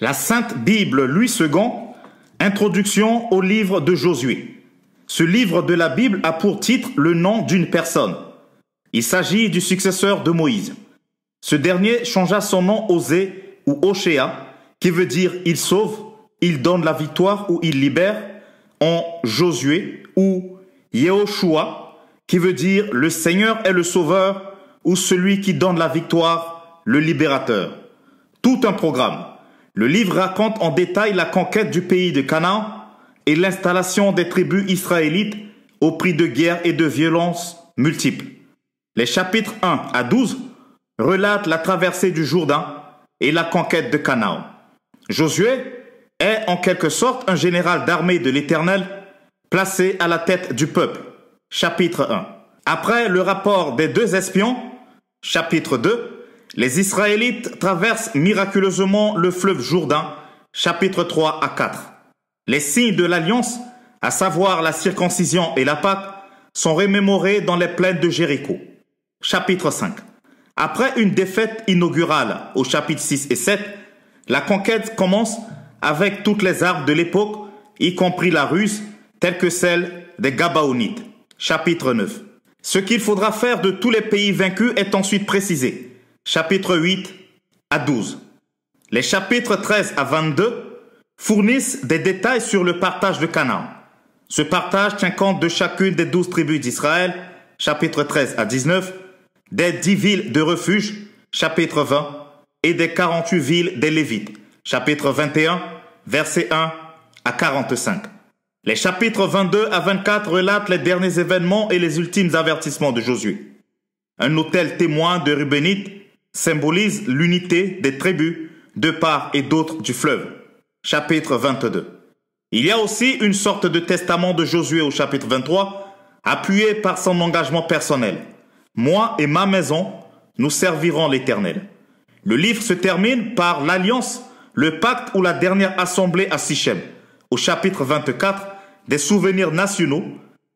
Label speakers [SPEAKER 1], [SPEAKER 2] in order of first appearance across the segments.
[SPEAKER 1] La Sainte Bible, Louis II, introduction au livre de Josué. Ce livre de la Bible a pour titre le nom d'une personne. Il s'agit du successeur de Moïse. Ce dernier changea son nom Osée ou Oshéa, qui veut dire « il sauve », « il donne la victoire » ou « il libère », en Josué ou Yehoshua, qui veut dire « le Seigneur est le sauveur » ou « celui qui donne la victoire, le libérateur ». Tout un programme. Le livre raconte en détail la conquête du pays de Canaan et l'installation des tribus israélites au prix de guerres et de violences multiples. Les chapitres 1 à 12 relatent la traversée du Jourdain et la conquête de Canaan. Josué est en quelque sorte un général d'armée de l'Éternel placé à la tête du peuple. Chapitre 1. Après le rapport des 2 espions, chapitre 2, les Israélites traversent miraculeusement le fleuve Jourdain, chapitre 3 à 4. Les signes de l'alliance, à savoir la circoncision et la Pâque, sont remémorés dans les plaines de Jéricho. Chapitre 5. Après une défaite inaugurale au chapitre 6 et 7, la conquête commence avec toutes les armes de l'époque, y compris la ruse, telle que celle des Gabaonites. Chapitre 9. Ce qu'il faudra faire de tous les pays vaincus est ensuite précisé. Chapitre 8 à 12. Les chapitres 13 à 22 fournissent des détails sur le partage de Canaan. Ce partage tient compte de chacune des 12 tribus d'Israël, chapitre 13 à 19, des 10 villes de refuge, chapitre 20, et des 48 villes des Lévites, chapitre 21, versets 1 à 45. Les chapitres 22 à 24 relatent les derniers événements et les ultimes avertissements de Josué. Un autel témoin de Rubénite symbolise l'unité des tribus de part et d'autre du fleuve. Chapitre 22. Il y a aussi une sorte de testament de Josué au chapitre 23, appuyé par son engagement personnel. Moi et ma maison, nous servirons l'Éternel. Le livre se termine par l'alliance, le pacte ou la dernière assemblée à Sichem. Au chapitre 24, des souvenirs nationaux,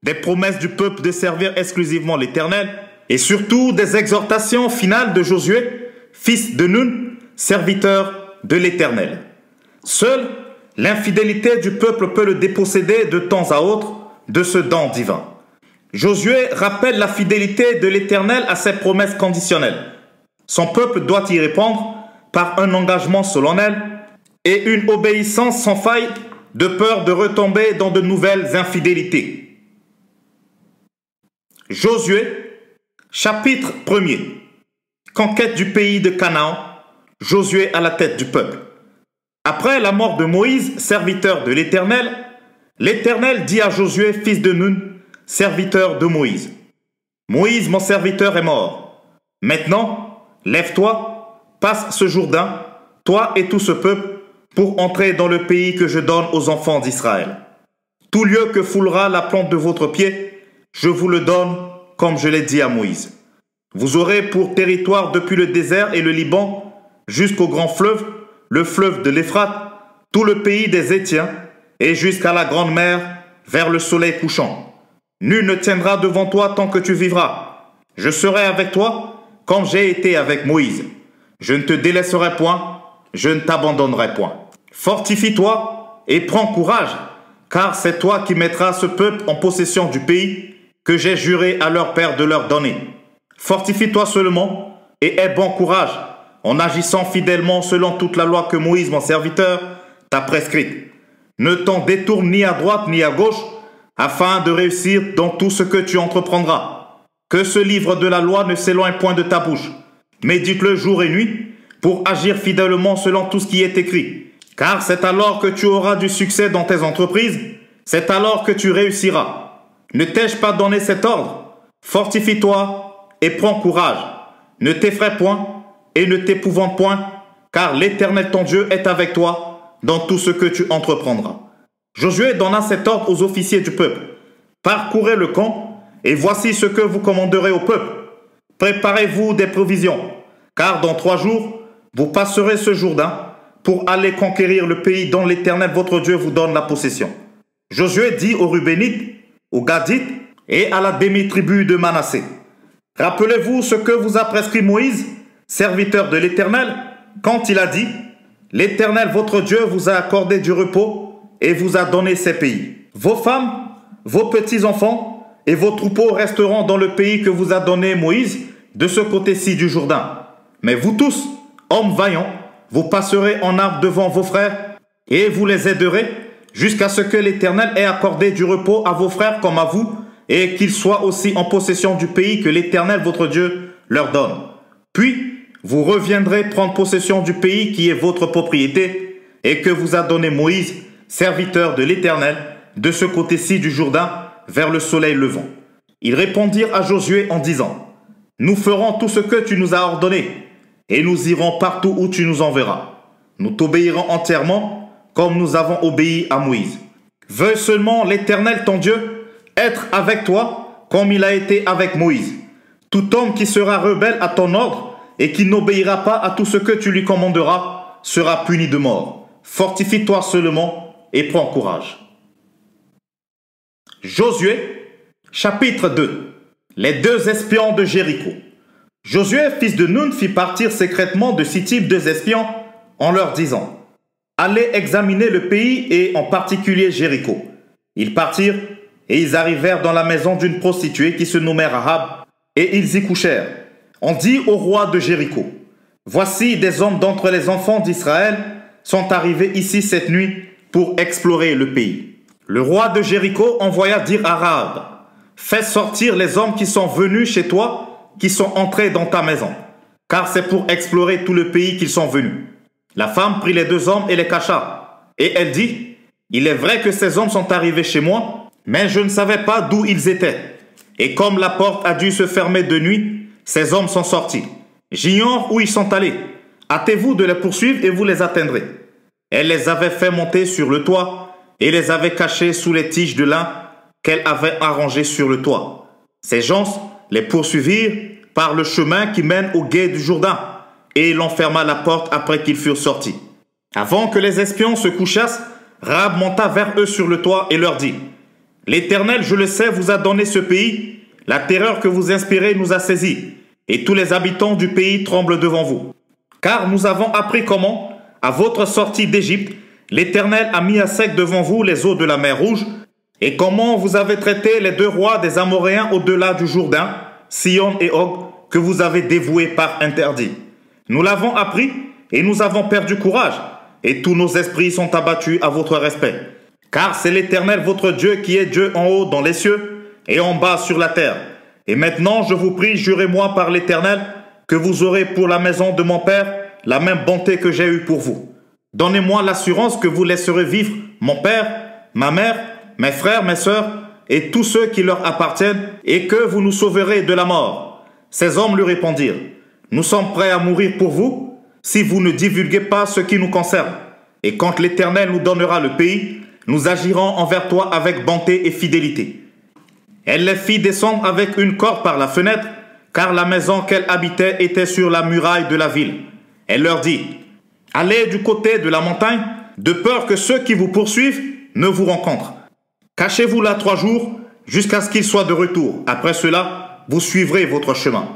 [SPEAKER 1] des promesses du peuple de servir exclusivement l'Éternel et surtout des exhortations finales de Josué, fils de Nun, serviteur de l'Éternel. Seule l'infidélité du peuple peut le déposséder de temps à autre de ce don divin. Josué rappelle la fidélité de l'Éternel à ses promesses conditionnelles. Son peuple doit y répondre par un engagement solennel et une obéissance sans faille de peur de retomber dans de nouvelles infidélités. Josué, chapitre 1er. Conquête du pays de Canaan, Josué à la tête du peuple. Après la mort de Moïse, serviteur de l'Éternel, l'Éternel dit à Josué, fils de Nun, serviteur de Moïse, « Moïse, mon serviteur, est mort. Maintenant, lève-toi, passe ce Jourdain, toi et tout ce peuple, pour entrer dans le pays que je donne aux enfants d'Israël. Tout lieu que foulera la plante de votre pied, je vous le donne comme je l'ai dit à Moïse. Vous aurez pour territoire depuis le désert et le Liban jusqu'au grand fleuve, le fleuve de l'Euphrate, tout le pays des Hétiens et jusqu'à la grande mer vers le soleil couchant. Nul ne tiendra devant toi tant que tu vivras. Je serai avec toi comme j'ai été avec Moïse. Je ne te délaisserai point, je ne t'abandonnerai point. Fortifie-toi et prends courage, car c'est toi qui mettras ce peuple en possession du pays que j'ai juré à leur père de leur donner. Fortifie-toi seulement et aie bon courage en agissant fidèlement selon toute la loi que Moïse, mon serviteur, t'a prescrite. Ne t'en détourne ni à droite ni à gauche, afin de réussir dans tout ce que tu entreprendras. Que ce livre de la loi ne s'éloigne point de ta bouche. Médite-le jour et nuit pour agir fidèlement selon tout ce qui est écrit. Car c'est alors que tu auras du succès dans tes entreprises, c'est alors que tu réussiras. Ne t'ai-je pas donné cet ordre? Fortifie-toi et prends courage. Ne t'effraie point et ne t'épouvante point, car l'Éternel ton Dieu est avec toi dans tout ce que tu entreprendras. Josué donna cet ordre aux officiers du peuple. Parcourez le camp, et voici ce que vous commanderez au peuple. Préparez-vous des provisions, car dans 3 jours, vous passerez ce Jourdain pour aller conquérir le pays dont l'Éternel votre Dieu vous donne la possession. Josué dit aux Rubénites, aux Gadites et à la demi-tribu de Manassé, « Rappelez-vous ce que vous a prescrit Moïse, serviteur de l'Éternel, quand il a dit, « l'Éternel votre Dieu vous a accordé du repos et vous a donné ces pays. Vos femmes, vos petits-enfants et vos troupeaux resteront dans le pays que vous a donné Moïse de ce côté-ci du Jourdain. Mais vous tous, hommes vaillants, vous passerez en arbre devant vos frères et vous les aiderez jusqu'à ce que l'Éternel ait accordé du repos à vos frères comme à vous et qu'ils soient aussi en possession du pays que l'Éternel votre Dieu leur donne. Puis, vous reviendrez prendre possession du pays qui est votre propriété et que vous a donné Moïse, serviteur de l'Éternel, de ce côté-ci du Jourdain, vers le soleil levant. Ils répondirent à Josué en disant, « Nous ferons tout ce que tu nous as ordonné, et nous irons partout où tu nous enverras. Nous t'obéirons entièrement, comme nous avons obéi à Moïse. Veuille seulement l'Éternel ton Dieu être avec toi, comme il a été avec Moïse. Tout homme qui sera rebelle à ton ordre et qui n'obéira pas à tout ce que tu lui commanderas sera puni de mort. Fortifie-toi seulement et prends courage. » Josué, chapitre 2. Les deux espions de Jéricho. Josué, fils de Nun, fit partir secrètement de Sittim deux espions en leur disant, « Allez examiner le pays et en particulier Jéricho. » Ils partirent et ils arrivèrent dans la maison d'une prostituée qui se nommait Rahab et ils y couchèrent. On dit au roi de Jéricho, « Voici des hommes d'entre les enfants d'Israël sont arrivés ici cette nuit pour explorer le pays. » Le roi de Jéricho envoya dire à Rahab, « Fais sortir les hommes qui sont venus chez toi, qui sont entrés dans ta maison, car c'est pour explorer tout le pays qu'ils sont venus. » La femme prit les deux hommes et les cacha. Et elle dit, « Il est vrai que ces hommes sont arrivés chez moi, mais je ne savais pas d'où ils étaient. Et comme la porte a dû se fermer de nuit, ces hommes sont sortis. J'ignore où ils sont allés. Hâtez-vous de les poursuivre et vous les atteindrez. » Elle les avait fait monter sur le toit et les avait cachés sous les tiges de lin qu'elle avait arrangées sur le toit. Ces gens les poursuivirent par le chemin qui mène au gué du Jourdain, et il enferma la porte après qu'ils furent sortis. Avant que les espions se couchassent, Rahab monta vers eux sur le toit et leur dit, « L'Éternel, je le sais, vous a donné ce pays. La terreur que vous inspirez nous a saisis, et tous les habitants du pays tremblent devant vous. Car nous avons appris comment, à votre sortie d'Égypte, l'Éternel a mis à sec devant vous les eaux de la mer Rouge, et comment vous avez traité les deux rois des Amoréens au-delà du Jourdain, Sihon et Og, que vous avez dévoués par interdit. Nous l'avons appris, et nous avons perdu courage, et tous nos esprits sont abattus à votre respect. Car c'est l'Éternel votre Dieu qui est Dieu en haut dans les cieux, et en bas sur la terre. Et maintenant, je vous prie, jurez-moi par l'Éternel, que vous aurez pour la maison de mon Père la même bonté que j'ai eue pour vous. Donnez-moi l'assurance que vous laisserez vivre mon père, ma mère, mes frères, mes sœurs, et tous ceux qui leur appartiennent, et que vous nous sauverez de la mort. » Ces hommes lui répondirent, « Nous sommes prêts à mourir pour vous, si vous ne divulguez pas ce qui nous concerne. Et quand l'Éternel nous donnera le pays, nous agirons envers toi avec bonté et fidélité. » Elle les fit descendre avec une corde par la fenêtre, car la maison qu'elle habitait était sur la muraille de la ville. Elle leur dit, « Allez du côté de la montagne, de peur que ceux qui vous poursuivent ne vous rencontrent. Cachez-vous là 3 jours, jusqu'à ce qu'ils soient de retour. Après cela, vous suivrez votre chemin. »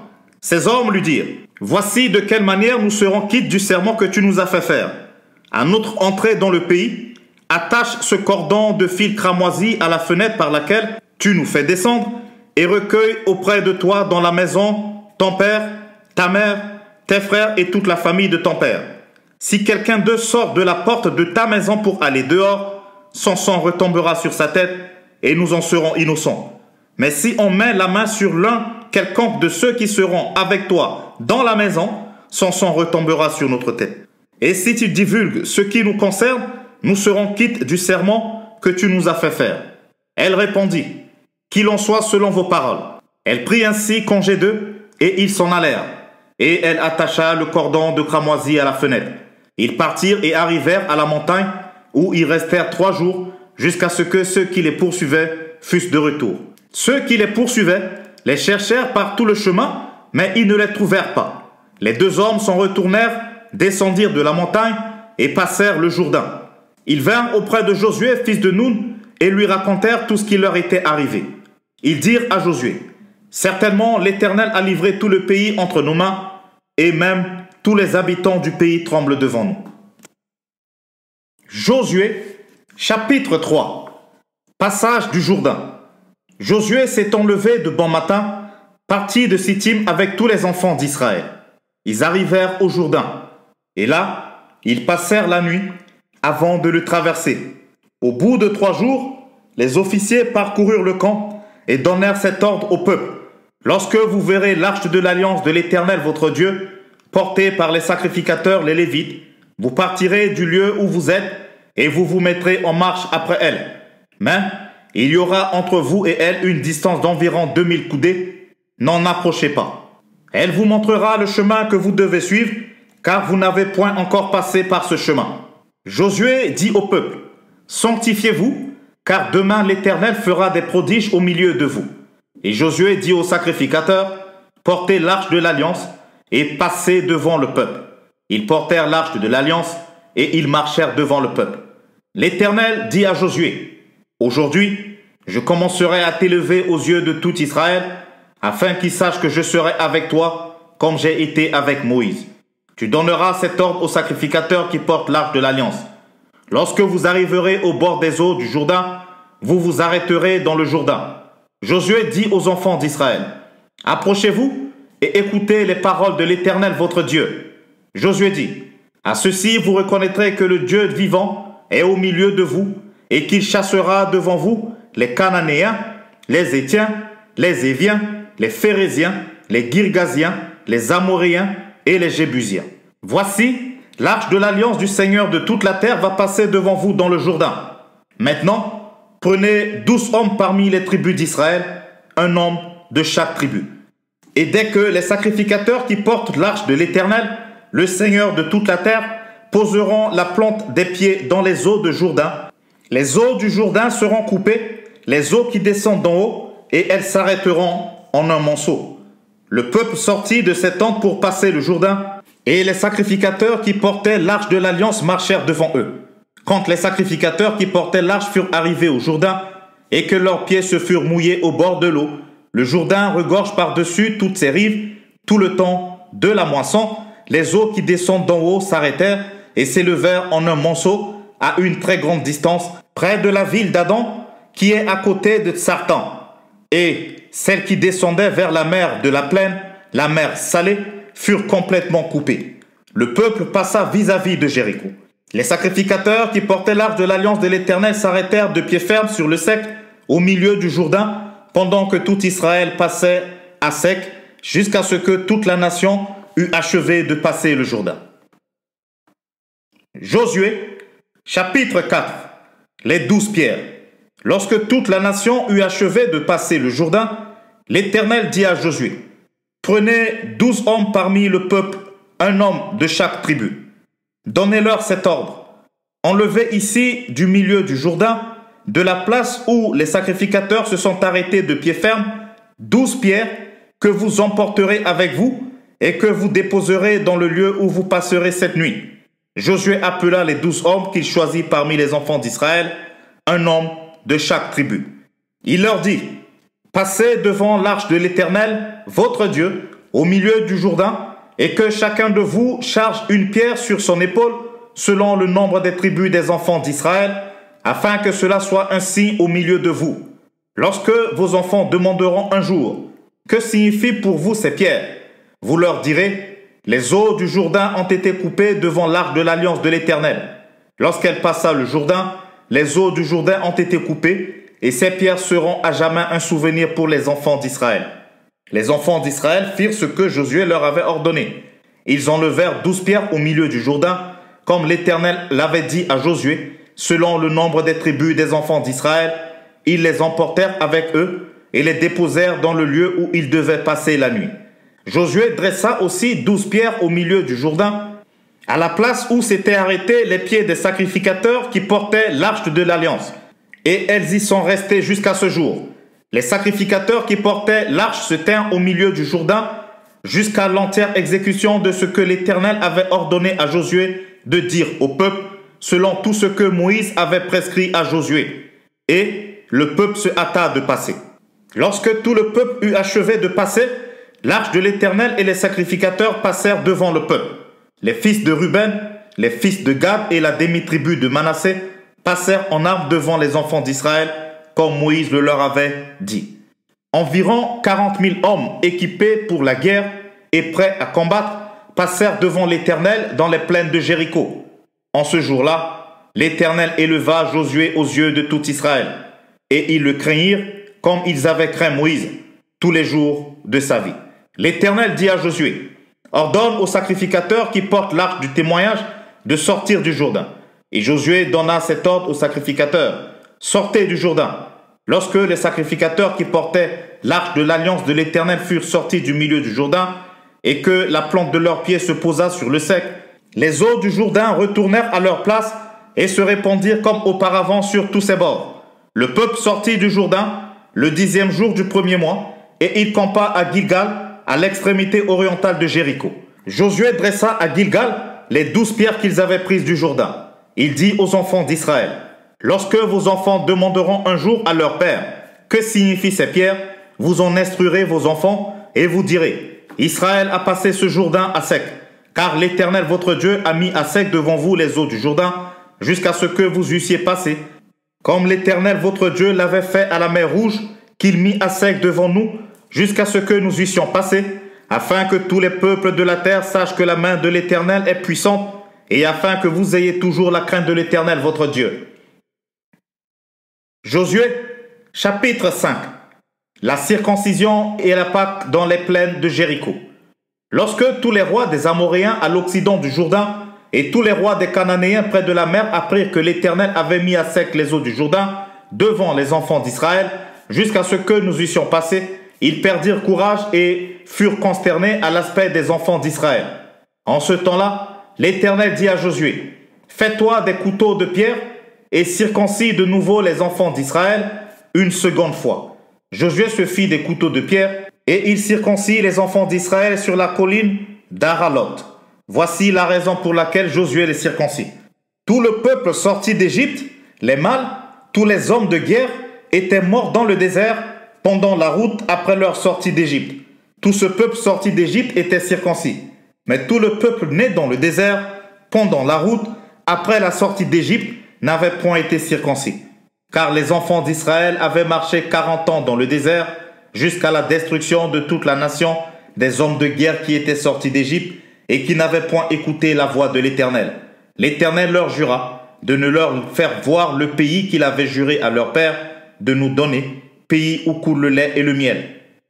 [SPEAKER 1] Ces hommes lui dirent, « Voici de quelle manière nous serons quittes du serment que tu nous as fait faire. À notre entrée dans le pays, attache ce cordon de fil cramoisi à la fenêtre par laquelle tu nous fais descendre, et recueille auprès de toi dans la maison ton père, ta mère, tes frères et toute la famille de ton père. Si quelqu'un d'eux sort de la porte de ta maison pour aller dehors, son sang retombera sur sa tête et nous en serons innocents. Mais si on met la main sur l'un quelconque de ceux qui seront avec toi dans la maison, son sang retombera sur notre tête. Et si tu divulgues ce qui nous concerne, nous serons quittes du serment que tu nous as fait faire. » Elle répondit, « Qu'il en soit selon vos paroles. » Elle prit ainsi congé d'eux et ils s'en allèrent. Et elle attacha le cordon de cramoisi à la fenêtre. Ils partirent et arrivèrent à la montagne où ils restèrent 3 jours jusqu'à ce que ceux qui les poursuivaient fussent de retour. Ceux qui les poursuivaient les cherchèrent par tout le chemin, mais ils ne les trouvèrent pas. Les 2 hommes s'en retournèrent, descendirent de la montagne et passèrent le Jourdain. Ils vinrent auprès de Josué, fils de Nun, et lui racontèrent tout ce qui leur était arrivé. Ils dirent à Josué, « Certainement l'Éternel a livré tout le pays entre nos mains, et même tous les habitants du pays tremblent devant nous. » Josué, chapitre 3. Passage du Jourdain. Josué s'étant levé de bon matin, partit de Sittim avec tous les enfants d'Israël. Ils arrivèrent au Jourdain, et là, ils passèrent la nuit avant de le traverser. Au bout de 3 jours, les officiers parcoururent le camp et donnèrent cet ordre au peuple. Lorsque vous verrez l'arche de l'alliance de l'Éternel votre Dieu, portée par les sacrificateurs, les Lévites, vous partirez du lieu où vous êtes et vous vous mettrez en marche après elle. Mais il y aura entre vous et elle une distance d'environ 2000 coudées. N'en approchez pas. Elle vous montrera le chemin que vous devez suivre, car vous n'avez point encore passé par ce chemin. Josué dit au peuple, sanctifiez-vous, car demain l'Éternel fera des prodiges au milieu de vous. Et Josué dit aux sacrificateurs, portez l'arche de l'alliance et passez devant le peuple. Ils portèrent l'arche de l'alliance et ils marchèrent devant le peuple. L'Éternel dit à Josué, aujourd'hui, je commencerai à t'élever aux yeux de tout Israël, afin qu'ils sachent que je serai avec toi, comme j'ai été avec Moïse. Tu donneras cet ordre aux sacrificateurs qui portent l'arche de l'alliance. Lorsque vous arriverez au bord des eaux du Jourdain, vous vous arrêterez dans le Jourdain. Josué dit aux enfants d'Israël, approchez-vous et écoutez les paroles de l'Éternel votre Dieu. Josué dit, à ceci vous reconnaîtrez que le Dieu vivant est au milieu de vous et qu'il chassera devant vous les Cananéens, les Hétiens, les Éviens, les Phéréziens, les Girgasiens, les Amoréens et les Jébusiens. Voici, l'arche de l'alliance du Seigneur de toute la terre va passer devant vous dans le Jourdain. Maintenant, prenez 12 hommes parmi les tribus d'Israël, un homme de chaque tribu. Et dès que les sacrificateurs qui portent l'arche de l'Éternel, le Seigneur de toute la terre, poseront la plante des pieds dans les eaux de Jourdain, les eaux du Jourdain seront coupées, les eaux qui descendent d'en haut, et elles s'arrêteront en un monceau. Le peuple sortit de cette tente pour passer le Jourdain, et les sacrificateurs qui portaient l'arche de l'alliance marchèrent devant eux. Quand les sacrificateurs qui portaient l'arche furent arrivés au Jourdain, et que leurs pieds se furent mouillés au bord de l'eau, le Jourdain regorge par-dessus toutes ses rives. Tout le temps de la moisson, les eaux qui descendent d'en haut s'arrêtèrent et s'élevèrent en un monceau à une très grande distance, près de la ville d'Adam, qui est à côté de Tsartan. Et celles qui descendaient vers la mer de la plaine, la mer Salée, furent complètement coupées. Le peuple passa vis-à-vis de Jéricho. Les sacrificateurs qui portaient l'arche de l'alliance de l'Éternel s'arrêtèrent de pied ferme sur le sec, au milieu du Jourdain, pendant que tout Israël passait à sec, jusqu'à ce que toute la nation eut achevé de passer le Jourdain. Josué, chapitre 4. Les 12 pierres. Lorsque toute la nation eut achevé de passer le Jourdain, l'Éternel dit à Josué, prenez 12 hommes parmi le peuple, un homme de chaque tribu. Donnez-leur cet ordre. Enlevez ici, du milieu du Jourdain, de la place où les sacrificateurs se sont arrêtés de pied ferme, 12 pierres que vous emporterez avec vous et que vous déposerez dans le lieu où vous passerez cette nuit. Josué appela les 12 hommes qu'il choisit parmi les enfants d'Israël, un homme de chaque tribu. Il leur dit, passez devant l'arche de l'Éternel, votre Dieu, au milieu du Jourdain, et que chacun de vous charge une pierre sur son épaule, selon le nombre des tribus des enfants d'Israël, afin que cela soit un signe au milieu de vous. Lorsque vos enfants demanderont un jour, que signifient pour vous ces pierres? Vous leur direz, les eaux du Jourdain ont été coupées devant l'arche de l'alliance de l'Éternel. Lorsqu'elle passa le Jourdain, les eaux du Jourdain ont été coupées, et ces pierres seront à jamais un souvenir pour les enfants d'Israël. Les enfants d'Israël firent ce que Josué leur avait ordonné. Ils enlevèrent 12 pierres au milieu du Jourdain, comme l'Éternel l'avait dit à Josué, selon le nombre des tribus des enfants d'Israël. Ils les emportèrent avec eux et les déposèrent dans le lieu où ils devaient passer la nuit. Josué dressa aussi 12 pierres au milieu du Jourdain, à la place où s'étaient arrêtés les pieds des sacrificateurs qui portaient l'arche de l'alliance. Et elles y sont restées jusqu'à ce jour. Les sacrificateurs qui portaient l'arche se tinrent au milieu du Jourdain jusqu'à l'entière exécution de ce que l'Éternel avait ordonné à Josué de dire au peuple, selon tout ce que Moïse avait prescrit à Josué. Et le peuple se hâta de passer. Lorsque tout le peuple eut achevé de passer, l'arche de l'Éternel et les sacrificateurs passèrent devant le peuple. Les fils de Ruben, les fils de Gad et la demi-tribu de Manassé passèrent en armes devant les enfants d'Israël, comme Moïse le leur avait dit. Environ 40 000 hommes équipés pour la guerre et prêts à combattre passèrent devant l'Éternel dans les plaines de Jéricho. En ce jour-là, l'Éternel éleva Josué aux yeux de tout Israël, et ils le craignirent comme ils avaient craint Moïse tous les jours de sa vie. L'Éternel dit à Josué: ordonne aux sacrificateurs qui portent l'arche du témoignage de sortir du Jourdain. Et Josué donna cet ordre aux sacrificateurs: sortez du Jourdain. Lorsque les sacrificateurs qui portaient l'arche de l'alliance de l'Éternel furent sortis du milieu du Jourdain, et que la plante de leurs pieds se posa sur le sec, les eaux du Jourdain retournèrent à leur place et se répandirent comme auparavant sur tous ses bords. Le peuple sortit du Jourdain le 10e jour du premier mois, et il campa à Gilgal, à l'extrémité orientale de Jéricho. Josué dressa à Gilgal les 12 pierres qu'ils avaient prises du Jourdain. Il dit aux enfants d'Israël: lorsque vos enfants demanderont un jour à leur père que signifient ces pierres, vous en instruirez vos enfants et vous direz: Israël a passé ce Jourdain à sec, car l'Éternel votre Dieu a mis à sec devant vous les eaux du Jourdain, jusqu'à ce que vous eussiez passé, comme l'Éternel votre Dieu l'avait fait à la mer Rouge, qu'il mit à sec devant nous, jusqu'à ce que nous eussions passé, afin que tous les peuples de la terre sachent que la main de l'Éternel est puissante, et afin que vous ayez toujours la crainte de l'Éternel votre Dieu. Josué, chapitre 5. La circoncision et la Pâque dans les plaines de Jéricho. Lorsque tous les rois des Amoréens à l'occident du Jourdain et tous les rois des Cananéens près de la mer apprirent que l'Éternel avait mis à sec les eaux du Jourdain devant les enfants d'Israël, jusqu'à ce que nous eussions passé, ils perdirent courage et furent consternés à l'aspect des enfants d'Israël. En ce temps-là, l'Éternel dit à Josué: fais-toi des couteaux de pierre et circoncis de nouveau les enfants d'Israël une seconde fois. Josué se fit des couteaux de pierre et il circoncit les enfants d'Israël sur la colline d'Aralot. Voici la raison pour laquelle Josué les circoncit. Tout le peuple sorti d'Égypte, les mâles, tous les hommes de guerre, étaient morts dans le désert pendant la route après leur sortie d'Égypte. Tout ce peuple sorti d'Égypte était circoncis. Mais tout le peuple né dans le désert pendant la route après la sortie d'Égypte n'avait point été circoncis. Car les enfants d'Israël avaient marché 40 ans dans le désert jusqu'à la destruction de toute la nation des hommes de guerre qui étaient sortis d'Égypte et qui n'avaient point écouté la voix de l'Éternel. L'Éternel leur jura de ne leur faire voir le pays qu'il avait juré à leur père de nous donner, pays où coule le lait et le miel.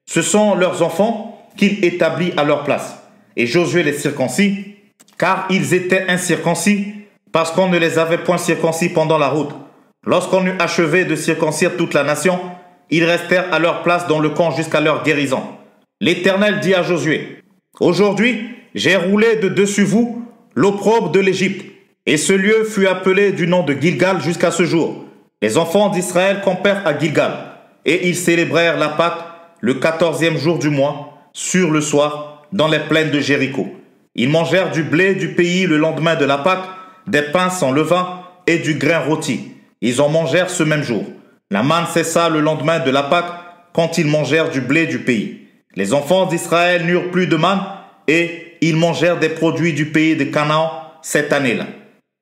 [SPEAKER 1] Ce sont leurs enfants qu'il établit à leur place. Et Josué les circoncis, car ils étaient incirconcis, parce qu'on ne les avait point circoncis pendant la route. Lorsqu'on eut achevé de circoncire toute la nation, ils restèrent à leur place dans le camp jusqu'à leur guérison. L'Éternel dit à Josué: aujourd'hui, j'ai roulé de dessus vous l'opprobre de l'Égypte, et ce lieu fut appelé du nom de Gilgal jusqu'à ce jour. Les enfants d'Israël campèrent à Gilgal, et ils célébrèrent la Pâque le 14e jour du mois, sur le soir, dans les plaines de Jéricho. Ils mangèrent du blé du pays le lendemain de la Pâque, des pains sans levain et du grain rôti. Ils en mangèrent ce même jour. La manne cessa le lendemain de la Pâque, quand ils mangèrent du blé du pays. Les enfants d'Israël n'eurent plus de manne, et ils mangèrent des produits du pays de Canaan cette année-là.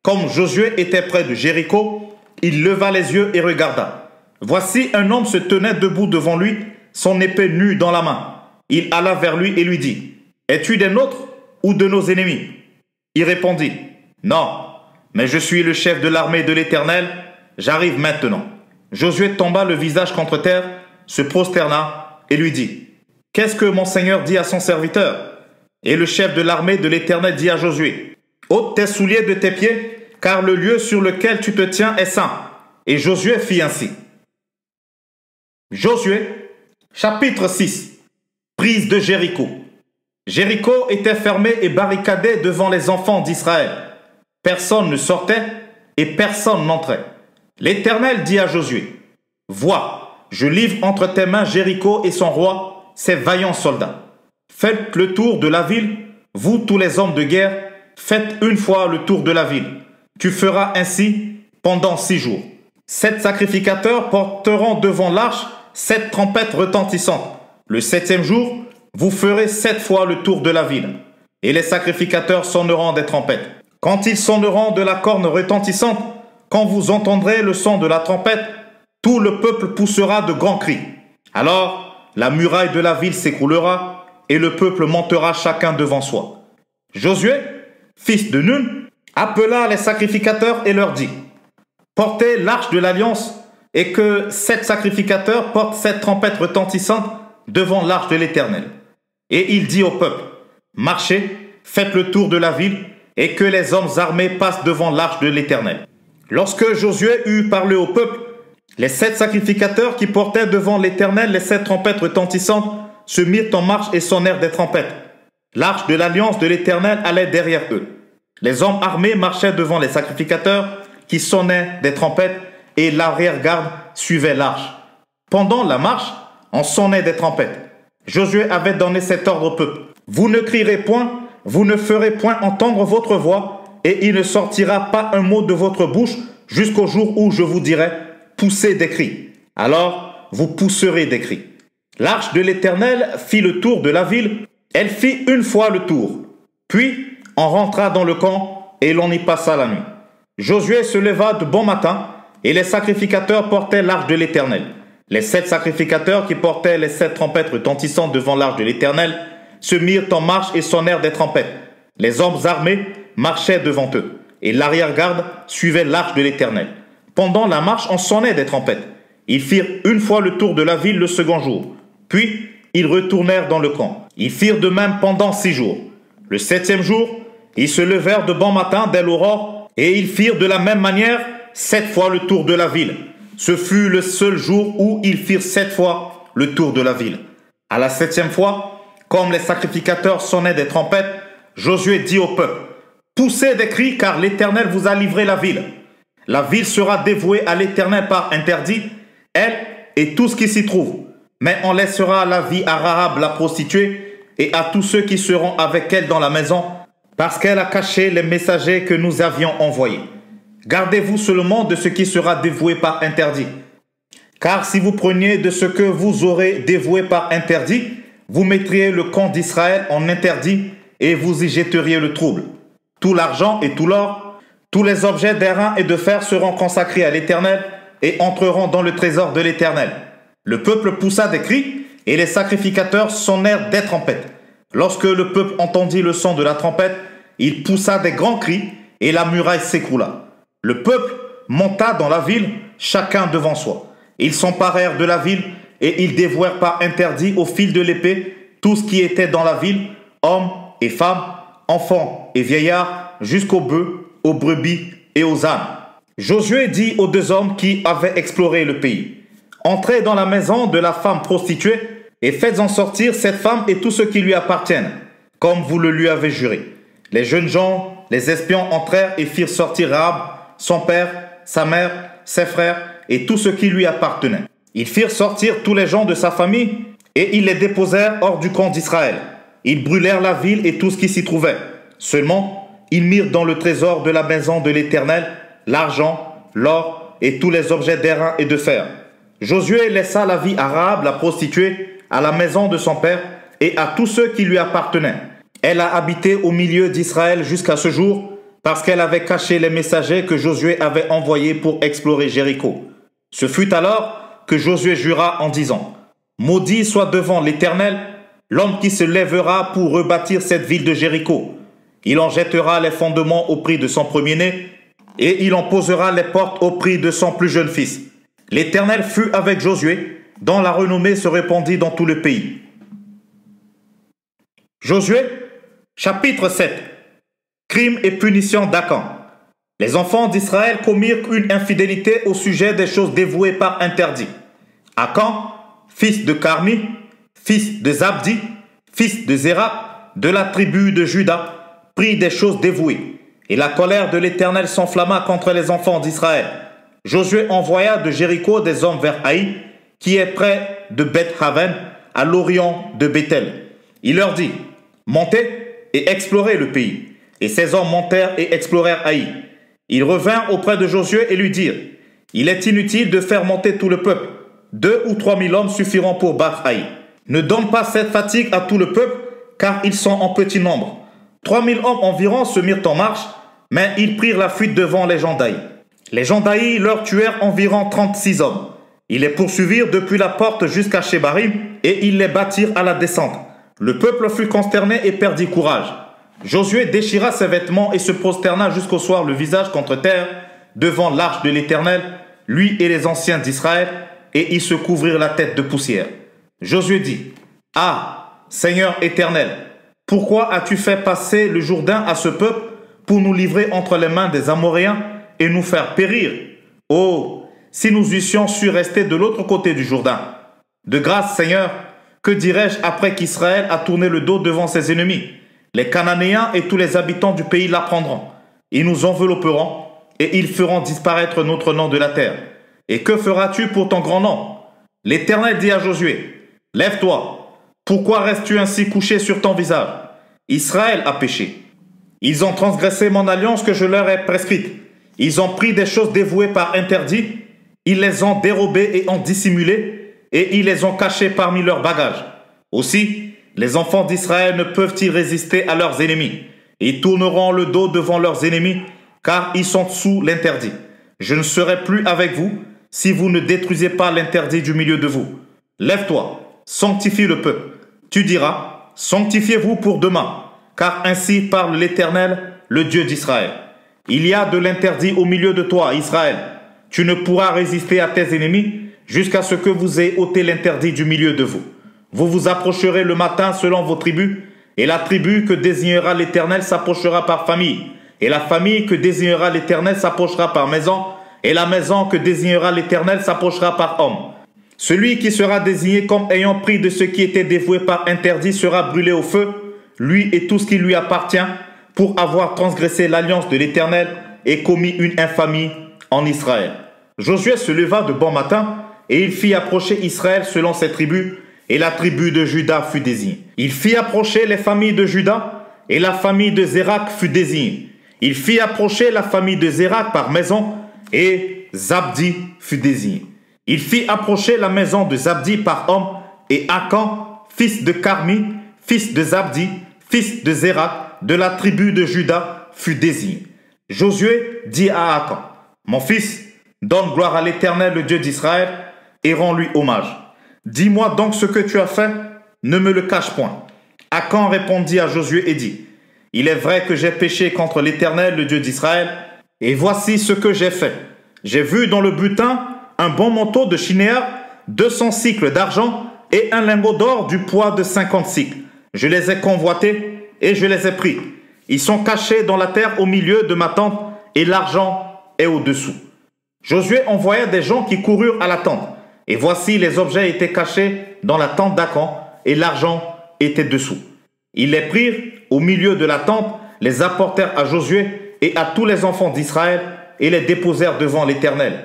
[SPEAKER 1] Comme Josué était près de Jéricho, il leva les yeux et regarda. Voici un homme se tenait debout devant lui, son épée nue dans la main. Il alla vers lui et lui dit: es-tu des nôtres ou de nos ennemis? Il répondit: non, mais je suis le chef de l'armée de l'Éternel, j'arrive maintenant. Josué tomba le visage contre terre, se prosterna et lui dit: qu'est-ce que mon Seigneur dit à son serviteur? Et le chef de l'armée de l'Éternel dit à Josué: ôte tes souliers de tes pieds, car le lieu sur lequel tu te tiens est saint. Et Josué fit ainsi. Josué, chapitre 6. Prise de Jéricho. Jéricho était fermé et barricadé devant les enfants d'Israël. Personne ne sortait et personne n'entrait. L'Éternel dit à Josué: vois, je livre entre tes mains Jéricho et son roi, ses vaillants soldats. Faites le tour de la ville, vous tous les hommes de guerre, faites une fois le tour de la ville. Tu feras ainsi pendant 6 jours. 7 sacrificateurs porteront devant l'arche 7 trompettes retentissantes. Le 7e jour, vous ferez 7 fois le tour de la ville, et les sacrificateurs sonneront des trompettes. Quand ils sonneront de la corne retentissante, quand vous entendrez le son de la trompette, tout le peuple poussera de grands cris. Alors, la muraille de la ville s'écroulera et le peuple montera chacun devant soi. Josué, fils de Nun, appela les sacrificateurs et leur dit: portez l'arche de l'alliance et que 7 sacrificateurs portent 7 trompettes retentissantes devant l'arche de l'Éternel. Et il dit au peuple: marchez, faites le tour de la ville et que les hommes armés passent devant l'arche de l'Éternel. Lorsque Josué eut parlé au peuple, les 7 sacrificateurs qui portaient devant l'Éternel les 7 trompettes retentissantes se mirent en marche et sonnèrent des trompettes. L'arche de l'alliance de l'Éternel allait derrière eux. Les hommes armés marchaient devant les sacrificateurs qui sonnaient des trompettes et l'arrière-garde suivait l'arche. Pendant la marche, on sonnait des trompettes. Josué avait donné cet ordre au peuple: vous ne crierez point, vous ne ferez point entendre votre voix, et il ne sortira pas un mot de votre bouche jusqu'au jour où je vous dirai: poussez des cris. Alors vous pousserez des cris. L'arche de l'Éternel fit le tour de la ville. Elle fit une fois le tour. Puis on rentra dans le camp et l'on y passa la nuit. Josué se leva de bon matin et les sacrificateurs portaient l'arche de l'Éternel. Les 7 sacrificateurs qui portaient les 7 trompettes retentissantes devant l'arche de l'Éternel se mirent en marche et sonnèrent des trompettes. Les hommes armés marchaient devant eux et l'arrière-garde suivait l'arche de l'Éternel. Pendant la marche, on sonnait des trompettes. Ils firent une fois le tour de la ville le second jour. Puis, ils retournèrent dans le camp. Ils firent de même pendant 6 jours. Le 7e jour, ils se levèrent de bon matin dès l'aurore et ils firent de la même manière 7 fois le tour de la ville. Ce fut le seul jour où ils firent 7 fois le tour de la ville. À la 7e fois, comme les sacrificateurs sonnaient des trompettes, Josué dit au peuple: poussez des cris car l'Éternel vous a livré la ville. La ville sera dévouée à l'Éternel par interdit, elle et tout ce qui s'y trouve. Mais on laissera la vie à Rahab la prostituée et à tous ceux qui seront avec elle dans la maison, parce qu'elle a caché les messagers que nous avions envoyés. Gardez-vous seulement de ce qui sera dévoué par interdit. Car si vous preniez de ce que vous aurez dévoué par interdit, vous mettriez le camp d'Israël en interdit et vous y jetteriez le trouble. Tout l'argent et tout l'or, tous les objets d'airain et de fer seront consacrés à l'Éternel et entreront dans le trésor de l'Éternel. Le peuple poussa des cris et les sacrificateurs sonnèrent des trompettes. Lorsque le peuple entendit le son de la trompette, il poussa des grands cris et la muraille s'écroula. Le peuple monta dans la ville, chacun devant soi. Ils s'emparèrent de la ville et ils dévouèrent par interdit au fil de l'épée tout ce qui était dans la ville, hommes et femmes, enfants et vieillards, jusqu'aux bœufs, aux brebis et aux ânes. Josué dit aux 2 hommes qui avaient exploré le pays: entrez dans la maison de la femme prostituée et faites-en sortir cette femme et tous ceux qui lui appartiennent, comme vous le lui avez juré. Les jeunes gens, les espions entrèrent et firent sortir Rahab, son père, sa mère, ses frères et tous ceux qui lui appartenaient. Ils firent sortir tous les gens de sa famille et ils les déposèrent hors du camp d'Israël. Ils brûlèrent la ville et tout ce qui s'y trouvait. Seulement, ils mirent dans le trésor de la maison de l'Éternel l'argent, l'or et tous les objets d'airain et de fer. Josué laissa la vie à Rahab la prostituée, à la maison de son père et à tous ceux qui lui appartenaient. Elle a habité au milieu d'Israël jusqu'à ce jour parce qu'elle avait caché les messagers que Josué avait envoyés pour explorer Jéricho. Ce fut alors que Josué jura en disant: maudit soit devant l'Éternel l'homme qui se lèvera pour rebâtir cette ville de Jéricho. Il en jettera les fondements au prix de son premier-né et il en posera les portes au prix de son plus jeune fils. L'Éternel fut avec Josué, dont la renommée se répandit dans tout le pays. Josué, chapitre 7. Crime et punition d'Akan. Les enfants d'Israël commirent une infidélité au sujet des choses dévouées par interdit. Akan, fils de Carmi, fils de Zabdi, fils de Zéra, de la tribu de Juda, prit des choses dévouées. Et la colère de l'Éternel s'enflamma contre les enfants d'Israël. Josué envoya de Jéricho des hommes vers Haï, qui est près de Beth-Haven, à l'orient de Bethel. Il leur dit: montez et explorez le pays. Et ces hommes montèrent et explorèrent Haï. Ils revinrent auprès de Josué et lui dirent: il est inutile de faire monter tout le peuple. 2 ou 3 000 hommes suffiront pour battre Haï. Ne donne pas cette fatigue à tout le peuple, car ils sont en petit nombre. 3 000 hommes environ se mirent en marche, mais ils prirent la fuite devant les gens d'Aï. Les gens d'Aï leur tuèrent environ 36 hommes. Ils les poursuivirent depuis la porte jusqu'à Shebarim et ils les battirent à la descente. Le peuple fut consterné et perdit courage. Josué déchira ses vêtements et se prosterna jusqu'au soir le visage contre terre devant l'arche de l'Éternel, lui et les anciens d'Israël, et ils se couvrirent la tête de poussière. Josué dit: « Ah, Seigneur éternel, pourquoi as-tu fait passer le Jourdain à ce peuple pour nous livrer entre les mains des Amoréens et nous faire périr? Oh, si nous eussions su rester de l'autre côté du Jourdain. De grâce, Seigneur, que dirais-je après qu'Israël a tourné le dos devant ses ennemis? Les Cananéens et tous les habitants du pays l'apprendront. Ils nous envelopperont et ils feront disparaître notre nom de la terre. Et que feras-tu pour ton grand nom? L'Éternel dit à Josué: « Lève-toi. Pourquoi restes-tu ainsi couché sur ton visage? Israël a péché. Ils ont transgressé mon alliance que je leur ai prescrite. Ils ont pris des choses dévouées par interdit. Ils les ont dérobées et ont dissimulées, et ils les ont cachées parmi leurs bagages. Aussi, les enfants d'Israël ne peuvent-ils résister à leurs ennemis? Ils tourneront le dos devant leurs ennemis, car ils sont sous l'interdit. Je ne serai plus avec vous si vous ne détruisez pas l'interdit du milieu de vous. Lève-toi, sanctifie le peuple. Tu diras: sanctifiez-vous pour demain, car ainsi parle l'Éternel, le Dieu d'Israël. Il y a de l'interdit au milieu de toi, Israël. Tu ne pourras résister à tes ennemis jusqu'à ce que vous ayez ôté l'interdit du milieu de vous. Vous vous approcherez le matin selon vos tribus, et la tribu que désignera l'Éternel s'approchera par famille, et la famille que désignera l'Éternel s'approchera par maison, et la maison que désignera l'Éternel s'approchera par homme. Celui qui sera désigné comme ayant pris de ce qui était dévoué par interdit sera brûlé au feu, lui et tout ce qui lui appartient, pour avoir transgressé l'alliance de l'Éternel et commis une infamie en Israël. » Josué se leva de bon matin, et il fit approcher Israël selon ses tribus, et la tribu de Juda fut désignée. Il fit approcher les familles de Juda, et la famille de Zérak fut désignée. Il fit approcher la famille de Zérak par maison, et Zabdi fut désigné. Il fit approcher la maison de Zabdi par homme, et Akan, fils de Carmi, fils de Zabdi, fils de Zérak, de la tribu de Juda, fut désigné. Josué dit à Akan: « Mon fils, donne gloire à l'Éternel, le Dieu d'Israël, et rends-lui hommage. Dis-moi donc ce que tu as fait, ne me le cache point. » Akan répondit à Josué et dit: « Il est vrai que j'ai péché contre l'Éternel, le Dieu d'Israël, et voici ce que j'ai fait. J'ai vu dans le butin un bon manteau de Shinéar, 200 cycles d'argent et un lingot d'or du poids de 50 cycles. Je les ai convoités et je les ai pris. Ils sont cachés dans la terre au milieu de ma tente et l'argent est au-dessous. » Josué envoya des gens qui coururent à la tente. Et voici les objets étaient cachés dans la tente d'Akan et l'argent était dessous. Ils les prirent au milieu de la tente, les apportèrent à Josué et à tous les enfants d'Israël et les déposèrent devant l'Éternel.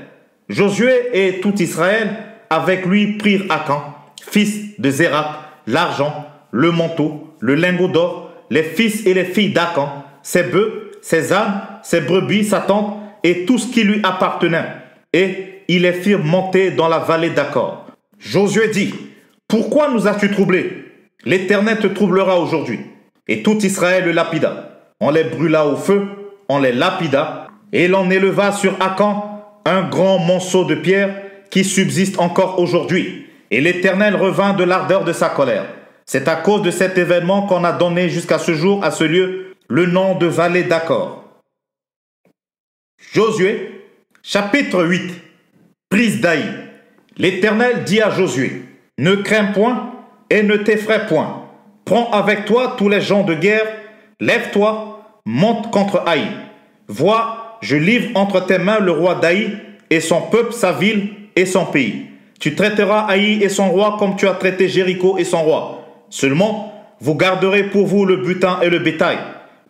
[SPEAKER 1] Josué et tout Israël avec lui prirent Akan, fils de Zérak, l'argent, le manteau, le lingot d'or, les fils et les filles d'Akan, ses bœufs, ses ânes, ses brebis, sa tente et tout ce qui lui appartenait. Et ils les firent monter dans la vallée d'Acor. Josué dit: « Pourquoi nous as-tu troublés? L'Éternel te troublera aujourd'hui. » Et tout Israël le lapida. On les brûla au feu, on les lapida, et l'on éleva sur Akan un grand monceau de pierre qui subsiste encore aujourd'hui. Et l'Éternel revint de l'ardeur de sa colère. C'est à cause de cet événement qu'on a donné jusqu'à ce jour à ce lieu le nom de vallée d'Acor. Josué, chapitre 8. Prise d'Aï. L'Éternel dit à Josué: « Ne crains point et ne t'effraie point. Prends avec toi tous les gens de guerre. Lève-toi, monte contre Aï. Vois, je livre entre tes mains le roi d'Aï et son peuple, sa ville et son pays. Tu traiteras Aï et son roi comme tu as traité Jéricho et son roi. Seulement, vous garderez pour vous le butin et le bétail.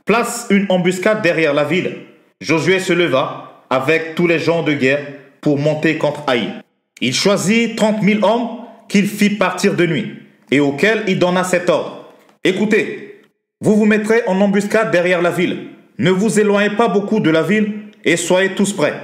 [SPEAKER 1] Place une embuscade derrière la ville. » Josué se leva avec tous les gens de guerre pour monter contre Aï. Il choisit 30 000 hommes qu'il fit partir de nuit et auxquels il donna cet ordre: « Écoutez, vous vous mettrez en embuscade derrière la ville. Ne vous éloignez pas beaucoup de la ville et soyez tous prêts.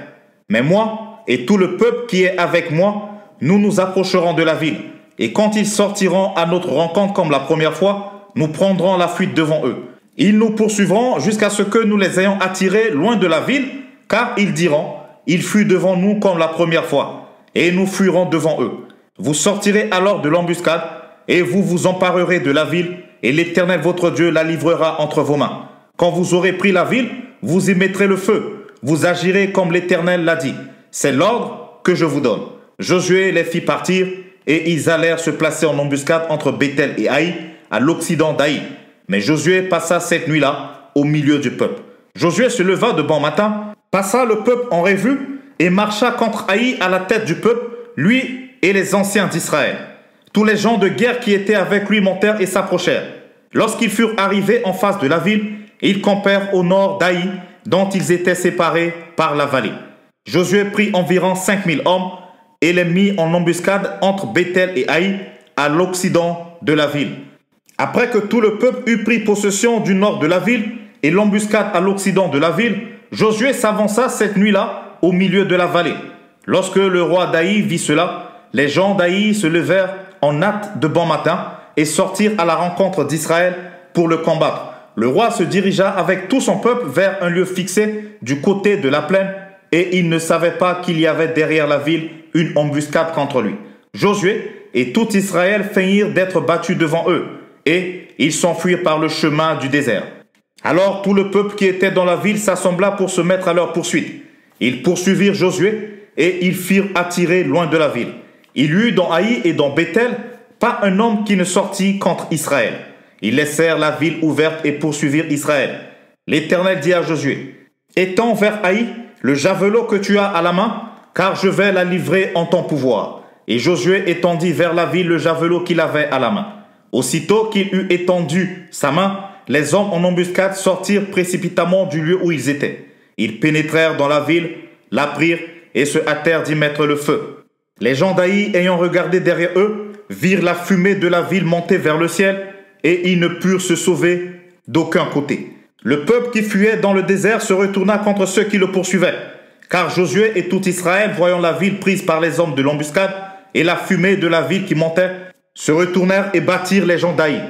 [SPEAKER 1] Mais moi et tout le peuple qui est avec moi, nous nous approcherons de la ville. Et quand ils sortiront à notre rencontre comme la première fois, nous prendrons la fuite devant eux. Ils nous poursuivront jusqu'à ce que nous les ayons attirés loin de la ville, car ils diront, il fut devant nous comme la première fois, et nous fuirons devant eux. Vous sortirez alors de l'embuscade, et vous vous emparerez de la ville, et l'Éternel votre Dieu la livrera entre vos mains. Quand vous aurez pris la ville, vous y mettrez le feu. Vous agirez comme l'Éternel l'a dit. C'est l'ordre que je vous donne. Josué les fit partir, et ils allèrent se placer en embuscade entre Béthel et Haï, à l'occident d'Haï. Mais Josué passa cette nuit-là au milieu du peuple. Josué se leva de bon matin, passa le peuple en revue, et marcha contre Haï à la tête du peuple, lui et les anciens d'Israël. Tous les gens de guerre qui étaient avec lui montèrent et s'approchèrent. Lorsqu'ils furent arrivés en face de la ville, ils campèrent au nord d'Haï, dont ils étaient séparés par la vallée. Josué prit environ 5000 hommes et les mit en embuscade entre Béthel et Haï, à l'occident de la ville. Après que tout le peuple eut pris possession du nord de la ville et l'embuscade à l'occident de la ville, Josué s'avança cette nuit-là au milieu de la vallée. Lorsque le roi d'Haï vit cela, les gens d'Haï se levèrent en hâte de bon matin et sortirent à la rencontre d'Israël pour le combattre. Le roi se dirigea avec tout son peuple vers un lieu fixé du côté de la plaine, et il ne savait pas qu'il y avait derrière la ville une embuscade contre lui. Josué et tout Israël feignirent d'être battus devant eux, et ils s'enfuirent par le chemin du désert. Alors tout le peuple qui était dans la ville s'assembla pour se mettre à leur poursuite. Ils poursuivirent Josué, et ils firent attirer loin de la ville. Il y eut dans Haï et dans Béthel pas un homme qui ne sortit contre Israël. Ils laissèrent la ville ouverte et poursuivirent Israël. L'Éternel dit à Josué, « Étends vers Haï le javelot que tu as à la main, car je vais la livrer en ton pouvoir. » Et Josué étendit vers la ville le javelot qu'il avait à la main. Aussitôt qu'il eut étendu sa main, les hommes en embuscade sortirent précipitamment du lieu où ils étaient. Ils pénétrèrent dans la ville, la prirent et se hâtèrent d'y mettre le feu. Les gens d'Haï, ayant regardé derrière eux, virent la fumée de la ville monter vers le ciel, et ils ne purent se sauver d'aucun côté. Le peuple qui fuyait dans le désert se retourna contre ceux qui le poursuivaient, car Josué et tout Israël, voyant la ville prise par les hommes de l'embuscade et la fumée de la ville qui montait, se retournèrent et battirent les gens d'Haï.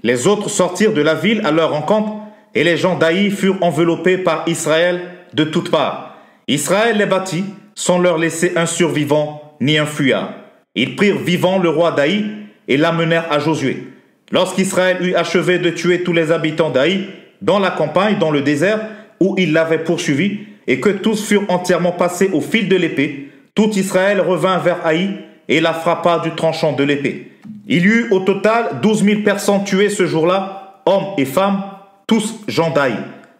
[SPEAKER 1] Les autres sortirent de la ville à leur rencontre, et les gens d'Haï furent enveloppés par Israël de toutes parts. Israël les battit, sans leur laisser un survivant ni un fuyard. Ils prirent vivant le roi d'Haï et l'amenèrent à Josué. Lorsqu'Israël eut achevé de tuer tous les habitants d'Haï, dans la campagne, dans le désert, où il l'avait poursuivi, et que tous furent entièrement passés au fil de l'épée, tout Israël revint vers Haï et la frappa du tranchant de l'épée. Il y eut au total 12 000 personnes tuées ce jour-là, hommes et femmes, tous gens d'Haï.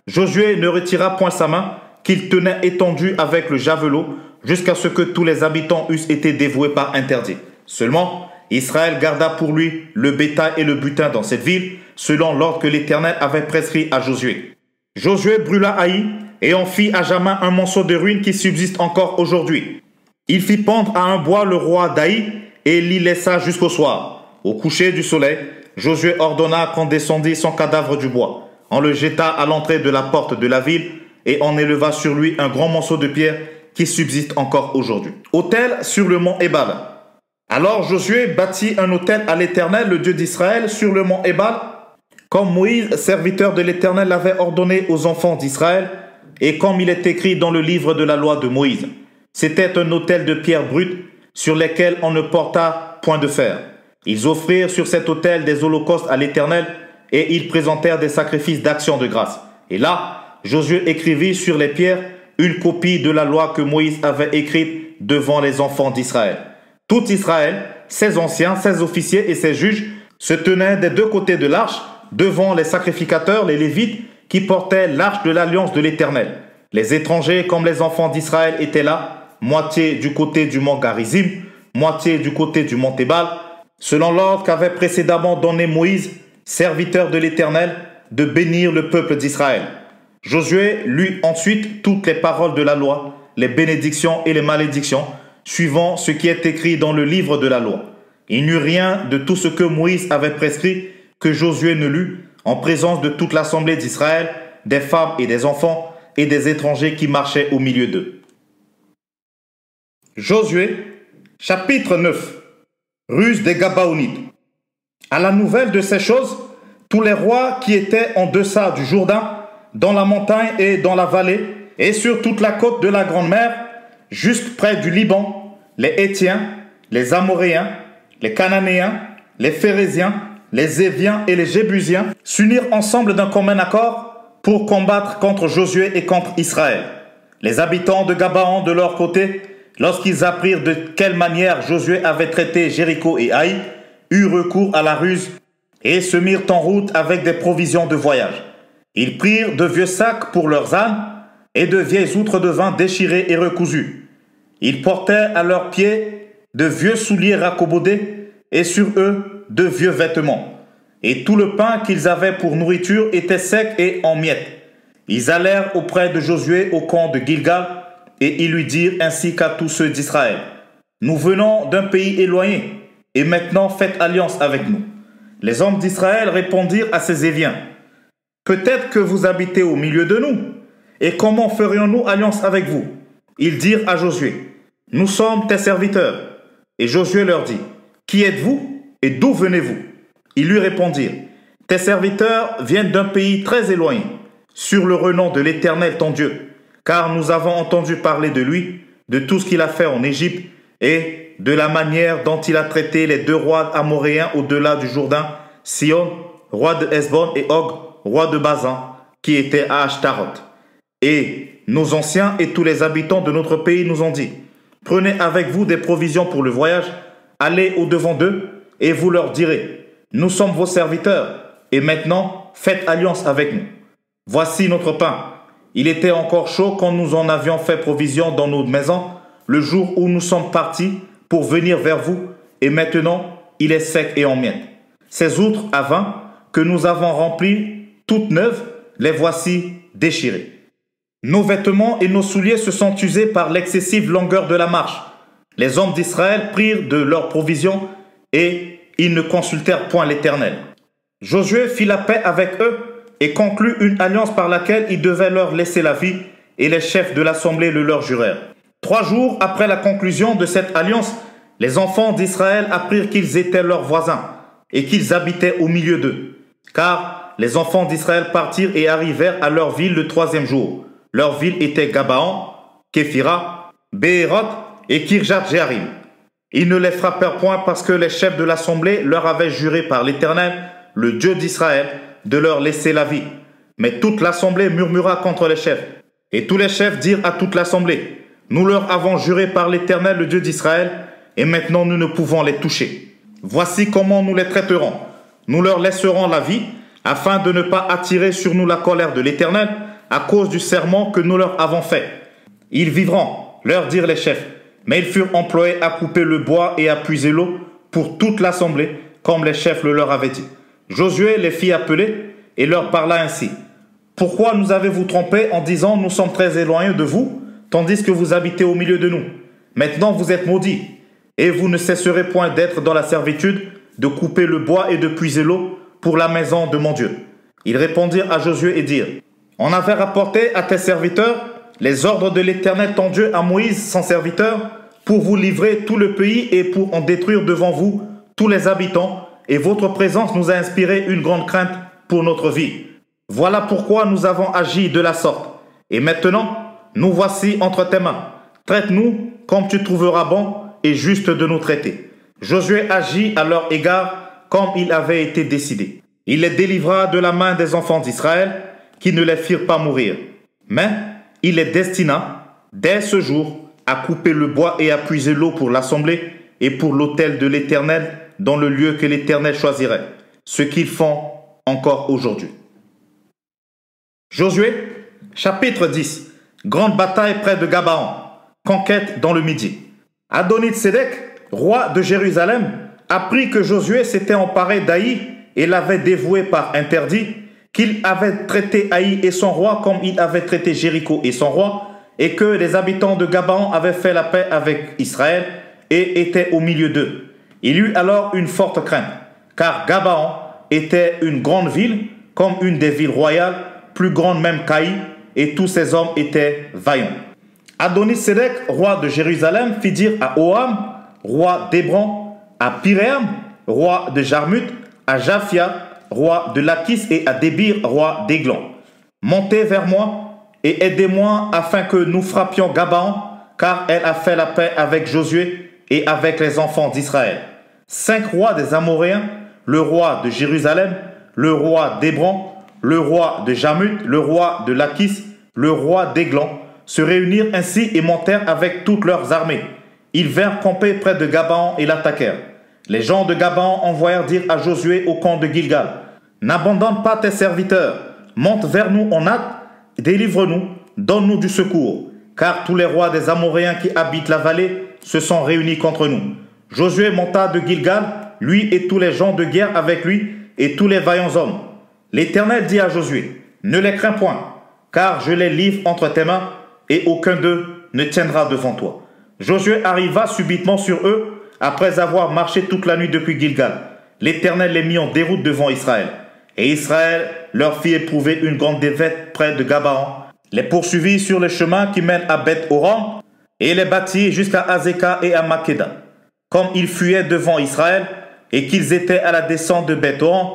[SPEAKER 1] Josué ne retira point sa main, qu'il tenait étendue avec le javelot, jusqu'à ce que tous les habitants eussent été dévoués par interdit. Seulement, Israël garda pour lui le bétail et le butin dans cette ville, selon l'ordre que l'Éternel avait prescrit à Josué. Josué brûla Haï et en fit à jamais un monceau de ruines qui subsiste encore aujourd'hui. Il fit pendre à un bois le roi d'Haï et l'y laissa jusqu'au soir. Au coucher du soleil, Josué ordonna qu'on descendît son cadavre du bois. On le jeta à l'entrée de la porte de la ville et on éleva sur lui un grand monceau de pierre qui subsiste encore aujourd'hui. Autel sur le mont Ébal. Alors Josué bâtit un autel à l'Éternel, le Dieu d'Israël, sur le mont Ébal, comme Moïse, serviteur de l'Éternel, l'avait ordonné aux enfants d'Israël, et comme il est écrit dans le livre de la loi de Moïse. C'était un autel de pierre brute, sur lesquels on ne porta point de fer. Ils offrirent sur cet autel des holocaustes à l'Éternel, et ils présentèrent des sacrifices d'action de grâce. Et là, Josué écrivit sur les pierres une copie de la loi que Moïse avait écrite devant les enfants d'Israël. Tout Israël, ses anciens, ses officiers et ses juges se tenaient des deux côtés de l'arche, devant les sacrificateurs, les Lévites, qui portaient l'arche de l'alliance de l'Éternel. Les étrangers, comme les enfants d'Israël, étaient là, moitié du côté du mont Garizim, moitié du côté du mont Ébal, selon l'ordre qu'avait précédemment donné Moïse, serviteur de l'Éternel, de bénir le peuple d'Israël. Josué lut ensuite toutes les paroles de la loi, les bénédictions et les malédictions, suivant ce qui est écrit dans le livre de la loi. Il n'y eut rien de tout ce que Moïse avait prescrit que Josué ne lut, en présence de toute l'assemblée d'Israël, des femmes et des enfants, et des étrangers qui marchaient au milieu d'eux. Josué, chapitre 9. Ruse des Gabaonites. À la nouvelle de ces choses, tous les rois qui étaient en deçà du Jourdain, dans la montagne et dans la vallée, et sur toute la côte de la Grande Mer, jusque près du Liban, les Hétiens, les Amoréens, les Cananéens, les Phérésiens, les Éviens et les Jébusiens, s'unirent ensemble d'un commun accord pour combattre contre Josué et contre Israël. Les habitants de Gabaon, de leur côté, lorsqu'ils apprirent de quelle manière Josué avait traité Jéricho et Haï, eurent recours à la ruse et se mirent en route avec des provisions de voyage. Ils prirent de vieux sacs pour leurs ânes et de vieilles outres de vin déchirées et recousues. Ils portaient à leurs pieds de vieux souliers raccommodés et sur eux de vieux vêtements. Et tout le pain qu'ils avaient pour nourriture était sec et en miettes. Ils allèrent auprès de Josué au camp de Gilgal et ils lui dirent ainsi qu'à tous ceux d'Israël: Nous venons d'un pays éloigné et maintenant faites alliance avec nous. Les hommes d'Israël répondirent à ces Éviens: Peut-être que vous habitez au milieu de nous. Et comment ferions-nous alliance avec vous? Ils dirent à Josué: Nous sommes tes serviteurs. Et Josué leur dit: Qui êtes-vous et d'où venez-vous? Ils lui répondirent: Tes serviteurs viennent d'un pays très éloigné, sur le renom de l'Éternel ton Dieu, car nous avons entendu parler de lui, de tout ce qu'il a fait en Égypte et de la manière dont il a traité les deux rois amoréens au-delà du Jourdain, Sihon, roi de Hesbon, et Og, roi de Basan, qui était à Ashtaroth. Et nos anciens et tous les habitants de notre pays nous ont dit: Prenez avec vous des provisions pour le voyage, allez au-devant d'eux, et vous leur direz: Nous sommes vos serviteurs, et maintenant faites alliance avec nous. Voici notre pain. Il était encore chaud quand nous en avions fait provision dans nos maisons, le jour où nous sommes partis pour venir vers vous, et maintenant il est sec et en miettes. Ces outres à vin que nous avons remplies, toutes neuves, les voici déchirées. Nos vêtements et nos souliers se sont usés par l'excessive longueur de la marche. Les hommes d'Israël prirent de leurs provisions et ils ne consultèrent point l'Éternel. Josué fit la paix avec eux et conclut une alliance par laquelle il devait leur laisser la vie, et les chefs de l'assemblée le leur jurèrent. 3 jours après la conclusion de cette alliance, les enfants d'Israël apprirent qu'ils étaient leurs voisins et qu'ils habitaient au milieu d'eux. Car les enfants d'Israël partirent et arrivèrent à leur ville le 3e jour. Leur ville était Gabaon, Képhira, Béhéroth et Kirjath-Jéarim. Ils ne les frappèrent point parce que les chefs de l'assemblée leur avaient juré par l'Éternel, le Dieu d'Israël, de leur laisser la vie. Mais toute l'assemblée murmura contre les chefs. Et tous les chefs dirent à toute l'assemblée: Nous leur avons juré par l'Éternel, le Dieu d'Israël, et maintenant nous ne pouvons les toucher. Voici comment nous les traiterons. Nous leur laisserons la vie, afin de ne pas attirer sur nous la colère de l'Éternel, à cause du serment que nous leur avons fait. Ils vivront, leur dirent les chefs. Mais ils furent employés à couper le bois et à puiser l'eau pour toute l'assemblée, comme les chefs le leur avaient dit. Josué les fit appeler et leur parla ainsi: Pourquoi nous avez-vous trompés en disant: Nous sommes très éloignés de vous, tandis que vous habitez au milieu de nous? Maintenant vous êtes maudits, et vous ne cesserez point d'être dans la servitude, de couper le bois et de puiser l'eau pour la maison de mon Dieu. Ils répondirent à Josué et dirent: On avait rapporté à tes serviteurs les ordres de l'Éternel ton Dieu à Moïse son serviteur, pour vous livrer tout le pays et pour en détruire devant vous tous les habitants, et votre présence nous a inspiré une grande crainte pour notre vie. Voilà pourquoi nous avons agi de la sorte. Et maintenant, nous voici entre tes mains. Traite-nous comme tu trouveras bon et juste de nous traiter. Josué agit à leur égard comme il avait été décidé. Il les délivra de la main des enfants d'Israël, qui ne les firent pas mourir. Mais il les destina, dès ce jour, à couper le bois et à puiser l'eau pour l'assemblée et pour l'autel de l'Éternel, dans le lieu que l'Éternel choisirait, ce qu'ils font encore aujourd'hui. Josué, chapitre 10. Grande bataille près de Gabaon, conquête dans le Midi. Adonit-Sédec, roi de Jérusalem, apprit que Josué s'était emparé d'Haï et l'avait dévoué par interdit, qu'il avait traité Haï et son roi comme il avait traité Jéricho et son roi, et que les habitants de Gabaon avaient fait la paix avec Israël et étaient au milieu d'eux. Il eut alors une forte crainte, car Gabaon était une grande ville, comme une des villes royales, plus grande même qu'Haï, et tous ses hommes étaient vaillants. Adonit-Sédec, roi de Jérusalem, fit dire à Oham, roi d'Hébron, à Piréam, roi de Jarmuth, à Japhia roi de Lachis, et à Débir, roi d'Églon. Montez vers moi et aidez-moi afin que nous frappions Gabaon, car elle a fait la paix avec Josué et avec les enfants d'Israël. 5 rois des Amoréens, le roi de Jérusalem, le roi d'Hébron, le roi de Jarmuth, le roi de Lachis, le roi d'Églon, se réunirent ainsi et montèrent avec toutes leurs armées. Ils vinrent camper près de Gabaon et l'attaquèrent. Les gens de Gabaon envoyèrent dire à Josué au camp de Gilgal: N'abandonne pas tes serviteurs, monte vers nous en hâte, délivre-nous, donne-nous du secours, car tous les rois des Amoréens qui habitent la vallée se sont réunis contre nous. Josué monta de Gilgal, lui et tous les gens de guerre avec lui, et tous les vaillants hommes. L'Éternel dit à Josué: Ne les crains point, car je les livre entre tes mains, et aucun d'eux ne tiendra devant toi. Josué arriva subitement sur eux, après avoir marché toute la nuit depuis Gilgal. L'Éternel les mit en déroute devant Israël. Et Israël leur fit éprouver une grande défaite près de Gabaon, les poursuivit sur le chemin qui mène à Beth-Horon, et les battit jusqu'à Azekah et à Makeda. Comme ils fuyaient devant Israël, et qu'ils étaient à la descente de Beth-Horon,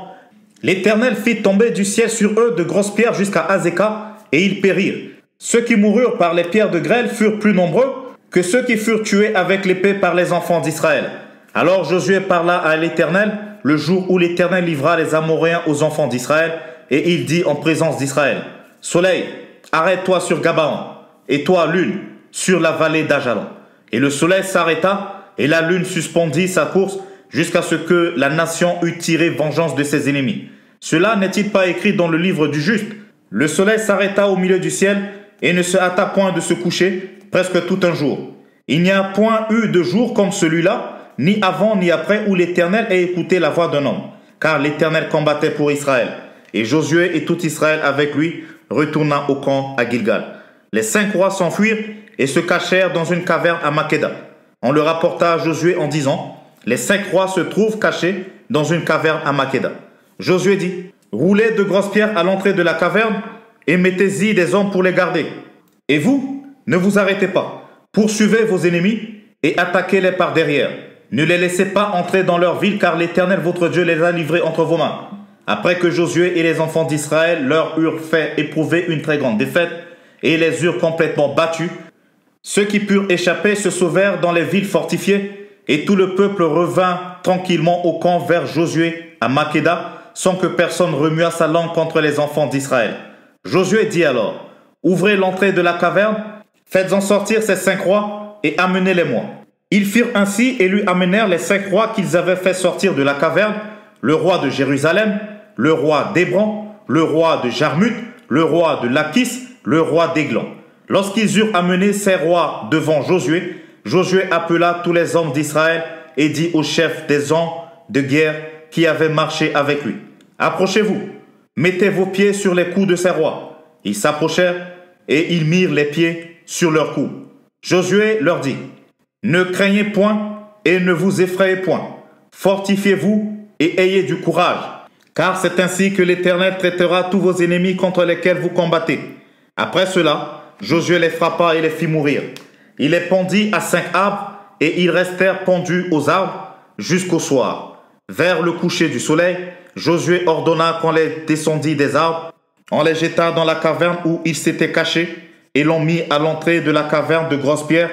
[SPEAKER 1] l'Éternel fit tomber du ciel sur eux de grosses pierres jusqu'à Azekah, et ils périrent. Ceux qui moururent par les pierres de grêle furent plus nombreux que ceux qui furent tués avec l'épée par les enfants d'Israël. Alors Josué parla à l'Éternel le jour où l'Éternel livra les Amoréens aux enfants d'Israël, et il dit en présence d'Israël: Soleil, arrête-toi sur Gabaon, et toi, lune, sur la vallée d'Ajalon. Et le soleil s'arrêta, et la lune suspendit sa course, jusqu'à ce que la nation eût tiré vengeance de ses ennemis. Cela n'est-il pas écrit dans le livre du juste? Le soleil s'arrêta au milieu du ciel, et ne se hâta point de se coucher, presque tout un jour. Il n'y a point eu de jour comme celui-là, ni avant ni après, où l'Éternel ait écouté la voix d'un homme, car l'Éternel combattait pour Israël. Et Josué et tout Israël avec lui retourna au camp à Gilgal. Les 5 rois s'enfuirent et se cachèrent dans une caverne à Makeda. On le rapporta à Josué en disant: Les 5 rois se trouvent cachés dans une caverne à Makeda. Josué dit: Roulez de grosses pierres à l'entrée de la caverne et mettez-y des hommes pour les garder. Et vous, ne vous arrêtez pas. Poursuivez vos ennemis et attaquez-les par derrière. Ne les laissez pas entrer dans leur ville, car l'Éternel votre Dieu les a livrés entre vos mains. Après que Josué et les enfants d'Israël leur eurent fait éprouver une très grande défaite et les eurent complètement battus, ceux qui purent échapper se sauvèrent dans les villes fortifiées, et tout le peuple revint tranquillement au camp vers Josué à Makeda, sans que personne remuât sa langue contre les enfants d'Israël. Josué dit alors: Ouvrez l'entrée de la caverne, faites-en sortir ces 5 rois et amenez-les-moi. Ils firent ainsi et lui amenèrent les 5 rois qu'ils avaient fait sortir de la caverne, le roi de Jérusalem, le roi d'Hébron, le roi de Jarmuth, le roi de Lachis, le roi d'Églon. Lorsqu'ils eurent amené ces rois devant Josué, Josué appela tous les hommes d'Israël et dit aux chefs des hommes de guerre qui avaient marché avec lui: Approchez-vous, mettez vos pieds sur les coups de ces rois. Ils s'approchèrent et ils mirent les pieds sur leurs coups. Josué leur dit: Ne craignez point et ne vous effrayez point. Fortifiez-vous et ayez du courage, car c'est ainsi que l'Éternel traitera tous vos ennemis contre lesquels vous combattez. Après cela, Josué les frappa et les fit mourir. Il les pendit à 5 arbres, et ils restèrent pendus aux arbres jusqu'au soir. Vers le coucher du soleil, Josué ordonna qu'on les descendit des arbres. On les jeta dans la caverne où ils s'étaient cachés, et l'on mit à l'entrée de la caverne de grosses pierres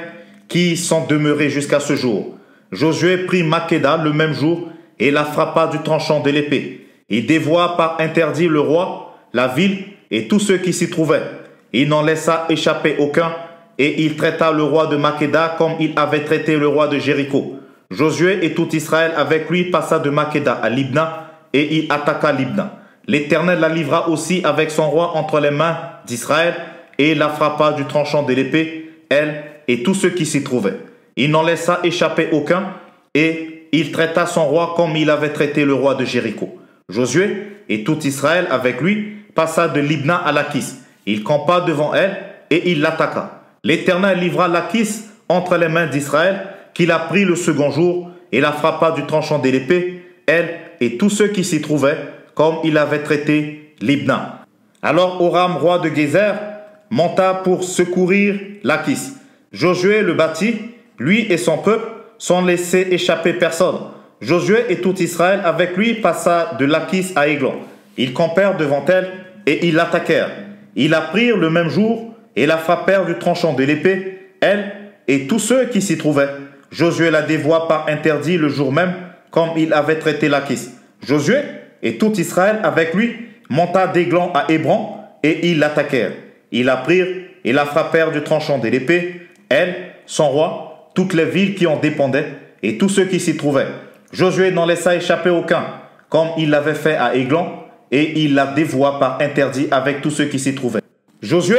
[SPEAKER 1] qui y sont demeurées jusqu'à ce jour. Josué prit Makeda le même jour et la frappa du tranchant de l'épée. Il dévoua par interdit le roi, la ville et tous ceux qui s'y trouvaient. Il n'en laissa échapper aucun, et il traita le roi de Makeda comme il avait traité le roi de Jéricho. Josué et tout Israël avec lui passa de Makeda à Libna, et il attaqua Libna. L'Éternel la livra aussi avec son roi entre les mains d'Israël, et la frappa du tranchant de l'épée, elle et tous ceux qui s'y trouvaient. Il n'en laissa échapper aucun, et il traita son roi comme il avait traité le roi de Jéricho. Josué et tout Israël avec lui passa de Libna à Lachis. Il campa devant elle, et il l'attaqua. L'Éternel livra Lachis entre les mains d'Israël, qu'il a pris le second jour, et la frappa du tranchant de l'épée, elle et tous ceux qui s'y trouvaient, comme il avait traité Libna. Alors Horam, roi de Gézer, monta pour secourir Lachis. Josué le battit, lui et son peuple, sans laisser échapper personne. Josué et tout Israël avec lui passa de Lachis à Églon. Ils campèrent devant elle et ils l'attaquèrent. Ils la prirent le même jour et la frappèrent du tranchant de l'épée, elle et tous ceux qui s'y trouvaient. Josué la dévoua par interdit le jour même, comme il avait traité Lachis. Josué et tout Israël avec lui monta d'Églon à Hébron et ils l'attaquèrent. Ils la prirent et la frappèrent du tranchant de l'épée, elle, son roi, toutes les villes qui en dépendaient et tous ceux qui s'y trouvaient. Josué n'en laissa échapper aucun, comme il l'avait fait à Églon, et il la dévoua par interdit avec tous ceux qui s'y trouvaient. Josué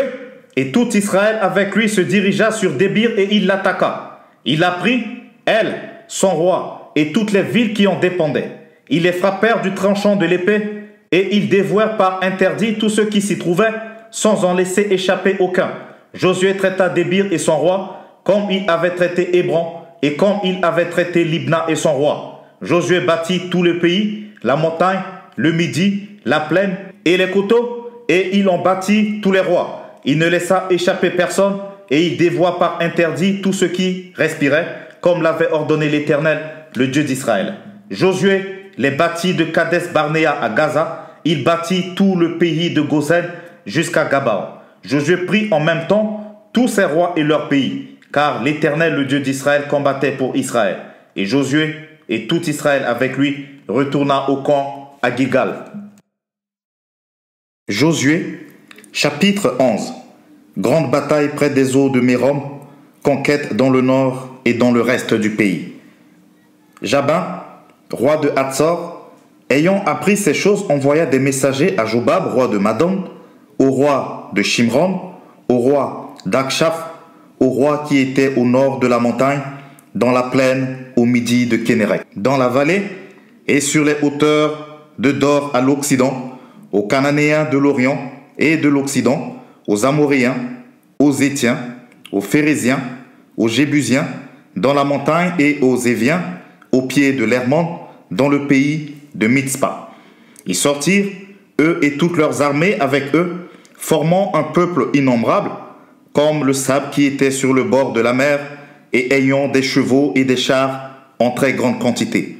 [SPEAKER 1] et tout Israël avec lui se dirigea sur Débir et il l'attaqua. Il la prit, elle, son roi, et toutes les villes qui en dépendaient. Ils les frappèrent du tranchant de l'épée, et ils dévouèrent par interdit tous ceux qui s'y trouvaient, sans en laisser échapper aucun. Josué traita Débir et son roi, comme il avait traité Hébron, et comme il avait traité Libna et son roi. Josué bâtit tout le pays, la montagne, le midi, la plaine et les coteaux, et il en bâtit tous les rois. Il ne laissa échapper personne, et il dévoua par interdit tout ce qui respirait, comme l'avait ordonné l'Éternel, le Dieu d'Israël. Josué les bâtit de Kades Barnéa à Gaza, il bâtit tout le pays de Gosen jusqu'à Gabaon. Josué prit en même temps tous ses rois et leurs pays, car l'Éternel, le Dieu d'Israël, combattait pour Israël. Et Josué et tout Israël avec lui retourna au camp à Gilgal. Josué, chapitre 11. Grande bataille près des eaux de Mérom, conquête dans le nord et dans le reste du pays. Jabin, roi de Hatzor, ayant appris ces choses, envoya des messagers à Jobab, roi de Madon, au roi de Shimron, au roi d'Akshaph, au roi qui était au nord de la montagne, dans la plaine au midi de Kénérec, dans la vallée et sur les hauteurs de Dor à l'Occident, aux Cananéens de l'Orient et de l'Occident, aux Amoréens, aux Étiens, aux Phérésiens, aux Jébusiens, dans la montagne et aux Éviens, au pied de l'Hermon, dans le pays de Mitzpah. Ils sortirent, eux et toutes leurs armées avec eux, formant un peuple innombrable, comme le sable qui était sur le bord de la mer, et ayant des chevaux et des chars en très grande quantité.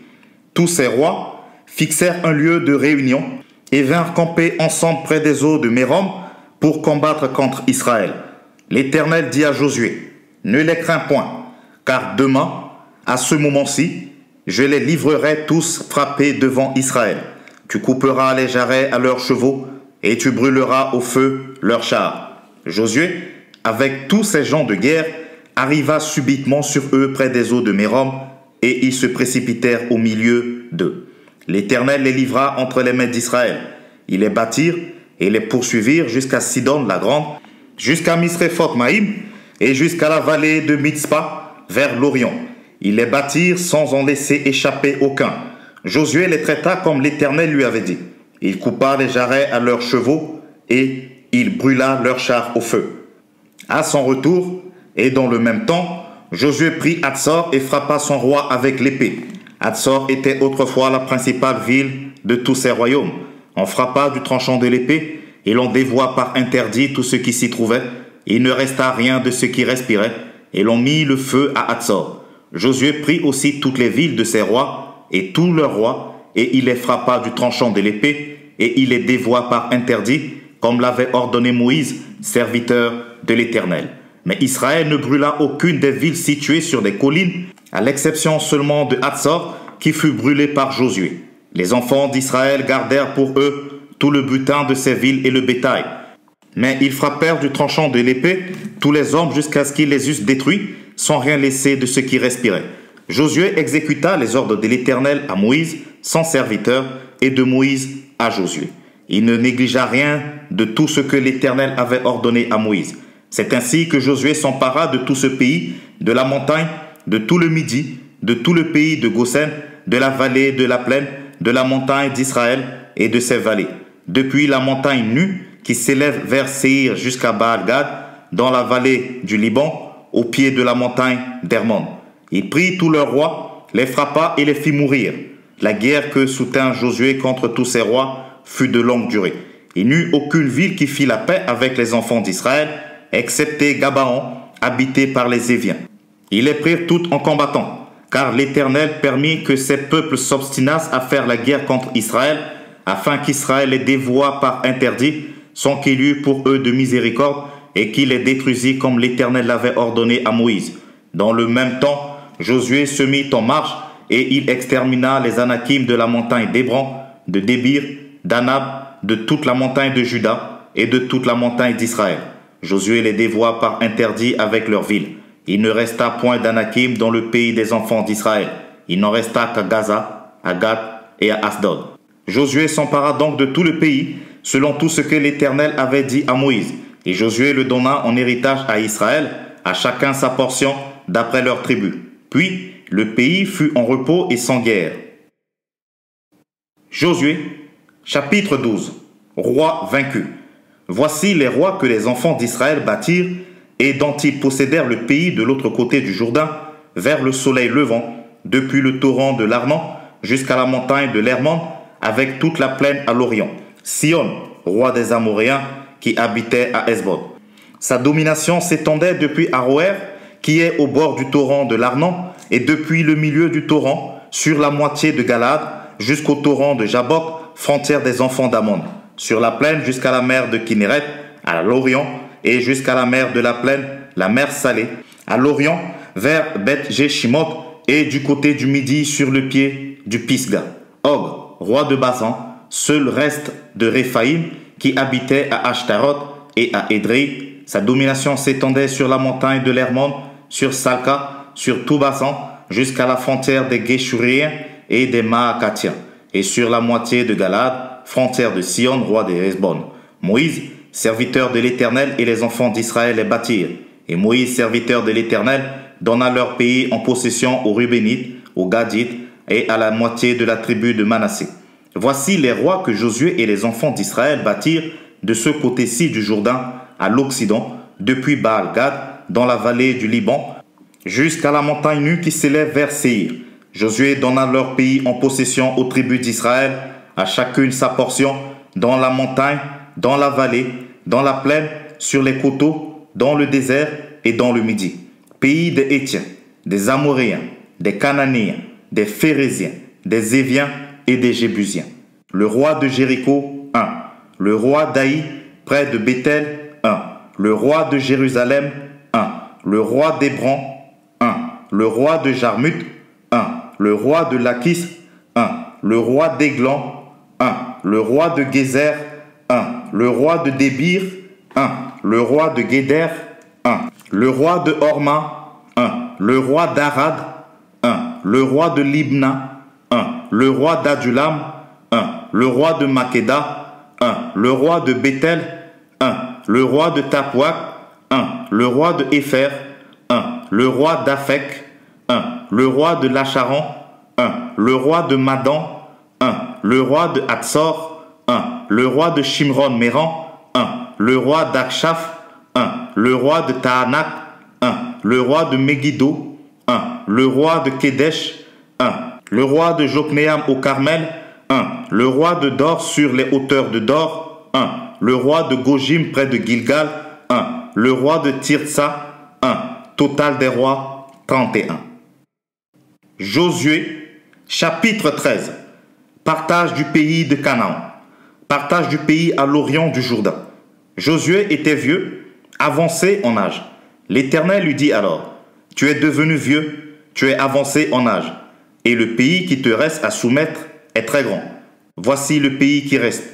[SPEAKER 1] Tous ces rois fixèrent un lieu de réunion et vinrent camper ensemble près des eaux de Mérom pour combattre contre Israël. L'Éternel dit à Josué, « Ne les crains point, car demain, à ce moment-ci, je les livrerai tous frappés devant Israël. Tu couperas les jarrets à leurs chevaux et tu brûleras au feu leurs chars. » Josué, avec tous ces gens de guerre, arriva subitement sur eux près des eaux de Mérom, et ils se précipitèrent au milieu d'eux. L'Éternel les livra entre les mains d'Israël. Ils les battirent et les poursuivirent jusqu'à Sidon la grande, jusqu'à Misréphoth-Maïm et jusqu'à la vallée de Mitzpah vers l'Orient. Ils les battirent sans en laisser échapper aucun. Josué les traita comme l'Éternel lui avait dit. Il coupa les jarrets à leurs chevaux et il brûla leurs chars au feu. À son retour, et dans le même temps, Josué prit Hatzor et frappa son roi avec l'épée. Hatzor était autrefois la principale ville de tous ses royaumes. On frappa du tranchant de l'épée et l'on dévoua par interdit tout ce qui s'y trouvait. Il ne resta rien de ce qui respirait et l'on mit le feu à Hatzor. Josué prit aussi toutes les villes de ses rois et tous leurs rois et il les frappa du tranchant de l'épée et il les dévoua par interdit comme l'avait ordonné Moïse, serviteur de l'Éternel. Mais Israël ne brûla aucune des villes situées sur des collines, à l'exception seulement de Hatzor, qui fut brûlée par Josué. Les enfants d'Israël gardèrent pour eux tout le butin de ces villes et le bétail. Mais ils frappèrent du tranchant de l'épée tous les hommes jusqu'à ce qu'ils les eussent détruits, sans rien laisser de ce qui respirait. Josué exécuta les ordres de l'Éternel à Moïse, son serviteur, et de Moïse à Josué. Il ne négligea rien de tout ce que l'Éternel avait ordonné à Moïse. C'est ainsi que Josué s'empara de tout ce pays, de la montagne, de tout le Midi, de tout le pays de Gosen, de la vallée, de la plaine, de la montagne d'Israël et de ses vallées, depuis la montagne nue qui s'élève vers Séhir jusqu'à Baal-Gad, dans la vallée du Liban, au pied de la montagne d'Hermon. Il prit tous leurs rois, les frappa et les fit mourir. La guerre que soutint Josué contre tous ses rois fut de longue durée. Il n'y eut aucune ville qui fit la paix avec les enfants d'Israël, excepté Gabaon, habité par les Éviens. Ils les prirent toutes en combattant. car l'Éternel permit que ces peuples s'obstinassent à faire la guerre contre Israël, afin qu'Israël les dévoie par interdit, sans qu'il y eût pour eux de miséricorde, et qu'il les détruisit comme l'Éternel l'avait ordonné à Moïse. Dans le même temps, Josué se mit en marche, et il extermina les Anakim de la montagne d'Hébron, de Débir, d'Anab, de toute la montagne de Juda, et de toute la montagne d'Israël. Josué les dévoua par interdit avec leurs villes. Il ne resta point d'Anakim dans le pays des enfants d'Israël. Il n'en resta qu'à Gaza, à Gath et à Asdod. Josué s'empara donc de tout le pays, selon tout ce que l'Éternel avait dit à Moïse. Et Josué le donna en héritage à Israël, à chacun sa portion, d'après leur tribu. Puis, le pays fut en repos et sans guerre. Josué, chapitre 12. Rois vaincus. Voici les rois que les enfants d'Israël bâtirent, et dont ils possédèrent le pays de l'autre côté du Jourdain, vers le soleil levant, depuis le torrent de l'Arnon jusqu'à la montagne de l'Hermon, avec toute la plaine à l'Orient. Sihon, roi des Amoréens, qui habitait à Hesbon. Sa domination s'étendait depuis Aroër, qui est au bord du torrent de l'Arnon, et depuis le milieu du torrent, sur la moitié de Galaad, jusqu'au torrent de Jabok, frontière des enfants d'Ammon, sur la plaine jusqu'à la mer de Kinneret, à l'Orient, et jusqu'à la mer de la plaine, la mer Salée, à l'Orient, vers Beth-Jeshimoth, et du côté du midi sur le pied du Pisga. Og, roi de Basan, seul reste de Réphaïm, qui habitait à Ashtaroth et à Édrei. Sa domination s'étendait sur la montagne de l'Hermon, sur Salka, sur tout Basan, jusqu'à la frontière des Géshuriens et des Maacatiens, et sur la moitié de Galaad, frontière de Sihon, roi des Hesbon. Moïse, serviteur de l'Éternel, et les enfants d'Israël les bâtirent. Et Moïse, serviteur de l'Éternel, donna leur pays en possession aux Rubénites, aux Gadites et à la moitié de la tribu de Manassé. Voici les rois que Josué et les enfants d'Israël bâtirent de ce côté-ci du Jourdain, à l'Occident, depuis Baal-Gad, dans la vallée du Liban, jusqu'à la montagne nue qui s'élève vers Séhir. Josué donna leur pays en possession aux tribus d'Israël, à chacune sa portion, dans la montagne, dans la vallée, dans la plaine, sur les coteaux, dans le désert et dans le midi. Pays des Hétiens, des Amoréens, des Cananéens, des Phéréziens, des Éviens et des Jébusiens. Le roi de Jéricho, 1. Le roi d'Aï, près de Béthel, 1. Le roi de Jérusalem, 1. Le roi d'Hébron, 1. Le roi de Jarmuth, 1. Le roi de Lachis, 1. Le roi d'Églan, 1. Le roi de Gézer, 1. Le roi de Débir, 1. Le roi de Guéder, 1. Le roi de Horma, 1. Le roi d'Arad, 1. Le roi de Libna, 1. Le roi d'Adulam, 1. Le roi de Makeda, 1. Le roi de Béthel, 1. Le roi de Tapouak, 1. Le roi de Épher, 1. Le roi d'Aphek, 1. Le roi de Lacharan, 1. Le roi de Madan, 1. Le roi de Hatsor, 1. Le roi de Shimron-Méran, 1. Le roi d'Akshaph, 1. Le roi de Tahanak, 1. Le roi de Megiddo, 1. Le roi de Kédesh, 1. Le roi de Jokneam au Carmel, 1. Le roi de Dor sur les hauteurs de Dor, 1. Le roi de Gojim près de Gilgal, 1. Le roi de Tirtsa, 1. Total des rois, 31. Josué, chapitre 13. Partage du pays de Canaan. Partage du pays à l'orient du Jourdain. Josué était vieux, avancé en âge. L'Éternel lui dit alors, « Tu es devenu vieux, tu es avancé en âge, et le pays qui te reste à soumettre est très grand. Voici le pays qui reste,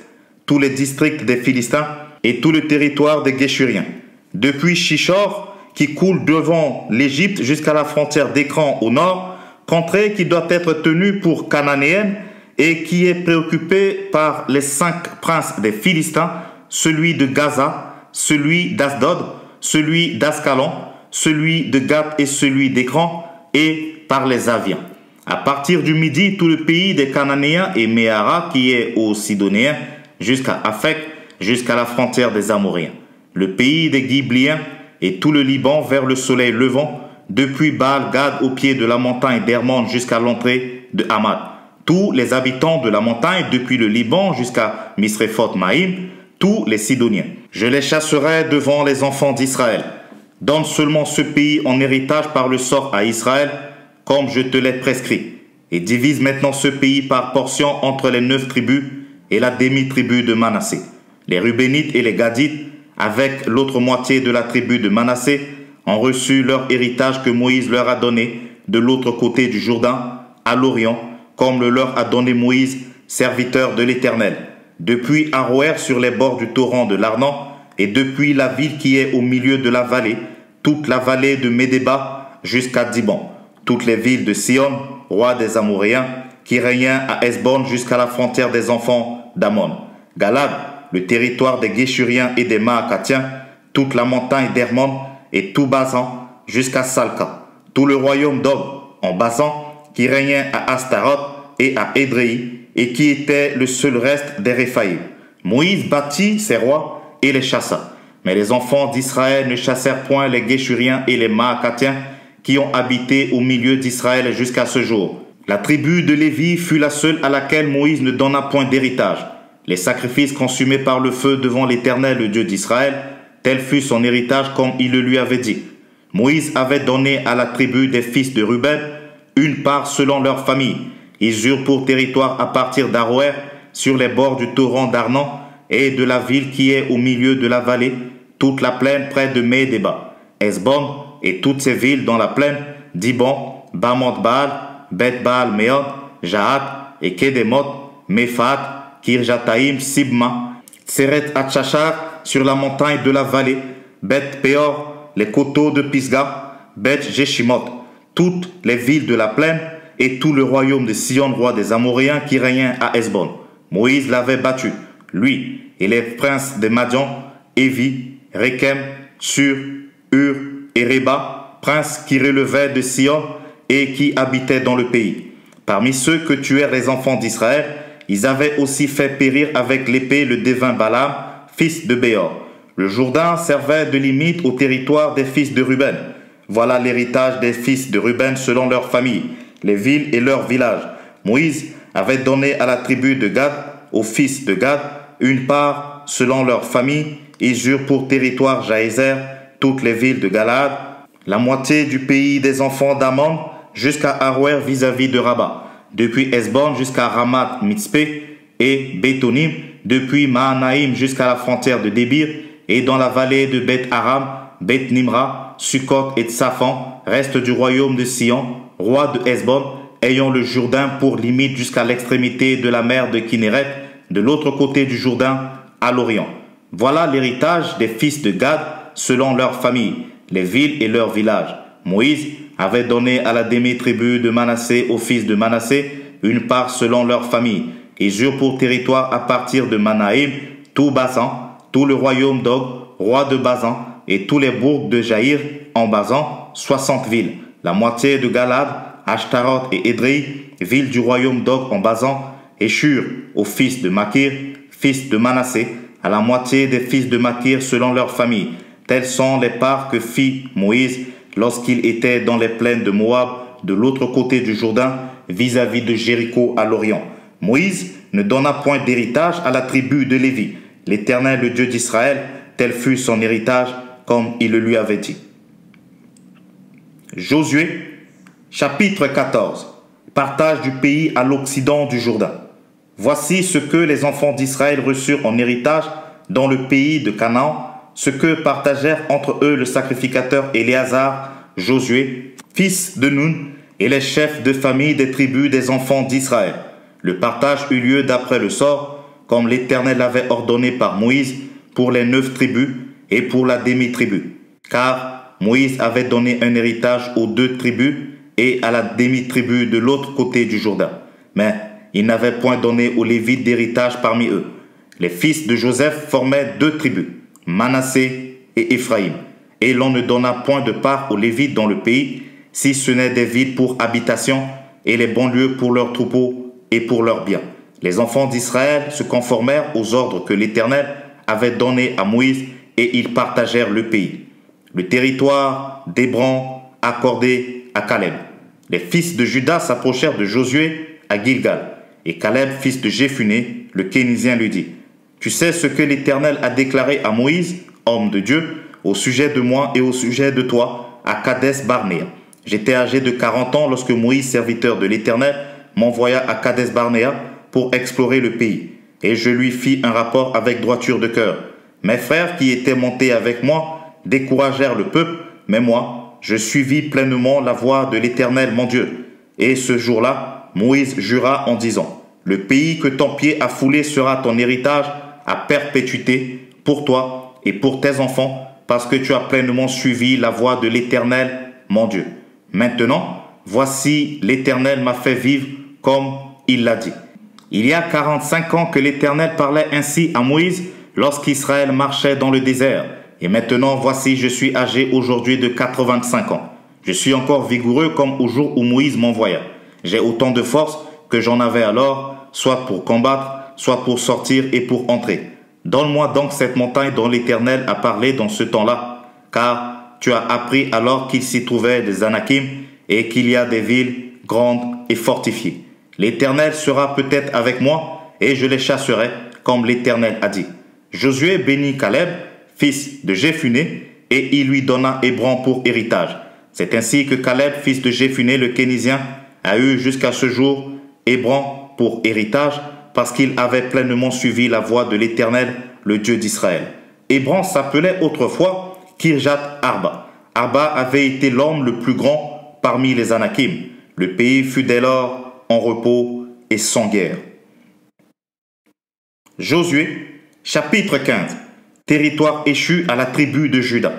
[SPEAKER 1] tous les districts des Philistins et tout le territoire des Géshuriens, depuis Shishor, qui coule devant l'Égypte jusqu'à la frontière d'Écran au nord, contrée qui doit être tenue pour cananéenne et qui est préoccupée par les 5 princes des Philistins, celui de Gaza, celui d'Asdod, celui d'Ascalon, celui de Gath et celui d'Écran, et par les Aviens. À partir du midi, tout le pays des Cananéens et Méhara, qui est aux Sidoniens, jusqu'à Aphek, jusqu'à la frontière des Amoréens. Le pays des Ghibliens et tout le Liban vers le soleil levant, depuis Baal-Gad au pied de la montagne d'Hermon jusqu'à l'entrée de Hamad. Tous les habitants de la montagne, depuis le Liban jusqu'à Misrephoth-Maïm, tous les Sidoniens. Je les chasserai devant les enfants d'Israël. Donne seulement ce pays en héritage par le sort à Israël, comme je te l'ai prescrit, et divise maintenant ce pays par portions entre les 9 tribus et la demi-tribu de Manassé. Les Rubénites et les Gadites, avec l'autre moitié de la tribu de Manassé, ont reçu leur héritage que Moïse leur a donné de l'autre côté du Jourdain, à l'Orient, comme le leur a donné Moïse, serviteur de l'Éternel, depuis Aroër sur les bords du torrent de l'Arnon, et depuis la ville qui est au milieu de la vallée, toute la vallée de Médéba jusqu'à Dibon, toutes les villes de Sion, roi des Amoréens, qui régnaient à Hesbon jusqu'à la frontière des enfants d'Amon. Galad, le territoire des Guéchuriens et des Maacathiens, toute la montagne d'Hermon et tout Basan jusqu'à Salca, tout le royaume d'Og en Basan, qui régnait à Astaroth et à Édréi, et qui était le seul reste des Réphaïm. Moïse bâtit ses rois et les chassa. Mais les enfants d'Israël ne chassèrent point les Guéchuriens et les Maacathiens qui ont habité au milieu d'Israël jusqu'à ce jour. La tribu de Lévi fut la seule à laquelle Moïse ne donna point d'héritage. Les sacrifices consumés par le feu devant l'Éternel, le Dieu d'Israël, tel fut son héritage comme il le lui avait dit. Moïse avait donné à la tribu des fils de Ruben une part selon leur famille. Ils eurent pour territoire à partir d'Aroër, sur les bords du torrent d'Arnon, et de la ville qui est au milieu de la vallée, toute la plaine près de Médéba, Hesbon et toutes ses villes dans la plaine, Dibon, Bamoth-Baal, Beth-Baal-Méon, Jahat et Kédémoth, Méphat, Kirjataïm, Sibma, Seret-Hatchachar sur la montagne de la vallée, Beth-Péor, les coteaux de Pisga, Beth-Jéchimoth, toutes les villes de la plaine et tout le royaume de Sion, roi des Amoréens qui régnait à Hesbon. Moïse l'avait battu, lui et les princes de Madian, Évi, Rékem, Sur, Hur et Réba, princes qui relevaient de Sion et qui habitaient dans le pays. Parmi ceux que tuèrent les enfants d'Israël, ils avaient aussi fait périr avec l'épée le devin Balaam, fils de Béor. Le Jourdain servait de limite au territoire des fils de Ruben. Voilà l'héritage des fils de Ruben selon leurs familles, les villes et leurs villages. Moïse avait donné à la tribu de Gad, aux fils de Gad, une part selon leur famille. Ils eurent pour territoire Jaézer, toutes les villes de Galaad, la moitié du pays des enfants d'Amon, jusqu'à Aroër vis-à-vis de Rabat, depuis Hesbon jusqu'à Ramat Mitzpé, et Bétonim, depuis Mahanaïm jusqu'à la frontière de Débir, et dans la vallée de Beth-Aram, Beth-Nimra, Sukkot et Tsaphan, reste du royaume de Sion, roi de Hesbon, ayant le Jourdain pour limite jusqu'à l'extrémité de la mer de Kinéret, de l'autre côté du Jourdain, à l'Orient. Voilà l'héritage des fils de Gad selon leurs familles, les villes et leurs villages. Moïse avait donné à la demi-tribu de Manassé aux fils de Manassé une part selon leurs familles. Ils eurent pour territoire à partir de Manaïm tout Basan, tout le royaume d'Og, roi de Basan, et tous les bourgs de Jaïr en Basan, 60 villes. La moitié de Galad, Ashtaroth et Édréi, villes du royaume d'Og en Basan, et Shur aux fils de Makir, fils de Manassé, à la moitié des fils de Makir selon leur famille. Telles sont les parts que fit Moïse lorsqu'il était dans les plaines de Moab, de l'autre côté du Jourdain, vis-à-vis de Jéricho à l'Orient. Moïse ne donna point d'héritage à la tribu de Lévi. L'Éternel, le Dieu d'Israël, tel fut son héritage, comme il le lui avait dit. Josué, chapitre 14. Partage du pays à l'occident du Jourdain. Voici ce que les enfants d'Israël reçurent en héritage dans le pays de Canaan, ce que partagèrent entre eux le sacrificateur Éléazar, Josué, fils de Nun, et les chefs de famille des tribus des enfants d'Israël. Le partage eut lieu d'après le sort, comme l'Éternel l'avait ordonné par Moïse, pour les 9 tribus et pour la demi-tribu. Car Moïse avait donné un héritage aux 2 tribus et à la demi-tribu de l'autre côté du Jourdain. Mais il n'avait point donné aux Lévites d'héritage parmi eux. Les fils de Joseph formaient 2 tribus, Manassé et Éphraïm. Et l'on ne donna point de part aux Lévites dans le pays, si ce n'est des villes pour habitation et les banlieues pour leurs troupeaux et pour leurs biens. Les enfants d'Israël se conformèrent aux ordres que l'Éternel avait donnés à Moïse et ils partagèrent le pays. Le territoire d'Hébron accordé à Caleb. Les fils de Juda s'approchèrent de Josué à Gilgal. Et Caleb, fils de Jéphuné, le Kénizien, lui dit: Tu sais ce que l'Éternel a déclaré à Moïse, homme de Dieu, au sujet de moi et au sujet de toi, à Kades Barnéa. J'étais âgé de 40 ans lorsque Moïse, serviteur de l'Éternel, m'envoya à Kades Barnéa pour explorer le pays. Et je lui fis un rapport avec droiture de cœur. Mes frères qui étaient montés avec moi découragèrent le peuple, mais moi, je suivis pleinement la voie de l'Éternel mon Dieu. Et ce jour-là, Moïse jura en disant, « Le pays que ton pied a foulé sera ton héritage à perpétuité pour toi et pour tes enfants, parce que tu as pleinement suivi la voie de l'Éternel mon Dieu. Maintenant, voici l'Éternel m'a fait vivre comme il l'a dit. » Il y a 45 ans que l'Éternel parlait ainsi à Moïse lorsqu'Israël marchait dans le désert. Et maintenant, voici, je suis âgé aujourd'hui de 85 ans. Je suis encore vigoureux comme au jour où Moïse m'envoya. J'ai autant de force que j'en avais alors, soit pour combattre, soit pour sortir et pour entrer. Donne-moi donc cette montagne dont l'Éternel a parlé dans ce temps-là, car tu as appris alors qu'il s'y trouvait des Anakim et qu'il y a des villes grandes et fortifiées. L'Éternel sera peut-être avec moi, et je les chasserai, comme l'Éternel a dit. Josué bénit Caleb, fils de Jéphuné, et il lui donna Hébron pour héritage. C'est ainsi que Caleb, fils de Jéphuné, le Kénizien, a eu jusqu'à ce jour Hébron pour héritage, parce qu'il avait pleinement suivi la voie de l'Éternel, le Dieu d'Israël. Hébron s'appelait autrefois Kirjat Arba. Arba avait été l'homme le plus grand parmi les Anakim. Le pays fut dès lors en repos et sans guerre. Josué, chapitre 15. Territoire échu à la tribu de Juda.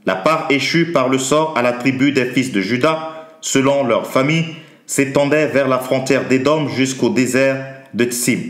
[SPEAKER 1] La part échue par le sort à la tribu des fils de Juda, selon leur famille, s'étendait vers la frontière d'Édom jusqu'au désert de Tsim,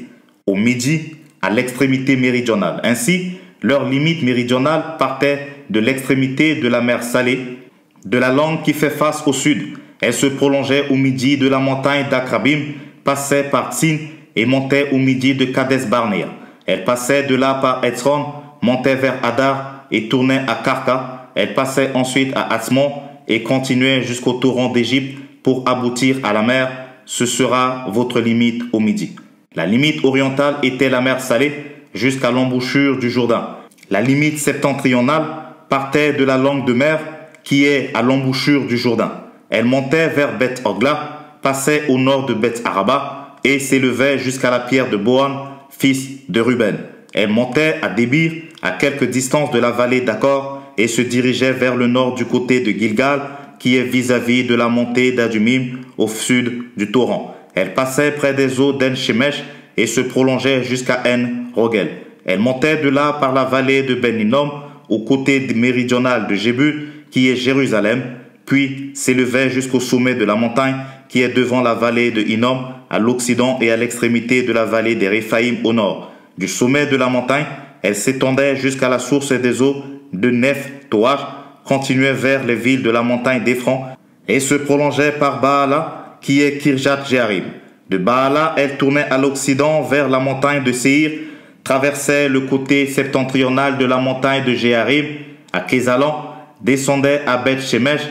[SPEAKER 1] au midi, à l'extrémité méridionale. Ainsi, leur limite méridionale partait de l'extrémité de la mer Salée, de la langue qui fait face au sud. Elle se prolongeait au midi de la montagne d'Akrabim, passait par Tsin et montait au midi de Kades Barnéa. Elle passait de là par Etzron, montait vers Hadar et tournait à Karka. Elle passait ensuite à Atzmon et continuait jusqu'au torrent d'Égypte pour aboutir à la mer. Ce sera votre limite au midi. La limite orientale était la mer Salée jusqu'à l'embouchure du Jourdain. La limite septentrionale partait de la langue de mer qui est à l'embouchure du Jourdain. Elle montait vers Beth Ogla, passait au nord de Beth Araba et s'élevait jusqu'à la pierre de Bohan, fils de Ruben. Elle montait à Débir, à quelque distance de la vallée d'Akor, et se dirigeait vers le nord du côté de Gilgal, qui est vis-à-vis de la montée d'Adumim, au sud du torrent. Elle passait près des eaux d'En-Shemesh et se prolongeait jusqu'à En-Rogel. Elle montait de là par la vallée de Ben-Hinnom, au côté méridional de Jébus, qui est Jérusalem, puis s'élevait jusqu'au sommet de la montagne qui est devant la vallée de Hinnom, à l'occident et à l'extrémité de la vallée des Réphaïm au nord. Du sommet de la montagne, elle s'étendait jusqu'à la source des eaux de Neph-Toach, continuait vers les villes de la montagne d'Ephron et se prolongeait par Baala, qui est Kirjat-Jearim. De Baala, elle tournait à l'occident vers la montagne de Séhir, traversait le côté septentrional de la montagne de Jearim, à Kézalan, descendait à Beth-Shemesh,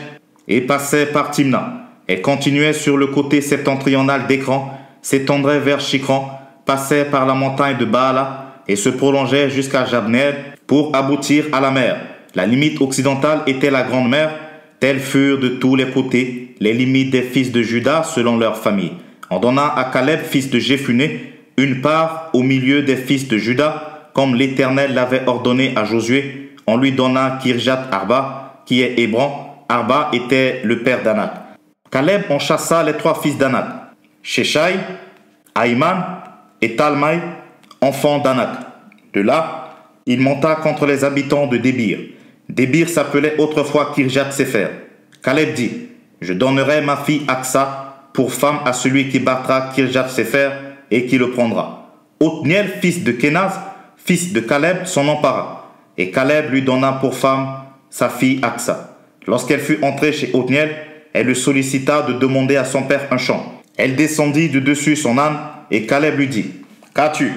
[SPEAKER 1] et passait par Timna. Elle continuait sur le côté septentrional d'Écran, s'étendrait vers Shikran, passait par la montagne de Baala et se prolongeait jusqu'à Jabneel pour aboutir à la mer. La limite occidentale était la grande mer. Telles furent de tous les côtés les limites des fils de Juda selon leur famille. On donna à Caleb, fils de Jéphuné, une part au milieu des fils de Juda, comme l'Éternel l'avait ordonné à Josué. On lui donna Kirjat Arba, qui est Hébron. Arba était le père d'Anak. Caleb en chassa les trois fils d'Anak, Sheshai, Aïman et Talmaï, enfants d'Anak. De là, il monta contre les habitants de Débir. Débir s'appelait autrefois Kirjat Sefer. Caleb dit, « Je donnerai ma fille Aksa pour femme à celui qui battra Kirjat Sefer et qui le prendra. » Othniel, fils de Kenaz, fils de Caleb, s'en empara. Et Caleb lui donna pour femme sa fille Aksa. Lorsqu'elle fut entrée chez Othniel, elle le sollicita de demander à son père un champ. Elle descendit de dessus son âne et Caleb lui dit, « Qu'as-tu »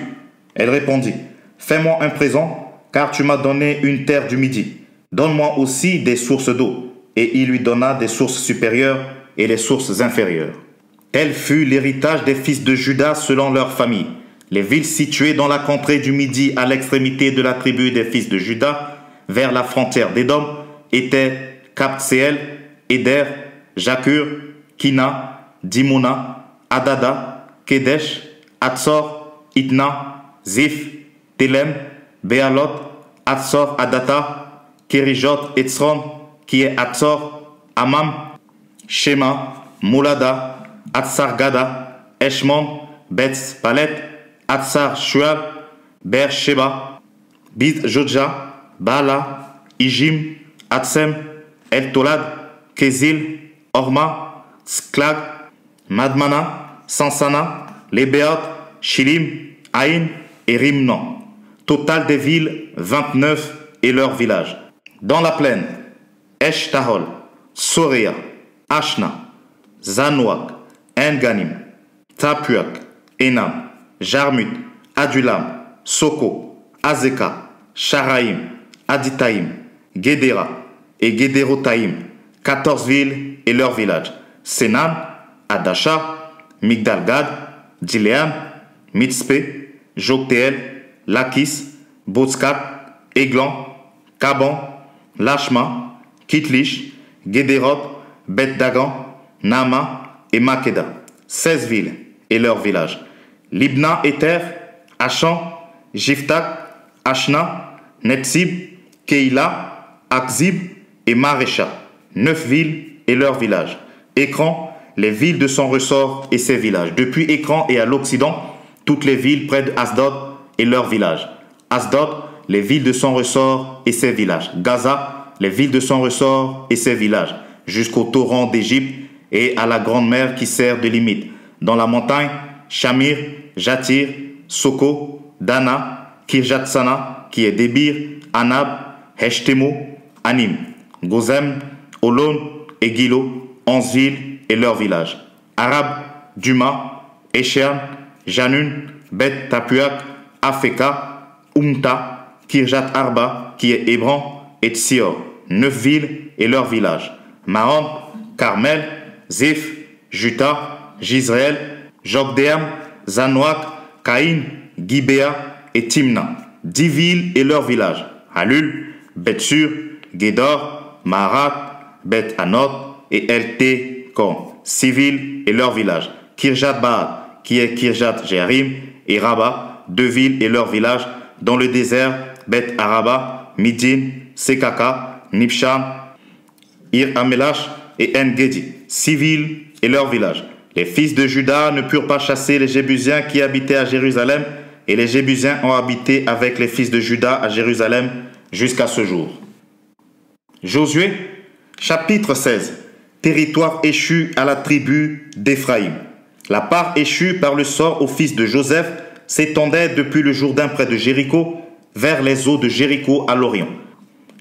[SPEAKER 1] Elle répondit, « Fais-moi un présent, car tu m'as donné une terre du Midi. Donne-moi aussi des sources d'eau. » Et il lui donna des sources supérieures et les sources inférieures. Tel fut l'héritage des fils de Juda selon leur famille. Les villes situées dans la contrée du Midi à l'extrémité de la tribu des fils de Juda, vers la frontière d'Édom, étaient Kabtseel, Éder, Jakur, Kina, Dimona, Adada, Kedesh, Atsor, Itna, Zif, Telem, Béalot, Atsor, Adata, Kérijot, Etzron, qui est Atsor, Amam, Shema, Moulada, Atsar-Gada, Eshmon, Betz Palet, Atsar Shual, Ber Sheba, Bid Jodja, Bala, Ijim, Atsem, El Tolad, Kezil, Orma, Sklag, Madmana, Sansana, Lébeot, Shilim, Aïn et Rimnan. Total des villes, 29 et leurs villages. Dans la plaine, Eshtahol, Soréa, Ashna, Zanouak, Enganim, Tapuak, Enam, Jarmut, Adulam, Soko, Azeka, Sharaim, Aditaïm, Guédéra et Guédérotaïm, 14 villes et leurs villages. Sénan, Adasha, Migdalgad, Diléan, Mitzpé, Joktéel, Lakis, Botskat, Églan, Kaban, Lachma, Kitlish, Guédérot, Bet-Dagan, Nama et Makeda. 16 villes et leurs villages. Libna, Éther, Achan, Jiftak, Ashna, Netzib, Keïla, Akzib et Marécha. 9 villes et leurs villages. Écran, les villes de son ressort et ses villages. Depuis Écran et à l'Occident, toutes les villes près de Asdod et leurs villages. Asdod, les villes de son ressort et ses villages. Gaza, les villes de son ressort et ses villages. Jusqu'au torrent d'Égypte et à la grande mer qui sert de limite. Dans la montagne, Shamir, Jatir, Soko, Dana, Kirjatsana, qui est Débir, Anab, Heshtemo, Anim, Gozem, Olon et Gilo, 11 villes et leurs villages. Arab, Duma, Eshéan, Janun, Bet Tapuak, Afeka, Umta, Kirjat Arba, qui est Hébran, et Tsior, 9 villes et leurs villages. Mahon, Carmel, Ziph, Juta, Jisraël, Jokdeam, Zanouak, Caïn, Gibéa et Timna, 10 villes et leurs villages. Halul, Betsur, Gédor, Maharat, Bet Anot et El-Té-Kon, 6 villes et leurs villages. Kirjat Baal, qui est Kirjat Jéarim, et Rabat, 2 villes et leurs villages. Dans le désert, Bet Araba, Midin, Sekaka, Nibshan, Ir Amelash et En-Gedi, 6 villes et leurs villages. Les fils de Juda ne purent pas chasser les Jébusiens qui habitaient à Jérusalem, et les Jébusiens ont habité avec les fils de Juda à Jérusalem jusqu'à ce jour. Josué, chapitre 16. Territoire échu à la tribu d'Éphraïm. La part échue par le sort aux fils de Joseph s'étendait depuis le Jourdain près de Jéricho vers les eaux de Jéricho à l'Orient.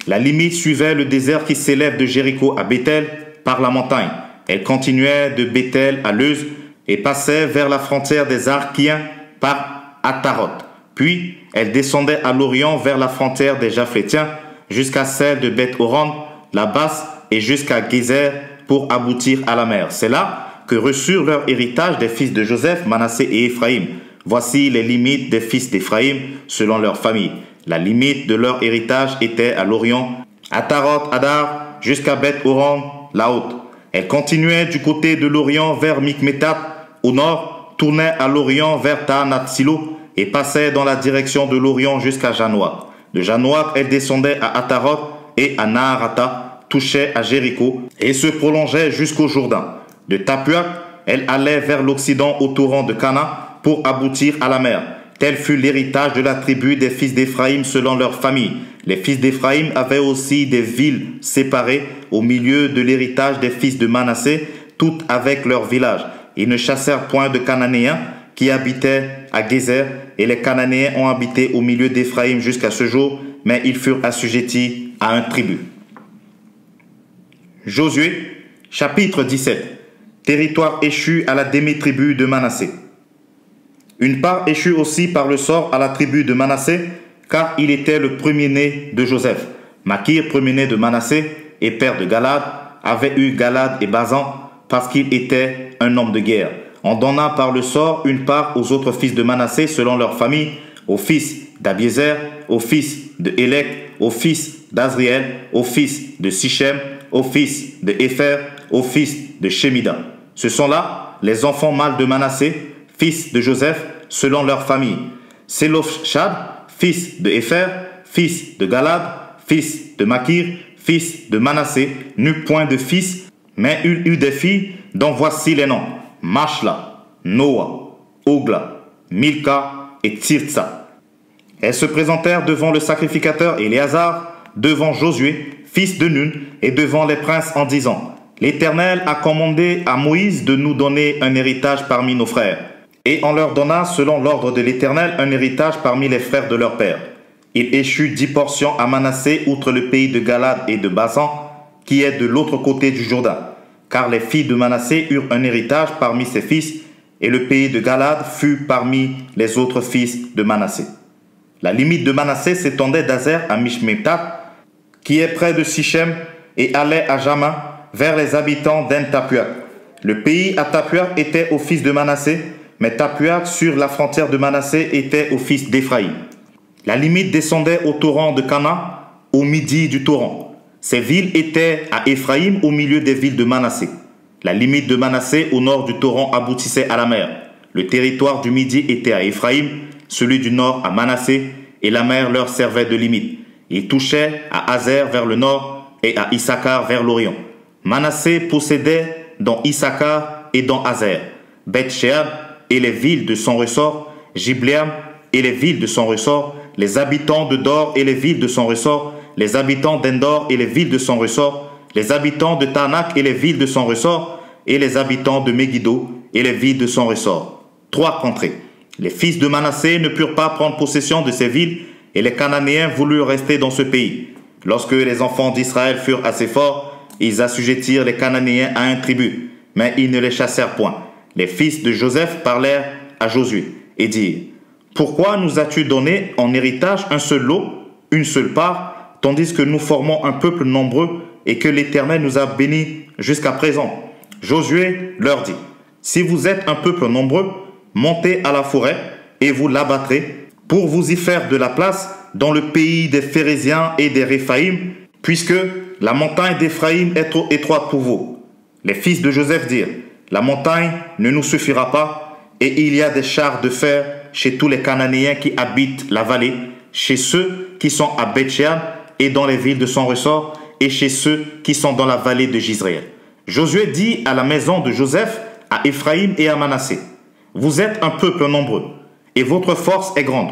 [SPEAKER 1] La limite suivait le désert qui s'élève de Jéricho à Béthel par la montagne. Elle continuait de Béthel à Leuz et passait vers la frontière des Arkiens par Ataroth. Puis, elle descendait à l'Orient vers la frontière des Japhlétiens jusqu'à celle de Beth-Horon, la basse, et jusqu'à Gézer pour aboutir à la mer. C'est là que reçurent leur héritage des fils de Joseph, Manassé et Éphraïm. Voici les limites des fils d'Éphraïm selon leur famille. La limite de leur héritage était à l'Orient, Ataroth, Adar, jusqu'à Beth-Horon, la haute. Elle continuait du côté de l'Orient vers Mikmétat, au nord, tournait à l'Orient vers Taanat-Silo et passait dans la direction de l'Orient jusqu'à Janoak. De Janoak, elle descendait à Ataroth et à Naharata, touchait à Jéricho et se prolongeait jusqu'au Jourdain. De Tapuak, elle allait vers l'Occident au torrent de Cana pour aboutir à la mer. Tel fut l'héritage de la tribu des fils d'Éphraïm selon leur famille. Les fils d'Éphraïm avaient aussi des villes séparées au milieu de l'héritage des fils de Manassé, toutes avec leurs villages. Ils ne chassèrent point de Cananéens qui habitaient à Gézer, et les Cananéens ont habité au milieu d'Éphraïm jusqu'à ce jour, mais ils furent assujettis à un tribut. Josué, chapitre 17. Territoire échu à la demi-tribu de Manassé. Une part échut aussi par le sort à la tribu de Manassé, car il était le premier-né de Joseph. Makir, premier-né de Manassé et père de Galad, avait eu Galad et Bazan parce qu'il était un homme de guerre. On donna par le sort une part aux autres fils de Manassé selon leur famille, aux fils d'Abiézer, aux fils de Élec, aux fils d'Azriel, aux fils de Sichem, aux fils de Épher, aux fils de Shemida. Ce sont là les enfants mâles de Manassé, fils de Joseph, selon leur famille. Sélophshad, fils de Épher, fils de Galad, fils de Makir, fils de Manassé, n'eut point de fils, mais il eut des filles, dont voici les noms: Mashla, Noah, Ogla, Milka et Tirtsa. Elles se présentèrent devant le sacrificateur Éléazar, devant Josué, fils de Nun, et devant les princes en disant: L'Éternel a commandé à Moïse de nous donner un héritage parmi nos frères. Et on leur donna, selon l'ordre de l'Éternel, un héritage parmi les frères de leur père. Il échut 10 portions à Manassé, outre le pays de Galad et de Basan, qui est de l'autre côté du Jourdain. Car les filles de Manassé eurent un héritage parmi ses fils, et le pays de Galad fut parmi les autres fils de Manassé. La limite de Manassé s'étendait d'Azer à Mishmetat, qui est près de Sichem, et allait à Jama, vers les habitants d'En-Tapuak. Le pays à Tapuak était aux fils de Manassé, mais Tapuak, sur la frontière de Manassé, était aux fils d'Éphraïm. La limite descendait au torrent de Cana, au midi du torrent. Ces villes étaient à Éphraïm, au milieu des villes de Manassé. La limite de Manassé, au nord du torrent, aboutissait à la mer. Le territoire du midi était à Éphraïm, celui du nord à Manassé, et la mer leur servait de limite. Il touchait à Azer vers le nord et à Issachar vers l'orient. Manassé possédait dans Issachar et dans Azer, Beth-Sheab et les villes de son ressort, Gibléam et les villes de son ressort, les habitants de Dor et les villes de son ressort, les habitants d'Endor et les villes de son ressort, les habitants de Tanak et les villes de son ressort, et les habitants de Megiddo et les villes de son ressort. 3 contrées. Les fils de Manassé ne purent pas prendre possession de ces villes, et les Cananéens voulurent rester dans ce pays. Lorsque les enfants d'Israël furent assez forts, ils assujettirent les Cananéens à un tribut, mais ils ne les chassèrent point. Les fils de Joseph parlèrent à Josué et dirent: Pourquoi nous as-tu donné en héritage un seul lot, une seule part, tandis que nous formons un peuple nombreux et que l'Éternel nous a bénis jusqu'à présent? Josué leur dit: Si vous êtes un peuple nombreux, montez à la forêt et vous l'abattrez pour vous y faire de la place dans le pays des Phéréziens et des Réphaïm, puisque la montagne d'Éphraïm est trop étroite pour vous. Les fils de Joseph dirent: La montagne ne nous suffira pas, et il y a des chars de fer chez tous les Cananéens qui habitent la vallée, chez ceux qui sont à Beth-Shean et dans les villes de son ressort, et chez ceux qui sont dans la vallée de Jizréel. Josué dit à la maison de Joseph, à Éphraïm et à Manassé: Vous êtes un peuple nombreux, et votre force est grande.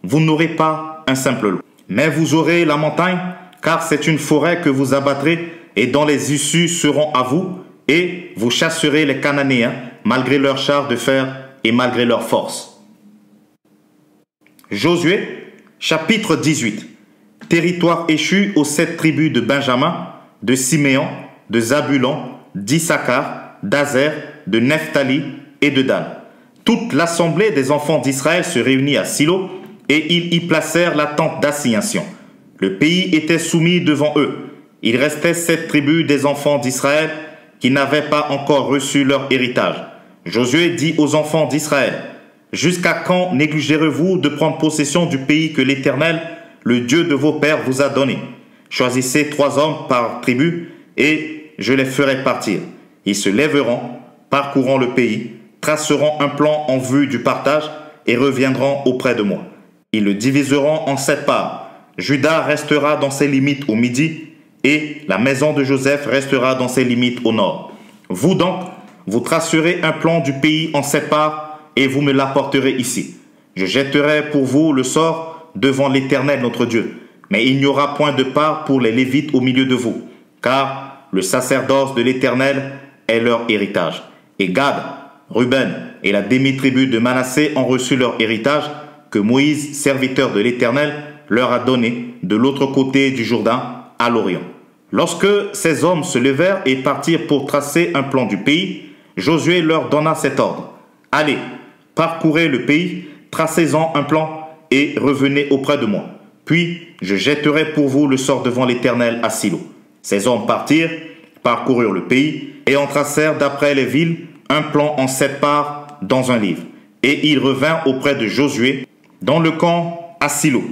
[SPEAKER 1] Vous n'aurez pas un simple lot, mais vous aurez la montagne, car c'est une forêt que vous abattrez, et dont les issues seront à vous, et vous chasserez les Cananéens, malgré leurs chars de fer et malgré leur force. Josué, chapitre 18. Territoire échu aux 7 tribus de Benjamin, de Siméon, de Zabulon, d'Issachar, d'Azer, de Nephtali et de Dan. Toute l'assemblée des enfants d'Israël se réunit à Silo, et ils y placèrent la tente d'assignation. Le pays était soumis devant eux. Il restait 7 tribus des enfants d'Israël qui n'avaient pas encore reçu leur héritage. Josué dit aux enfants d'Israël: Jusqu'à quand négligerez-vous de prendre possession du pays que l'Éternel, le Dieu de vos pères, vous a donné? Choisissez 3 hommes par tribu, et je les ferai partir. Ils se lèveront, parcourront le pays, traceront un plan en vue du partage, et reviendront auprès de moi. Ils le diviseront en 7 parts. Juda restera dans ses limites au midi, et la maison de Joseph restera dans ses limites au nord. Vous donc, vous tracerez un plan du pays en 7 parts, et vous me l'apporterez ici. Je jetterai pour vous le sort devant l'Éternel notre Dieu, mais il n'y aura point de part pour les Lévites au milieu de vous, car le sacerdoce de l'Éternel est leur héritage. Et Gad, Ruben et la demi-tribu de Manassé ont reçu leur héritage, que Moïse, serviteur de l'Éternel, leur a donné de l'autre côté du Jourdain, à l'Orient. Lorsque ces hommes se levèrent et partirent pour tracer un plan du pays, Josué leur donna cet ordre: Allez, parcourez le pays, tracez-en un plan et revenez auprès de moi. Puis je jetterai pour vous le sort devant l'Éternel à Silo. Ces hommes partirent, parcoururent le pays et en tracèrent d'après les villes un plan en 7 parts dans un livre. Et ils revinrent auprès de Josué dans le camp à Silo.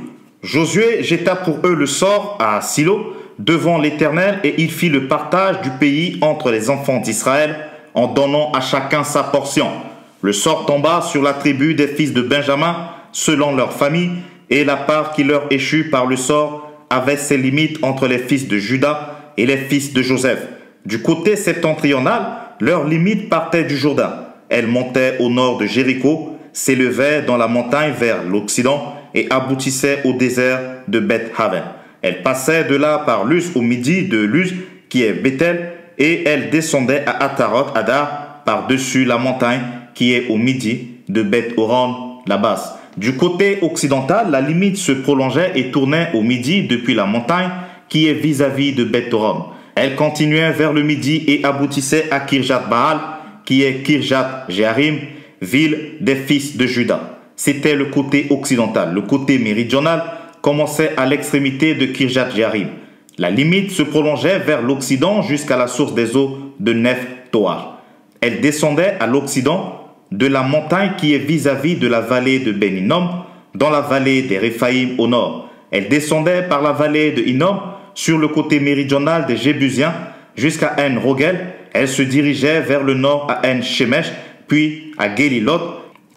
[SPEAKER 1] Josué jeta pour eux le sort à Silo devant l'Éternel et il fit le partage du pays entre les enfants d'Israël en donnant à chacun sa portion. Le sort tomba sur la tribu des fils de Benjamin selon leur famille et la part qui leur échut par le sort avait ses limites entre les fils de Juda et les fils de Joseph. Du côté septentrional, leur limite partait du Jourdain. Elle montait au nord de Jéricho, s'élevait dans la montagne vers l'Occident et aboutissait au désert de Beth-Haven. Elle passait de là par Luz au midi de Luz, qui est Bethel, et elle descendait à Ataroth-Adar par-dessus la montagne qui est au midi de Beth-Horon, la basse. Du côté occidental, la limite se prolongeait et tournait au midi depuis la montagne qui est vis-à-vis de Beth-Horon. Elle continuait vers le midi et aboutissait à Kirjat-Baal, qui est Kirjat-Jearim, ville des fils de Juda. C'était le côté occidental. Le côté méridional commençait à l'extrémité de Kirjat-Jearim. La limite se prolongeait vers l'occident jusqu'à la source des eaux de Neph-Toar. Elle descendait à l'occident de la montagne qui est vis-à-vis de la vallée de Ben Hinnom, dans la vallée des Réphaïm au nord. Elle descendait par la vallée de Hinnom sur le côté méridional des Jébusiens jusqu'à En-Rogel. Elle se dirigeait vers le nord à En-Shemesh, puis à Gélilot,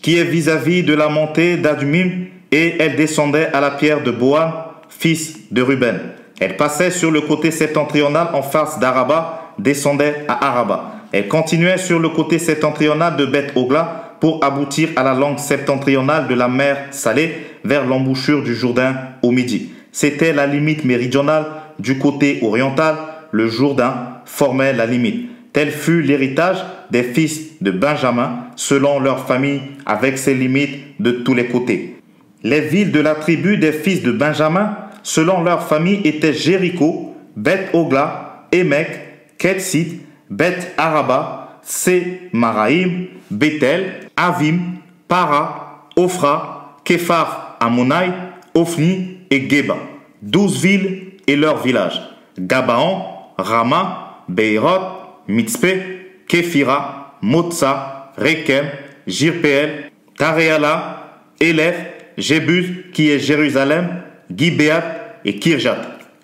[SPEAKER 1] qui est vis-à-vis de la montée d'Adumim, et elle descendait à la pierre de Boan, fils de Ruben. Elle passait sur le côté septentrional en face d'Araba, descendait à Araba. Elle continuait sur le côté septentrional de Beth-Ogla pour aboutir à la langue septentrionale de la mer Salée vers l'embouchure du Jourdain au midi. C'était la limite méridionale. Du côté oriental, le Jourdain formait la limite. Tel fut l'héritage des fils de Benjamin selon leur famille avec ses limites de tous les côtés. Les villes de la tribu des fils de Benjamin selon leur famille étaient Jéricho, Beth-Ogla, Émec, Ketsit, Beth-Araba, Sé-Maraïm, Bethel, Avim, Para, Ophra, Képhar, Ammonaï, Ophni et Geba. 12 villes et leurs villages. Gabaon, Rama, Beirot, Mitzpé, Képhira, Motsa, Rekem, Jirpeel, Taréala, Élève, Jébus, qui est Jérusalem, Gibéat et Kirjat.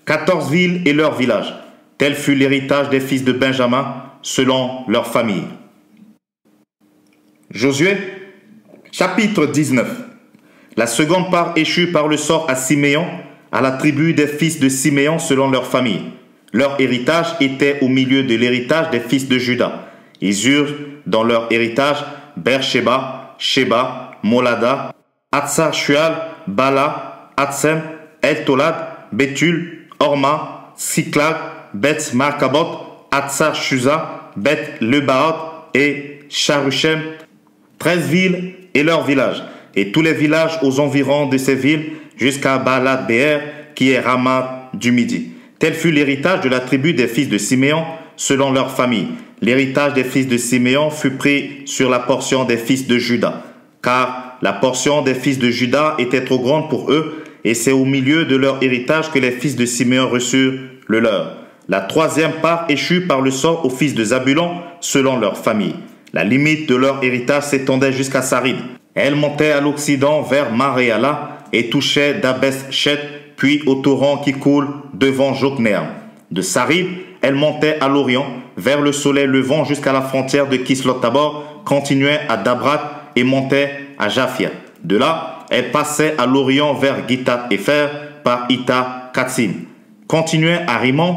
[SPEAKER 1] 14 villes et leurs villages. Tel fut l'héritage des fils de Benjamin selon leur famille. Josué, chapitre 19. La seconde part échut par le sort à Siméon, à la tribu des fils de Siméon selon leur famille. Leur héritage était au milieu de l'héritage des fils de Juda. Ils eurent dans leur héritage Beersheba, Sheba, Molada, Hatsar-Shual, Bala, Hatsem, El-Tolad, Béthul, Orma, Siklag, Beth-Markabot, Hatsar-Shuza, Beth-Lebaot et Charushem. 13 villes et leurs villages, et tous les villages aux environs de ces villes jusqu'à Baalat-Béer, qui est Ramat du Midi. Tel fut l'héritage de la tribu des fils de Siméon selon leur famille. L'héritage des fils de Siméon fut pris sur la portion des fils de Juda, car la portion des fils de Juda était trop grande pour eux, et c'est au milieu de leur héritage que les fils de Siméon reçurent le leur. La troisième part échut par le sort aux fils de Zabulon selon leur famille. La limite de leur héritage s'étendait jusqu'à Sarid. Elle montait à l'occident vers Maréala et touchait d'Abes-Shet, puis au torrent qui coule devant Jokneam. De Sarid, elle montait à l'orient, vers le soleil levant jusqu'à la frontière de Kislot-Tabor, continuait à Dabrat et montait à Japhia. De là, elle passait à l'orient vers Gitat-Efer par Ita-Katsim, continuait à Rimon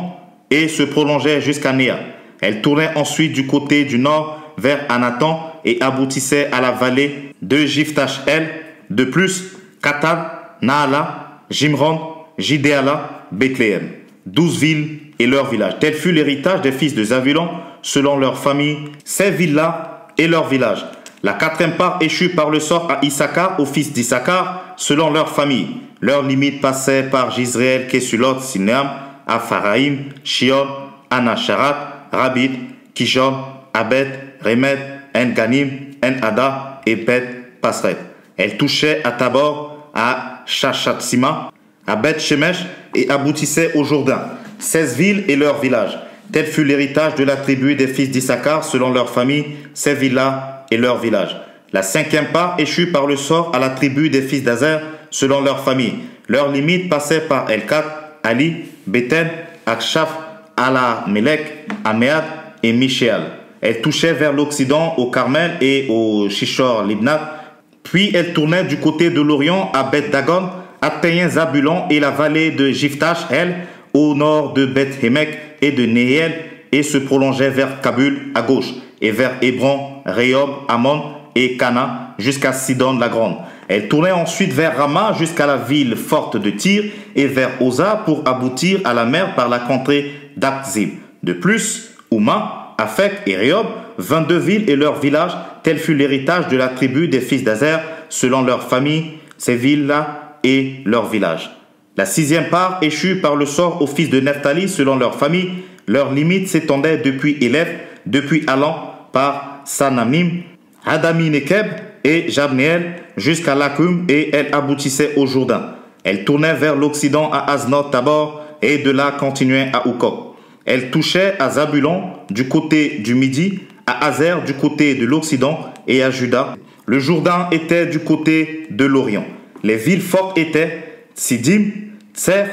[SPEAKER 1] et se prolongeait jusqu'à Néa. Elle tournait ensuite du côté du nord vers Anatan et aboutissait à la vallée de Jiftach-El. De plus, Katab, Naala, Jimron, Jidéala, Bethléem. 12 villes et leurs villages. Tel fut l'héritage des fils de Zavulon selon leur famille, ces villes-là et leurs villages. La quatrième part échut par le sort à Issachar, aux fils d'Issachar, selon leur famille. Leurs limites passaient par Jisraël, Kesulot, Sineam, Apharaïm, Shion, Anasharat, Rabit, Kijon, Abed, Remed, En-Ganim, En-Ada et Bet-Pasret. Elle touchait à Tabor, à Shashatsima, à Beth-Shemesh et aboutissait au Jourdain. 16 villes et leurs villages. Tel fut l'héritage de la tribu des fils d'Issachar selon leur famille, ces villes-là et leurs villages. La cinquième part échut par le sort à la tribu des fils d'Azer selon leur famille. Leurs limites passaient par Elkat, Ali, Béten, Akshaf, Ala-Melech, Améad et Mishéal. Elle touchait vers l'Occident au Carmel et au Shishor Libnat. Puis elle tournait du côté de l'Orient à Beth-Dagon, atteignait Zabulon et la vallée de Jiftash, elle, au nord de Beth-Hémek et de Néhéel, et se prolongeait vers Kabul à gauche, et vers Hébron, Rehob, Ammon et Cana, jusqu'à Sidon la Grande. Elle tournait ensuite vers Rama jusqu'à la ville forte de Tyr et vers Oza pour aboutir à la mer par la contrée d'Akzib. De plus, Ouma, Afek et Rehob, 22 villes et leurs villages, tel fut l'héritage de la tribu des fils d'Azer, selon leur famille, ces villes-là et leurs villages. La 6e part échut par le sort aux fils de Nephtali, selon leur famille. Leurs limites s'étendaient depuis Élève, depuis Alan, par Sanamim, Hadami-Nekeb et Jabneel, jusqu'à Lakum, et elle aboutissait au Jourdain. Elle tournait vers l'Occident à Aznot-Tabor, et de là continuait à Oukok. Elle touchait à Zabulon du côté du Midi, à Azer du côté de l'Occident et à Juda. Le Jourdain était du côté de l'Orient. Les villes fortes étaient Sidim, Tser,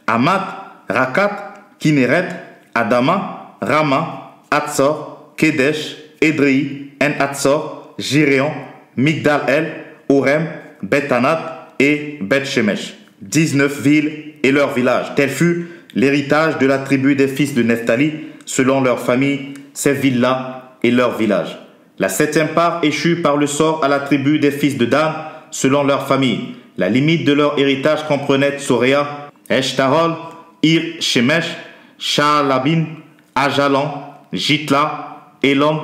[SPEAKER 1] Hamad, Rakat, Kinneret, Adama, Rama, Hatzor, Kedesh, Edrei, En-Hatzor, Jiréon, Migdal-El, Orem, Beth-Anat et Beth-Shemesh. 19 villes et leurs villages. Tel fut l'héritage de la tribu des fils de Nephtali, selon leur famille, ces villes-là et leurs villages. La 7e part échut par le sort à la tribu des fils de Dan, selon leur famille. La limite de leur héritage comprenait Tsoréa, Eshtarol, Ir Shemesh, Shaalabin, Ajalan, Jitla, Elon,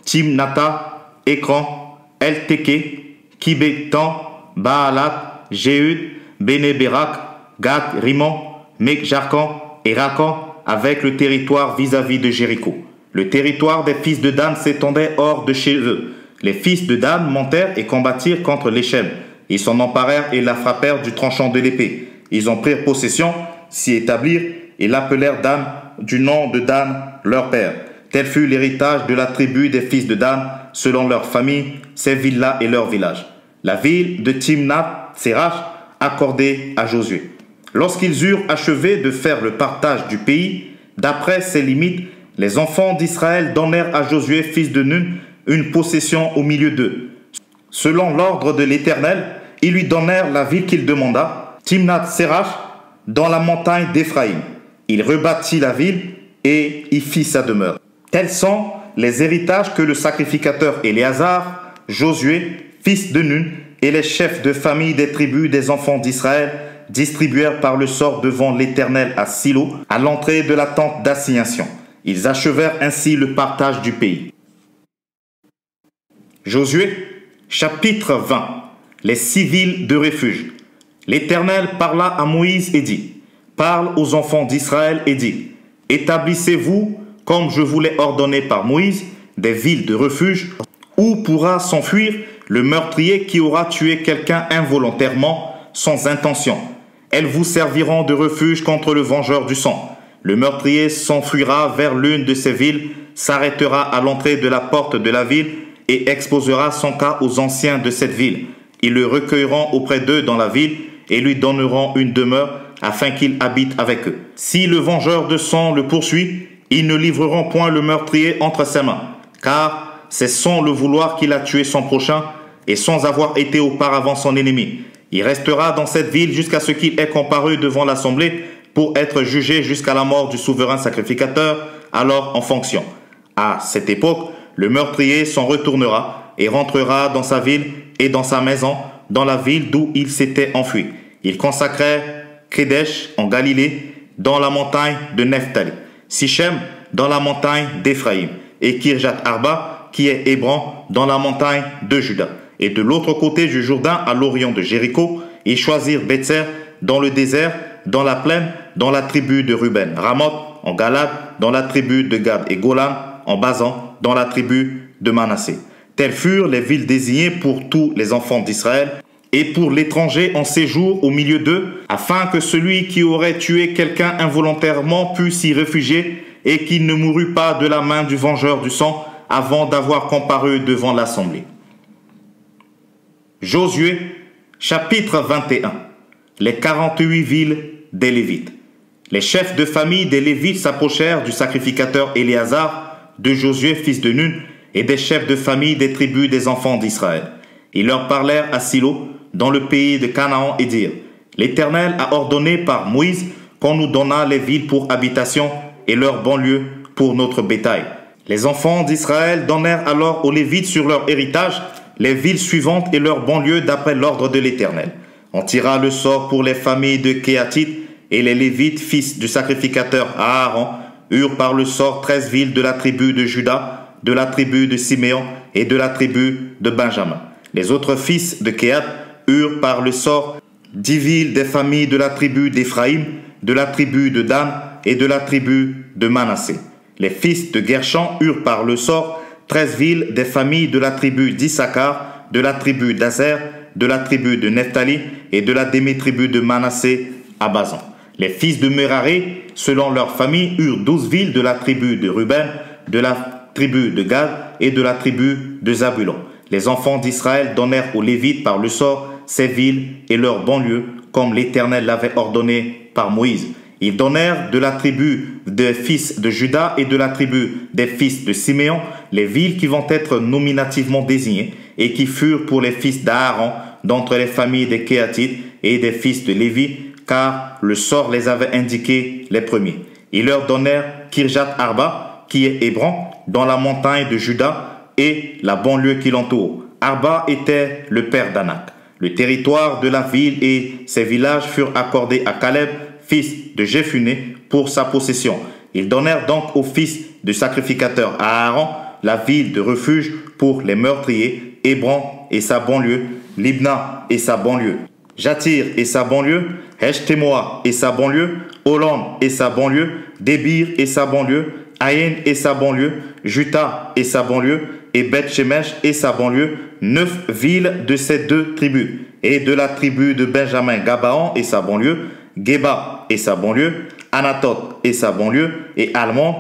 [SPEAKER 1] Timnata, Ekran, El-Teke, Kibetan, Baalat, Jéhud, Bénéberak, Gad, Rimon, Mekjarkan et Rakan, avec le territoire vis-à-vis de Jéricho. Le territoire des fils de Dan s'étendait hors de chez eux. Les fils de Dan montèrent et combattirent contre l'Échem. Ils s'en emparèrent et la frappèrent du tranchant de l'épée. Ils en prirent possession, s'y établirent et l'appelèrent Dan du nom de Dan, leur père. Tel fut l'héritage de la tribu des fils de Dan, selon leur famille, ces villes-là et leurs villages. La ville de Timnath-Serach accordée à Josué. Lorsqu'ils eurent achevé de faire le partage du pays, d'après ses limites, les enfants d'Israël donnèrent à Josué, fils de Nun, une possession au milieu d'eux. Selon l'ordre de l'Éternel, ils lui donnèrent la ville qu'il demanda, Timnath-Serach, dans la montagne d'Éphraïm. Il rebâtit la ville et y fit sa demeure. Tels sont les héritages que le sacrificateur Éléazar, Josué, fils de Nun, et les chefs de famille des tribus des enfants d'Israël distribuèrent par le sort devant l'Éternel à Silo, à l'entrée de la tente d'assignation. Ils achevèrent ainsi le partage du pays. Josué, chapitre 20. Les 6 villes de refuge. L'Éternel parla à Moïse et dit, « Parle aux enfants d'Israël et dit, « Établissez-vous, comme je vous l'ai ordonné par Moïse, des villes de refuge, où pourra s'enfuir le meurtrier qui aura tué quelqu'un involontairement, sans intention. Elles vous serviront de refuge contre le vengeur du sang. Le meurtrier s'enfuira vers l'une de ces villes, s'arrêtera à l'entrée de la porte de la ville et exposera son cas aux anciens de cette ville. Ils le recueilleront auprès d'eux dans la ville et lui donneront une demeure afin qu'il habite avec eux. Si le vengeur de sang le poursuit, ils ne livreront point le meurtrier entre ses mains, car c'est sans le vouloir qu'il a tué son prochain et sans avoir été auparavant son ennemi. Il restera dans cette ville jusqu'à ce qu'il ait comparu devant l'assemblée pour être jugé jusqu'à la mort du souverain sacrificateur, alors en fonction. À cette époque, le meurtrier s'en retournera et rentrera dans sa ville et dans sa maison, dans la ville d'où il s'était enfui. Il consacrait Kedesh en Galilée, dans la montagne de Nephtali, Sichem dans la montagne d'Éphraïm, et Kirjat Arba, qui est Hébron, dans la montagne de Juda. Et de l'autre côté du Jourdain, à l'orient de Jéricho, ils choisirent Bétser dans le désert, dans la plaine, dans la tribu de Ruben, Ramoth en Galade, dans la tribu de Gad et Golan, en Basan, dans la tribu de Manassé. Telles furent les villes désignées pour tous les enfants d'Israël et pour l'étranger en séjour au milieu d'eux, afin que celui qui aurait tué quelqu'un involontairement pût s'y réfugier et qu'il ne mourût pas de la main du vengeur du sang avant d'avoir comparu devant l'assemblée. Josué, chapitre 21. Les 48 villes des Lévites. Les chefs de famille des Lévites s'approchèrent du sacrificateur Éléazar, de Josué fils de Nun, et des chefs de famille des tribus des enfants d'Israël. Ils leur parlèrent à Silo, dans le pays de Canaan, et dirent: L'Éternel a ordonné par Moïse qu'on nous donnât les villes pour habitation et leurs banlieues pour notre bétail. Les enfants d'Israël donnèrent alors aux Lévites sur leur héritage les villes suivantes et leurs banlieues d'après l'ordre de l'Éternel. On tira le sort pour les familles de Kéatites, et les Lévites, fils du sacrificateur Aaron, eurent par le sort 13 villes de la tribu de Juda, de la tribu de Siméon et de la tribu de Benjamin. Les autres fils de Kéat eurent par le sort 10 villes des familles de la tribu d'Éphraïm, de la tribu de Dan et de la tribu de Manassé. Les fils de Gershon eurent par le sort 13 villes des familles de la tribu d'Issachar, de la tribu d'Azer, de la tribu de Nephtali et de la demi-tribu de Manassé à Bazan. Les fils de Merari, selon leur famille, eurent 12 villes de la tribu de Ruben, de la tribu de Gad et de la tribu de Zabulon. Les enfants d'Israël donnèrent aux Lévites par le sort ces villes et leurs banlieues, comme l'Éternel l'avait ordonné par Moïse. Ils donnèrent de la tribu des fils de Juda et de la tribu des fils de Siméon les villes qui vont être nominativement désignées et qui furent pour les fils d'Aaron d'entre les familles des Kéatites et des fils de Lévi, car le sort les avait indiqués les premiers. Ils leur donnèrent Kirjat Arba, qui est Hébron, dans la montagne de Juda, et la banlieue qui l'entoure. Arba était le père d'Anak. Le territoire de la ville et ses villages furent accordés à Caleb, fils de Jephuné, pour sa possession. Ils donnèrent donc au fils du sacrificateur Aaron la ville de refuge pour les meurtriers, Hébron et sa banlieue, Libna et sa banlieue, Jatir et sa banlieue, Eshtemoa et sa banlieue, Hollande et sa banlieue, Débir et sa banlieue, Aïn et sa banlieue, Juta et sa banlieue, et Beth-Shemesh et sa banlieue, 9 villes de ces deux tribus, et de la tribu de Benjamin, Gabaon et sa banlieue, Geba et sa banlieue, Anatot et sa banlieue, et Almon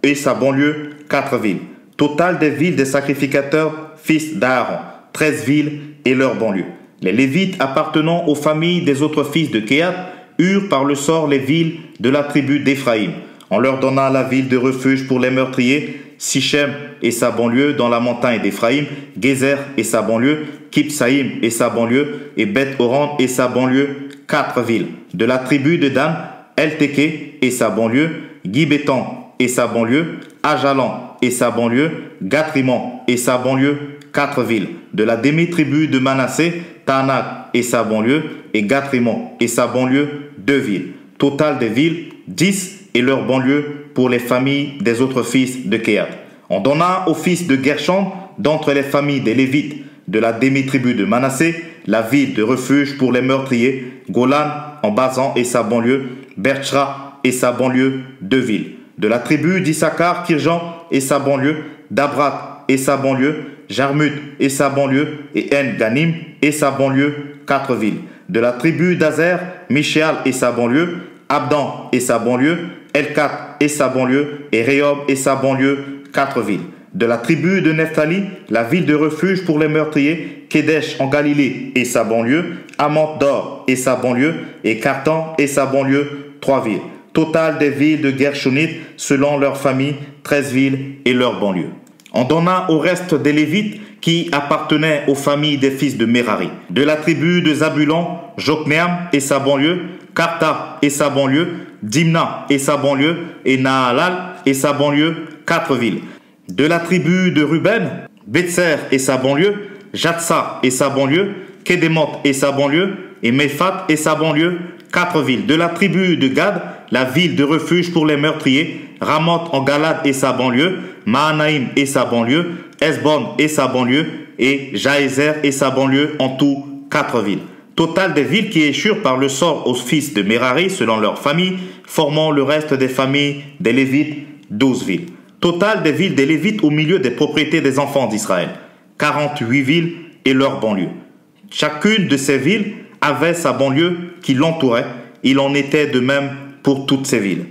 [SPEAKER 1] et sa banlieue, 4 villes. Total des villes des sacrificateurs, fils d'Aaron, 13 villes et leurs banlieues. Les Lévites appartenant aux familles des autres fils de Kéat eurent par le sort les villes de la tribu d'Éphraïm. On leur donna la ville de refuge pour les meurtriers, Sichem et sa banlieue dans la montagne d'Éphraïm, Gézer et sa banlieue, Kipsaïm et sa banlieue, et Beth-Horon et sa banlieue, 4 villes. De la tribu de Dan, El-Teke et sa banlieue, Gibéton et sa banlieue, Ajalon et sa banlieue, Gatrimon et sa banlieue, 4 villes. De la demi-tribu de Manassé, Tanak et sa banlieue, et Gatrimon et sa banlieue, 2 villes. Total des villes, 10 et leurs banlieues pour les familles des autres fils de Kéat. On donna aux fils de Gershon, d'entre les familles des Lévites, de la demi-tribu de Manassé, la ville de refuge pour les meurtriers, Golan en Bazan et sa banlieue, Berchra et sa banlieue, 2 villes. De la tribu d'Issachar, Kirjan et sa banlieue, Dabrat et sa banlieue, Jarmut et sa banlieue, et En-Ganim et sa banlieue, 4 villes. De la tribu d'Azer, Mishéal et sa banlieue, Abdan et sa banlieue, Elkat et sa banlieue, et Rehob et sa banlieue, 4 villes. De la tribu de Nephtali, la ville de refuge pour les meurtriers, Kedesh en Galilée et sa banlieue, Amant d'Or et sa banlieue, et Cartan et sa banlieue, 3 villes. Total des villes de Gershonites, selon leur famille, 13 villes et leurs banlieues. On donna au reste des Lévites qui appartenaient aux familles des fils de Merari. De la tribu de Zabulon, Jokneam et sa banlieue, Karta et sa banlieue, Dimna et sa banlieue, et Nahalal et sa banlieue, 4 villes. De la tribu de Ruben, Betser et sa banlieue, Jatsa et sa banlieue, Kedemot et sa banlieue, et Mephat et sa banlieue, 4 villes. De la tribu de Gad, la ville de refuge pour les meurtriers, Ramoth en Galad et sa banlieue, Mahanaïm et sa banlieue, Esbon et sa banlieue, et Jaézer et sa banlieue, en tout 4 villes. Total des villes qui échurent par le sort aux fils de Merari selon leur famille, formant le reste des familles des Lévites, 12 villes. Total des villes des Lévites au milieu des propriétés des enfants d'Israël, 48 villes et leurs banlieues. Chacune de ces villes avait sa banlieue qui l'entourait. Il en était de même pour toutes ces villes.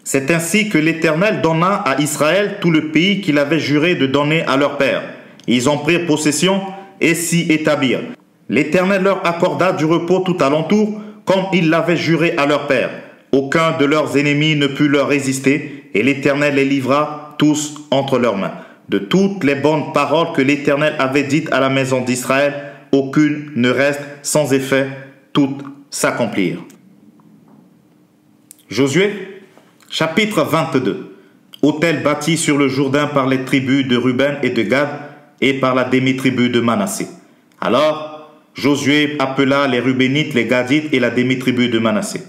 [SPEAKER 1] C'est ainsi que l'Éternel donna à Israël tout le pays qu'il avait juré de donner à leur père. Ils en prirent possession et s'y établirent. L'Éternel leur accorda du repos tout alentour, comme il l'avait juré à leur père. Aucun de leurs ennemis ne put leur résister, et l'Éternel les livra tous entre leurs mains. De toutes les bonnes paroles que l'Éternel avait dites à la maison d'Israël, aucune ne reste sans effet, toutes s'accomplirent. Josué, chapitre 22. Autel bâti sur le Jourdain par les tribus de Ruben et de Gad, et par la demi-tribu de Manassé. Alors, Josué appela les Rubénites, les Gadites et la demi-tribu de Manassé.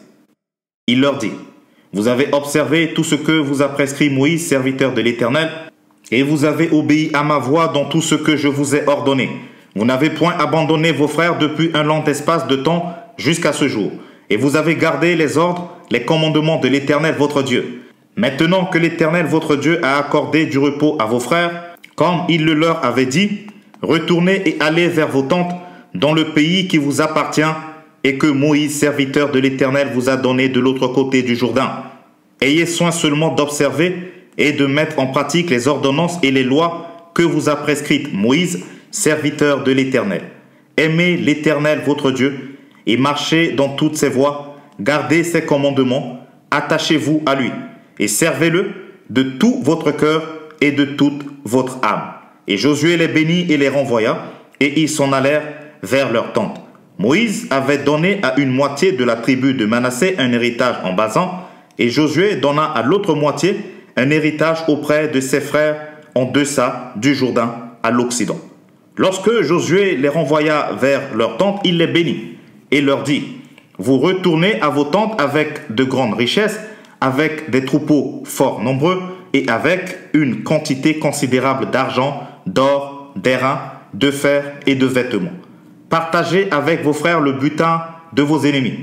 [SPEAKER 1] Il leur dit, « Vous avez observé tout ce que vous a prescrit Moïse, serviteur de l'Éternel, et vous avez obéi à ma voix dans tout ce que je vous ai ordonné. Vous n'avez point abandonné vos frères depuis un long espace de temps jusqu'à ce jour, et vous avez gardé les ordres, les commandements de l'Éternel votre Dieu. Maintenant que l'Éternel votre Dieu a accordé du repos à vos frères, comme il le leur avait dit, retournez et allez vers vos tentes dans le pays qui vous appartient et que Moïse, serviteur de l'Éternel, vous a donné de l'autre côté du Jourdain. Ayez soin seulement d'observer et de mettre en pratique les ordonnances et les lois que vous a prescrites Moïse, serviteur de l'Éternel. Aimez l'Éternel votre Dieu et marchez dans toutes ses voies, gardez ses commandements, attachez-vous à lui et servez-le de tout votre cœur et de toute votre âme. Et Josué les bénit et les renvoya, et ils s'en allèrent vers leur tente. Moïse avait donné à une moitié de la tribu de Manassé un héritage en Basan, et Josué donna à l'autre moitié un héritage auprès de ses frères en deçà du Jourdain à l'Occident. Lorsque Josué les renvoya vers leur tente, il les bénit et leur dit, « Vous retournez à vos tentes avec de grandes richesses, avec des troupeaux fort nombreux et avec une quantité considérable d'argent, d'or, d'airain, de fer et de vêtements. Partagez avec vos frères le butin de vos ennemis. »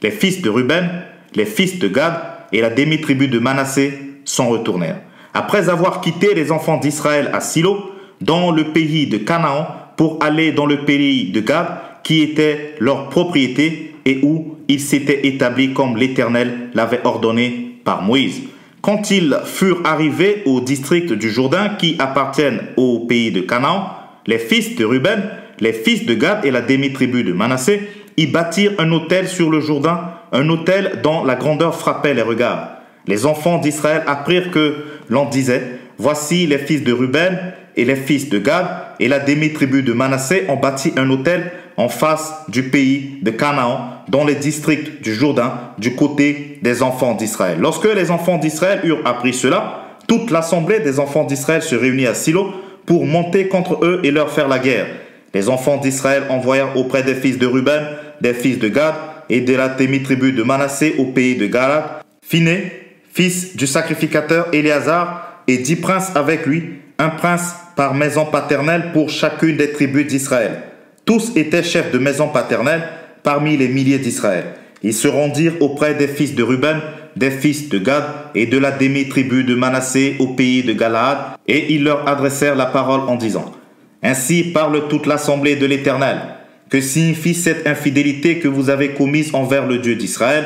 [SPEAKER 1] Les fils de Ruben, les fils de Gad et la demi-tribu de Manassé s'en retournèrent. Après avoir quitté les enfants d'Israël à Silo, dans le pays de Canaan, pour aller dans le pays de Gad, qui était leur propriété et où ils s'étaient établis comme l'Éternel l'avait ordonné par Moïse. Quand ils furent arrivés au district du Jourdain qui appartiennent au pays de Canaan, les fils de Ruben, les fils de Gad et la demi-tribu de Manassé y bâtirent un autel sur le Jourdain, un autel dont la grandeur frappait les regards. Les enfants d'Israël apprirent que l'on disait, « Voici les fils de Ruben et les fils de Gad et la demi-tribu de Manassé ont bâti un autel en face du pays de Canaan, dans les districts du Jourdain, du côté des enfants d'Israël. » Lorsque les enfants d'Israël eurent appris cela, toute l'assemblée des enfants d'Israël se réunit à Silo pour monter contre eux et leur faire la guerre. Les enfants d'Israël envoyèrent auprès des fils de Ruben, des fils de Gad et de la demi-tribu de Manassé au pays de Galad, Phiné, fils du sacrificateur Éléazar, et 10 princes avec lui, un prince par maison paternelle pour chacune des tribus d'Israël. Tous étaient chefs de maison paternelle parmi les milliers d'Israël. Ils se rendirent auprès des fils de Ruben, des fils de Gad et de la demi-tribu de Manassé au pays de Galaad, et ils leur adressèrent la parole en disant, « Ainsi parle toute l'assemblée de l'Éternel. Que signifie cette infidélité que vous avez commise envers le Dieu d'Israël?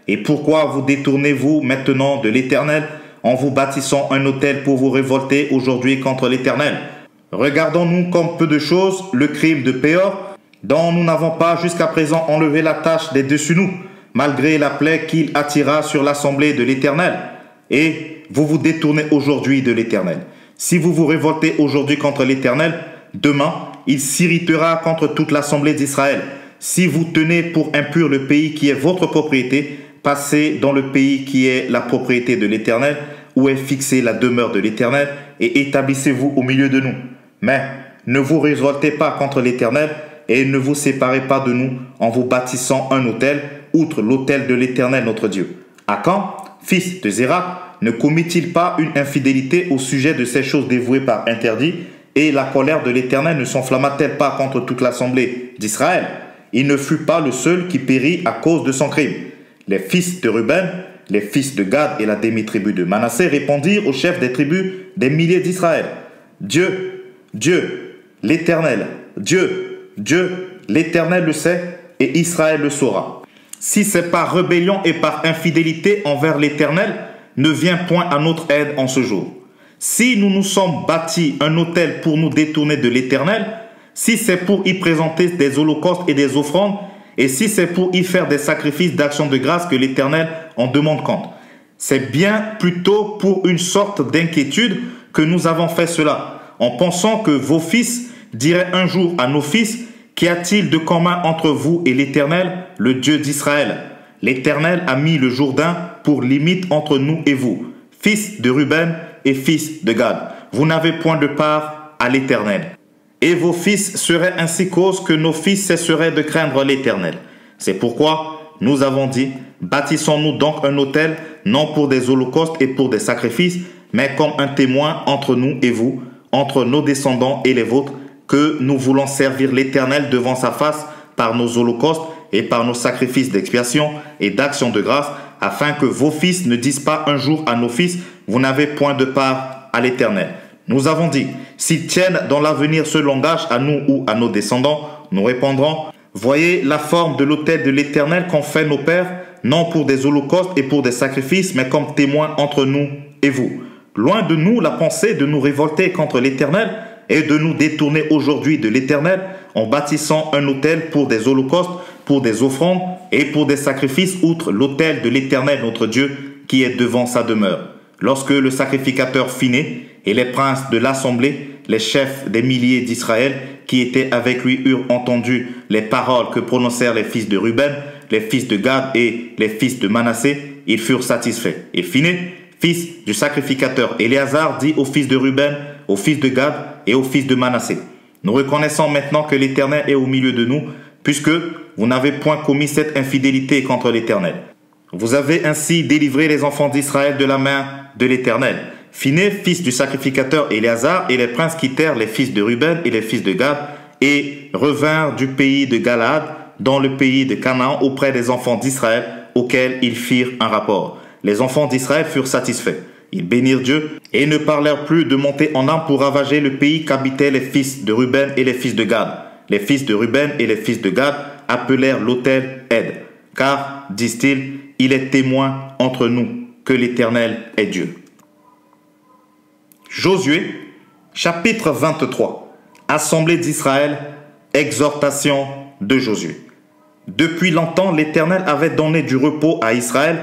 [SPEAKER 1] Et pourquoi vous détournez-vous maintenant de l'Éternel en vous bâtissant un autel pour vous révolter aujourd'hui contre l'Éternel? Regardons-nous comme peu de choses le crime de Péor, dont nous n'avons pas jusqu'à présent enlevé la tache des dessus nous, malgré la plaie qu'il attira sur l'assemblée de l'Éternel. Et vous vous détournez aujourd'hui de l'Éternel. Si vous vous révoltez aujourd'hui contre l'Éternel, demain, il s'irritera contre toute l'assemblée d'Israël. Si vous tenez pour impur le pays qui est votre propriété, passez dans le pays qui est la propriété de l'Éternel, où est fixée la demeure de l'Éternel, et établissez-vous au milieu de nous. Mais ne vous révoltez pas contre l'Éternel, et ne vous séparez pas de nous en vous bâtissant un autel, outre l'autel de l'Éternel notre Dieu. Akan, fils de Zéra, ne commit-il pas une infidélité au sujet de ces choses dévouées par interdit, et la colère de l'Éternel ne s'enflamma-t-elle pas contre toute l'assemblée d'Israël? Il ne fut pas le seul qui périt à cause de son crime. Les fils de Ruben, les fils de Gad et la demi-tribu de Manassé répondirent aux chefs des tribus des milliers d'Israël, « Dieu, Dieu, l'Éternel, Dieu, Dieu, l'Éternel le sait et Israël le saura. Si c'est par rébellion et par infidélité envers l'Éternel, ne viens point à notre aide en ce jour. Si nous nous sommes bâtis un autel pour nous détourner de l'Éternel, si c'est pour y présenter des holocaustes et des offrandes, et si c'est pour y faire des sacrifices d'action de grâce que l'Éternel en demande compte. C'est bien plutôt pour une sorte d'inquiétude que nous avons fait cela, en pensant que vos fils diraient un jour à nos fils, qu'y a-t-il de commun entre vous et l'Éternel, le Dieu d'Israël? L'Éternel a mis le Jourdain pour limite entre nous et vous, fils de Ruben et fils de Gad. Vous n'avez point de part à l'Éternel. Et vos fils seraient ainsi cause que nos fils cesseraient de craindre l'Éternel. C'est pourquoi nous avons dit, bâtissons-nous donc un autel, non pour des holocaustes et pour des sacrifices, mais comme un témoin entre nous et vous, entre nos descendants et les vôtres, que nous voulons servir l'Éternel devant sa face par nos holocaustes et par nos sacrifices d'expiation et d'action de grâce, afin que vos fils ne disent pas un jour à nos fils, vous n'avez point de part à l'Éternel. Nous avons dit, s'ils tiennent dans l'avenir ce langage à nous ou à nos descendants, nous répondrons, voyez la forme de l'autel de l'Éternel qu'ont fait nos pères, non pour des holocaustes et pour des sacrifices, mais comme témoins entre nous et vous. Loin de nous la pensée de nous révolter contre l'Éternel et de nous détourner aujourd'hui de l'Éternel en bâtissant un autel pour des holocaustes, pour des offrandes et pour des sacrifices outre l'autel de l'Éternel notre Dieu qui est devant sa demeure. Lorsque le sacrificateur finit et les princes de l'assemblée, les chefs des milliers d'Israël qui étaient avec lui eurent entendu les paroles que prononcèrent les fils de Ruben, les fils de Gad et les fils de Manassé, ils furent satisfaits. Et Phiné, fils du sacrificateur Éléazar, dit aux fils de Ruben, aux fils de Gad et aux fils de Manassé, nous reconnaissons maintenant que l'Éternel est au milieu de nous, puisque vous n'avez point commis cette infidélité contre l'Éternel. Vous avez ainsi délivré les enfants d'Israël de la main de l'Éternel. Phiné, fils du sacrificateur Éléazar, et les princes quittèrent les fils de Ruben et les fils de Gad, et revinrent du pays de Galaad, dans le pays de Canaan, auprès des enfants d'Israël, auxquels ils firent un rapport. Les enfants d'Israël furent satisfaits. Ils bénirent Dieu, et ne parlèrent plus de monter en armes pour ravager le pays qu'habitaient les fils de Ruben et les fils de Gad. Les fils de Ruben et les fils de Gad appelèrent l'autel Ed, car, disent-ils, il est témoin entre nous que l'Éternel est Dieu. Josué, chapitre 23. Assemblée d'Israël, exhortation de Josué. Depuis longtemps, l'Éternel avait donné du repos à Israël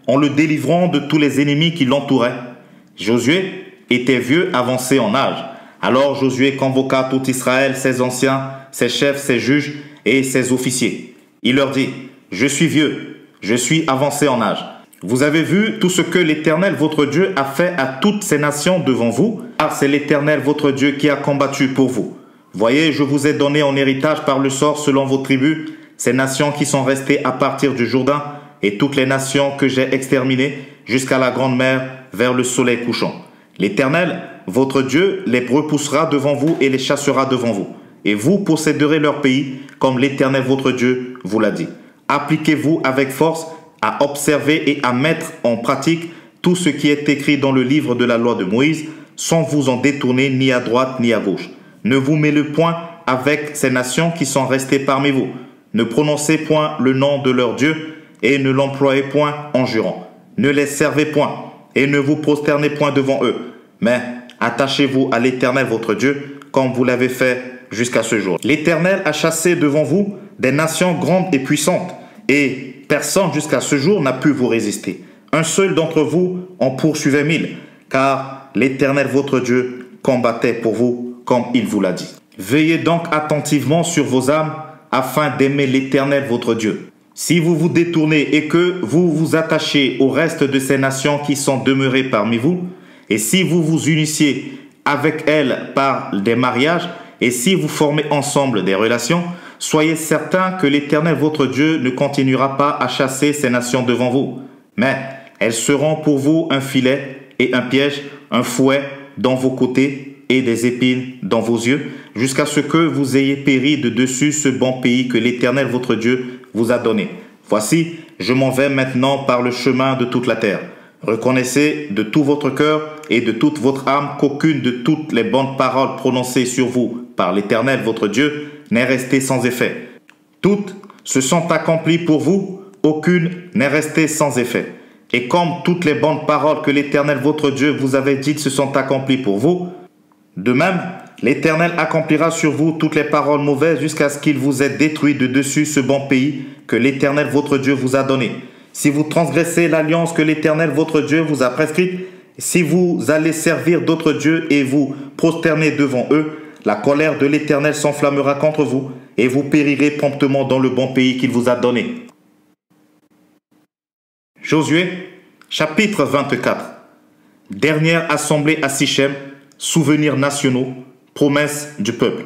[SPEAKER 1] en le délivrant de tous les ennemis qui l'entouraient. Josué était vieux, avancé en âge. Alors Josué convoqua tout Israël, ses anciens, ses chefs, ses juges et ses officiers. Il leur dit, « Je suis vieux, je suis avancé en âge. Vous avez vu tout ce que l'Éternel votre Dieu a fait à toutes ces nations devant vous, car c'est l'Éternel votre Dieu qui a combattu pour vous. Voyez, je vous ai donné en héritage par le sort selon vos tribus, ces nations qui sont restées à partir du Jourdain, et toutes les nations que j'ai exterminées jusqu'à la grande mer vers le soleil couchant. L'Éternel, votre Dieu, les repoussera devant vous et les chassera devant vous. Et vous posséderez leur pays, comme l'Éternel votre Dieu vous l'a dit. Appliquez-vous avec force à observer et à mettre en pratique tout ce qui est écrit dans le livre de la loi de Moïse, sans vous en détourner ni à droite ni à gauche. Ne vous mêlez point avec ces nations qui sont restées parmi vous. Ne prononcez point le nom de leur Dieu et ne l'employez point en jurant. Ne les servez point et ne vous prosternez point devant eux. Mais attachez-vous à l'Éternel votre Dieu, comme vous l'avez fait jusqu'à ce jour. L'Éternel a chassé devant vous des nations grandes et puissantes, et personne jusqu'à ce jour n'a pu vous résister. Un seul d'entre vous en poursuivait 1000, car l'Éternel votre Dieu combattait pour vous comme il vous l'a dit. Veillez donc attentivement sur vos âmes, afin d'aimer l'Éternel votre Dieu. Si vous vous détournez et que vous vous attachez au reste de ces nations qui sont demeurées parmi vous, et si vous vous unissiez avec elles par des mariages, et si vous formez ensemble des relations, soyez certains que l'Éternel votre Dieu ne continuera pas à chasser ces nations devant vous. Mais elles seront pour vous un filet et un piège, un fouet dans vos côtés et des épines dans vos yeux, jusqu'à ce que vous ayez péri de dessus ce bon pays que l'Éternel votre Dieu vous a donné. Voici, je m'en vais maintenant par le chemin de toute la terre. Reconnaissez de tout votre cœur et de toute votre âme qu'aucune de toutes les bonnes paroles prononcées sur vous par l'Éternel votre Dieu n'est restée sans effet. Toutes se sont accomplies pour vous, aucune n'est restée sans effet. Et comme toutes les bonnes paroles que l'Éternel votre Dieu vous avait dites se sont accomplies pour vous, de même, l'Éternel accomplira sur vous toutes les paroles mauvaises jusqu'à ce qu'il vous ait détruit de dessus ce bon pays que l'Éternel votre Dieu vous a donné. Si vous transgressez l'alliance que l'Éternel votre Dieu vous a prescrite, si vous allez servir d'autres dieux et vous prosterner devant eux, la colère de l'Éternel s'enflammera contre vous et vous périrez promptement dans le bon pays qu'il vous a donné. Josué, chapitre 24. Dernière assemblée à Sichem, souvenirs nationaux, promesses du peuple.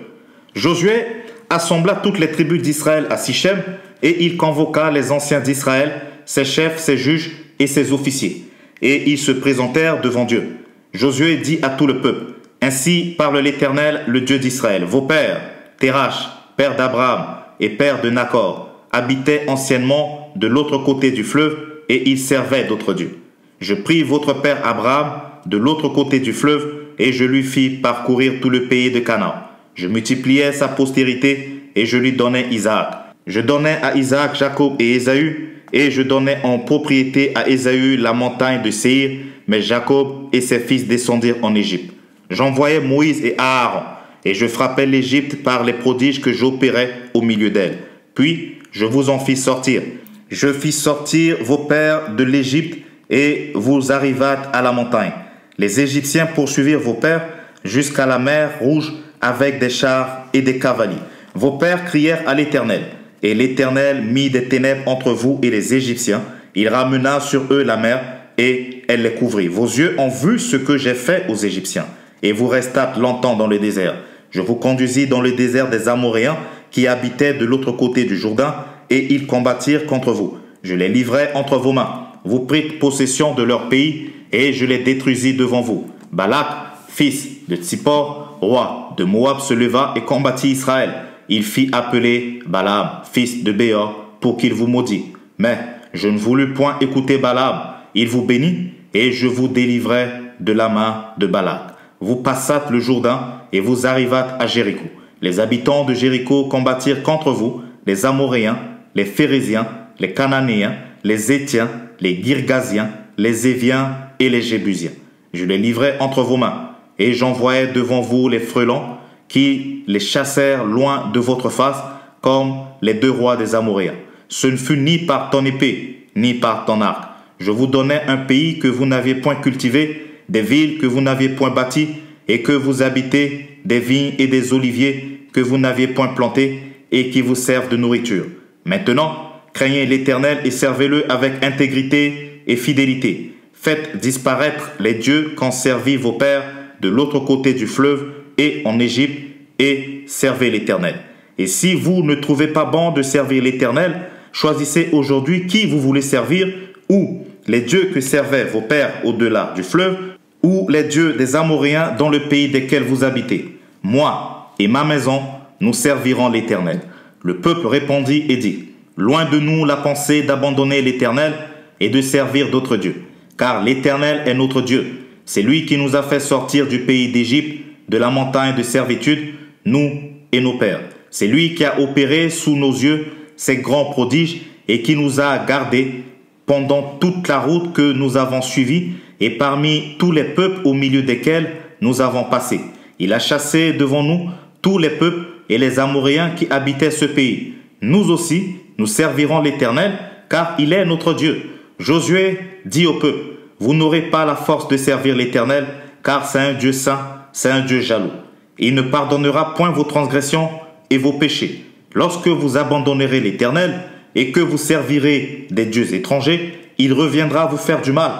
[SPEAKER 1] Josué assembla toutes les tribus d'Israël à Sichem et il convoqua les anciens d'Israël, ses chefs, ses juges et ses officiers. Et ils se présentèrent devant Dieu. Josué dit à tout le peuple, « Ainsi parle l'Éternel, le Dieu d'Israël. Vos pères, Terach, père d'Abraham et père de Nacor, habitaient anciennement de l'autre côté du fleuve et ils servaient d'autres dieux. Je pris votre père Abraham de l'autre côté du fleuve et je lui fis parcourir tout le pays de Canaan. Je multipliai sa postérité et je lui donnai Isaac. Je donnai à Isaac Jacob et Ésaü, et je donnai en propriété à Ésaü la montagne de Séir, mais Jacob et ses fils descendirent en Égypte. J'envoyai Moïse et Aaron, et je frappai l'Égypte par les prodiges que j'opérais au milieu d'elle. Puis je vous en fis sortir. Je fis sortir vos pères de l'Égypte, et vous arrivâtes à la montagne. Les Égyptiens poursuivirent vos pères jusqu'à la mer Rouge avec des chars et des cavaliers. Vos pères crièrent à l'Éternel, et l'Éternel mit des ténèbres entre vous et les Égyptiens. Il ramena sur eux la mer, et elle les couvrit. Vos yeux ont vu ce que j'ai fait aux Égyptiens, et vous restâtes longtemps dans le désert. Je vous conduisis dans le désert des Amoréens, qui habitaient de l'autre côté du Jourdain, et ils combattirent contre vous. Je les livrai entre vos mains. Vous prîtes possession de leur pays, et je les détruisis devant vous. Balak, fils de Tsippor, roi de Moab, se leva et combattit Israël. Il fit appeler Balaam, fils de Béor, pour qu'il vous maudît. Mais je ne voulus point écouter Balaam. Il vous bénit, et je vous délivrai de la main de Balak. Vous passâtes le Jourdain, et vous arrivâtes à Jéricho. Les habitants de Jéricho combattirent contre vous, les Amoréens, les Phérésiens, les Cananéens, les Étiens, les Girgasiens, les Éviens et les Jébusiens. Je les livrai entre vos mains, et j'envoyai devant vous les frelons, qui les chassèrent loin de votre face, comme les deux rois des Amoréens. Ce ne fut ni par ton épée, ni par ton arc. Je vous donnai un pays que vous n'aviez point cultivé, des villes que vous n'aviez point bâties, et que vous habitez, des vignes et des oliviers que vous n'aviez point plantés, et qui vous servent de nourriture. Maintenant, craignez l'Éternel et servez-le avec intégrité et fidélité. Faites disparaître les dieux qu'ont servi vos pères de l'autre côté du fleuve et en Égypte, et servez l'Éternel. Et si vous ne trouvez pas bon de servir l'Éternel, choisissez aujourd'hui qui vous voulez servir, ou les dieux que servaient vos pères au-delà du fleuve, ou les dieux des Amoréens dans le pays desquels vous habitez. Moi et ma maison, nous servirons l'Éternel. Le peuple répondit et dit, loin de nous la pensée d'abandonner l'Éternel et de servir d'autres dieux, car l'Éternel est notre Dieu. C'est lui qui nous a fait sortir du pays d'Égypte, de la montagne de servitude, nous et nos pères. C'est lui qui a opéré sous nos yeux ces grands prodiges et qui nous a gardés pendant toute la route que nous avons suivie et parmi tous les peuples au milieu desquels nous avons passé. Il a chassé devant nous tous les peuples et les Amoréens qui habitaient ce pays. Nous aussi, nous servirons l'Éternel, car il est notre Dieu. Josué dit au peuple, vous n'aurez pas la force de servir l'Éternel, car c'est un Dieu saint, c'est un Dieu jaloux. Il ne pardonnera point vos transgressions et vos péchés. Lorsque vous abandonnerez l'Éternel et que vous servirez des dieux étrangers, il reviendra vous faire du mal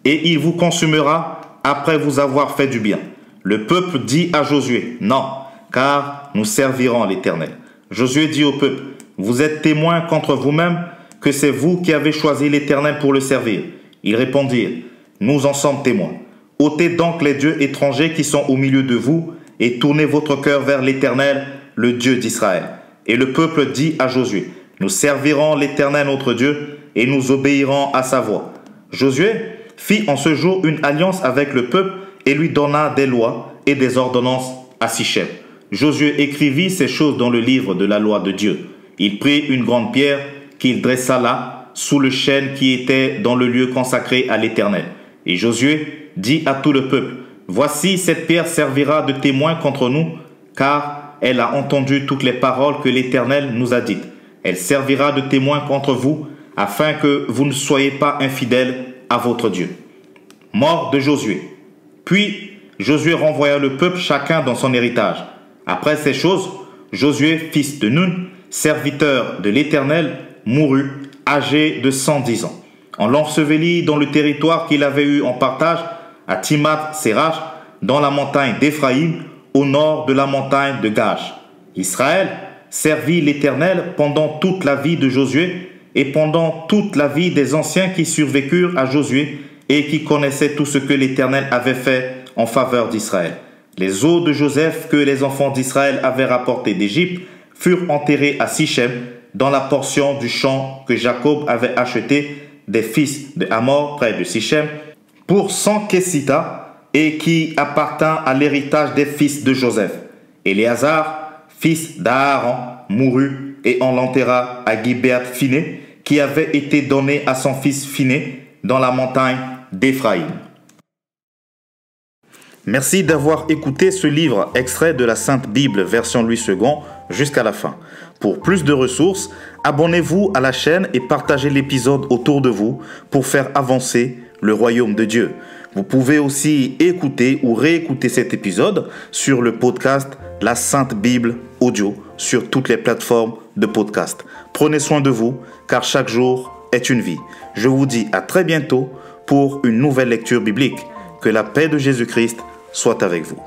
[SPEAKER 1] et il vous consumera après vous avoir fait du bien. Le peuple dit à Josué, non, car nous servirons l'Éternel. Josué dit au peuple, vous êtes témoins contre vous-même que c'est vous qui avez choisi l'Éternel pour le servir. Ils répondirent, nous en sommes témoins. Ôtez donc les dieux étrangers qui sont au milieu de vous et tournez votre cœur vers l'Éternel, le Dieu d'Israël. Et le peuple dit à Josué, nous servirons l'Éternel notre Dieu et nous obéirons à sa voix. Josué fit en ce jour une alliance avec le peuple et lui donna des lois et des ordonnances à Sichem. Josué écrivit ces choses dans le livre de la loi de Dieu. Il prit une grande pierre qu'il dressa là, sous le chêne qui était dans le lieu consacré à l'Éternel. Et Josué dit à tout le peuple, Voici, cette pierre servira de témoin contre nous, car elle a entendu toutes les paroles que l'Éternel nous a dites. Elle servira de témoin contre vous, afin que vous ne soyez pas infidèles à votre Dieu. » Mort de Josué. Puis Josué renvoya le peuple chacun dans son héritage. Après ces choses, Josué, fils de Nun, serviteur de l'Éternel, mourut, âgé de 110 ans. On l'ensevelit dans le territoire qu'il avait eu en partage, à Timnath-Sérach, dans la montagne d'Éphraïm, au nord de la montagne de Gage. Israël servit l'Éternel pendant toute la vie de Josué et pendant toute la vie des anciens qui survécurent à Josué et qui connaissaient tout ce que l'Éternel avait fait en faveur d'Israël. Les os de Joseph que les enfants d'Israël avaient rapportés d'Égypte furent enterrés à Sichem, dans la portion du champ que Jacob avait acheté des fils de Hamor près de Sichem, pour 100 kessitas, et qui appartint à l'héritage des fils de Joseph. Éléazar, fils d'Aaron, mourut, et on l'enterra à Gibéat Phiné, qui avait été donné à son fils Phiné, dans la montagne d'Éphraïm. Merci d'avoir écouté ce livre extrait de la Sainte Bible version Louis II jusqu'à la fin. Pour plus de ressources, abonnez-vous à la chaîne et partagez l'épisode autour de vous pour faire avancer le royaume de Dieu. Vous pouvez aussi écouter ou réécouter cet épisode sur le podcast La Sainte Bible Audio sur toutes les plateformes de podcast. Prenez soin de vous car chaque jour est une vie. Je vous dis à très bientôt pour une nouvelle lecture biblique. Que la paix de Jésus-Christ soit avec vous.